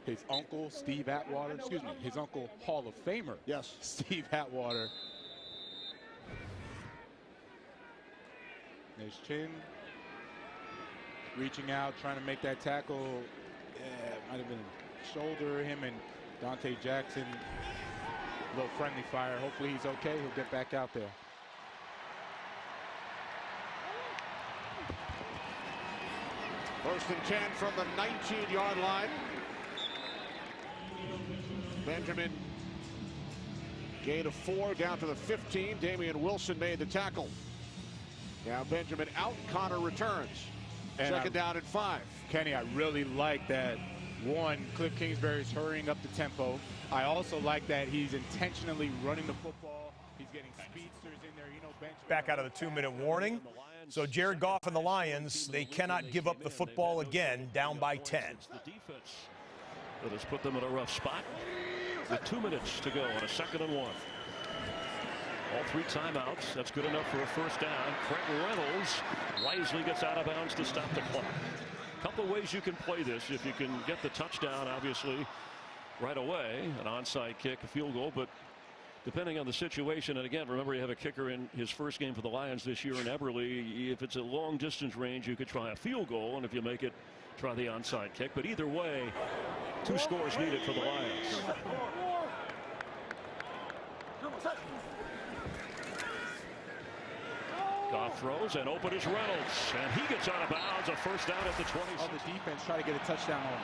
His uncle, Steve Atwater, his uncle, Hall of Famer. Yes. Steve Atwater. There's Chinn reaching out, trying to make that tackle. Might have been shoulder. Him and Dante Jackson. A little friendly fire. Hopefully he's okay. He'll get back out there. First and 10 from the 19-yard line. Benjamin, gain of 4 down to the 15. Damian Wilson made the tackle. Now Benjamin out, Connor returns. And Second down and 5. Kenny, I really like that. One, Cliff Kingsbury's hurrying up the tempo. I also like that he's intentionally running the football. He's getting speedsters in there. You know, Benjamin. Back out of the 2-minute warning. So Jared Goff and the Lions, they cannot give up the football again, down by 10. The defense that has put them in a rough spot with 2 minutes to go on a 2nd and 1. All 3 timeouts. That's good enough for a first down. Trent Reynolds wisely gets out of bounds to stop the clock. A couple of ways you can play this. If you can get the touchdown, obviously, right away, an onside kick, a field goal, but depending on the situation, and again, remember you have a kicker in his first game for the Lions this year in Eberle. If it's a long distance range, you could try a field goal, and if you make it, try the onside kick. But either way, 2 scores needed for the Lions. Goff throws, and open is Reynolds, and he gets out of bounds. A first down at the 20. On the defense, try to get a touchdown on him.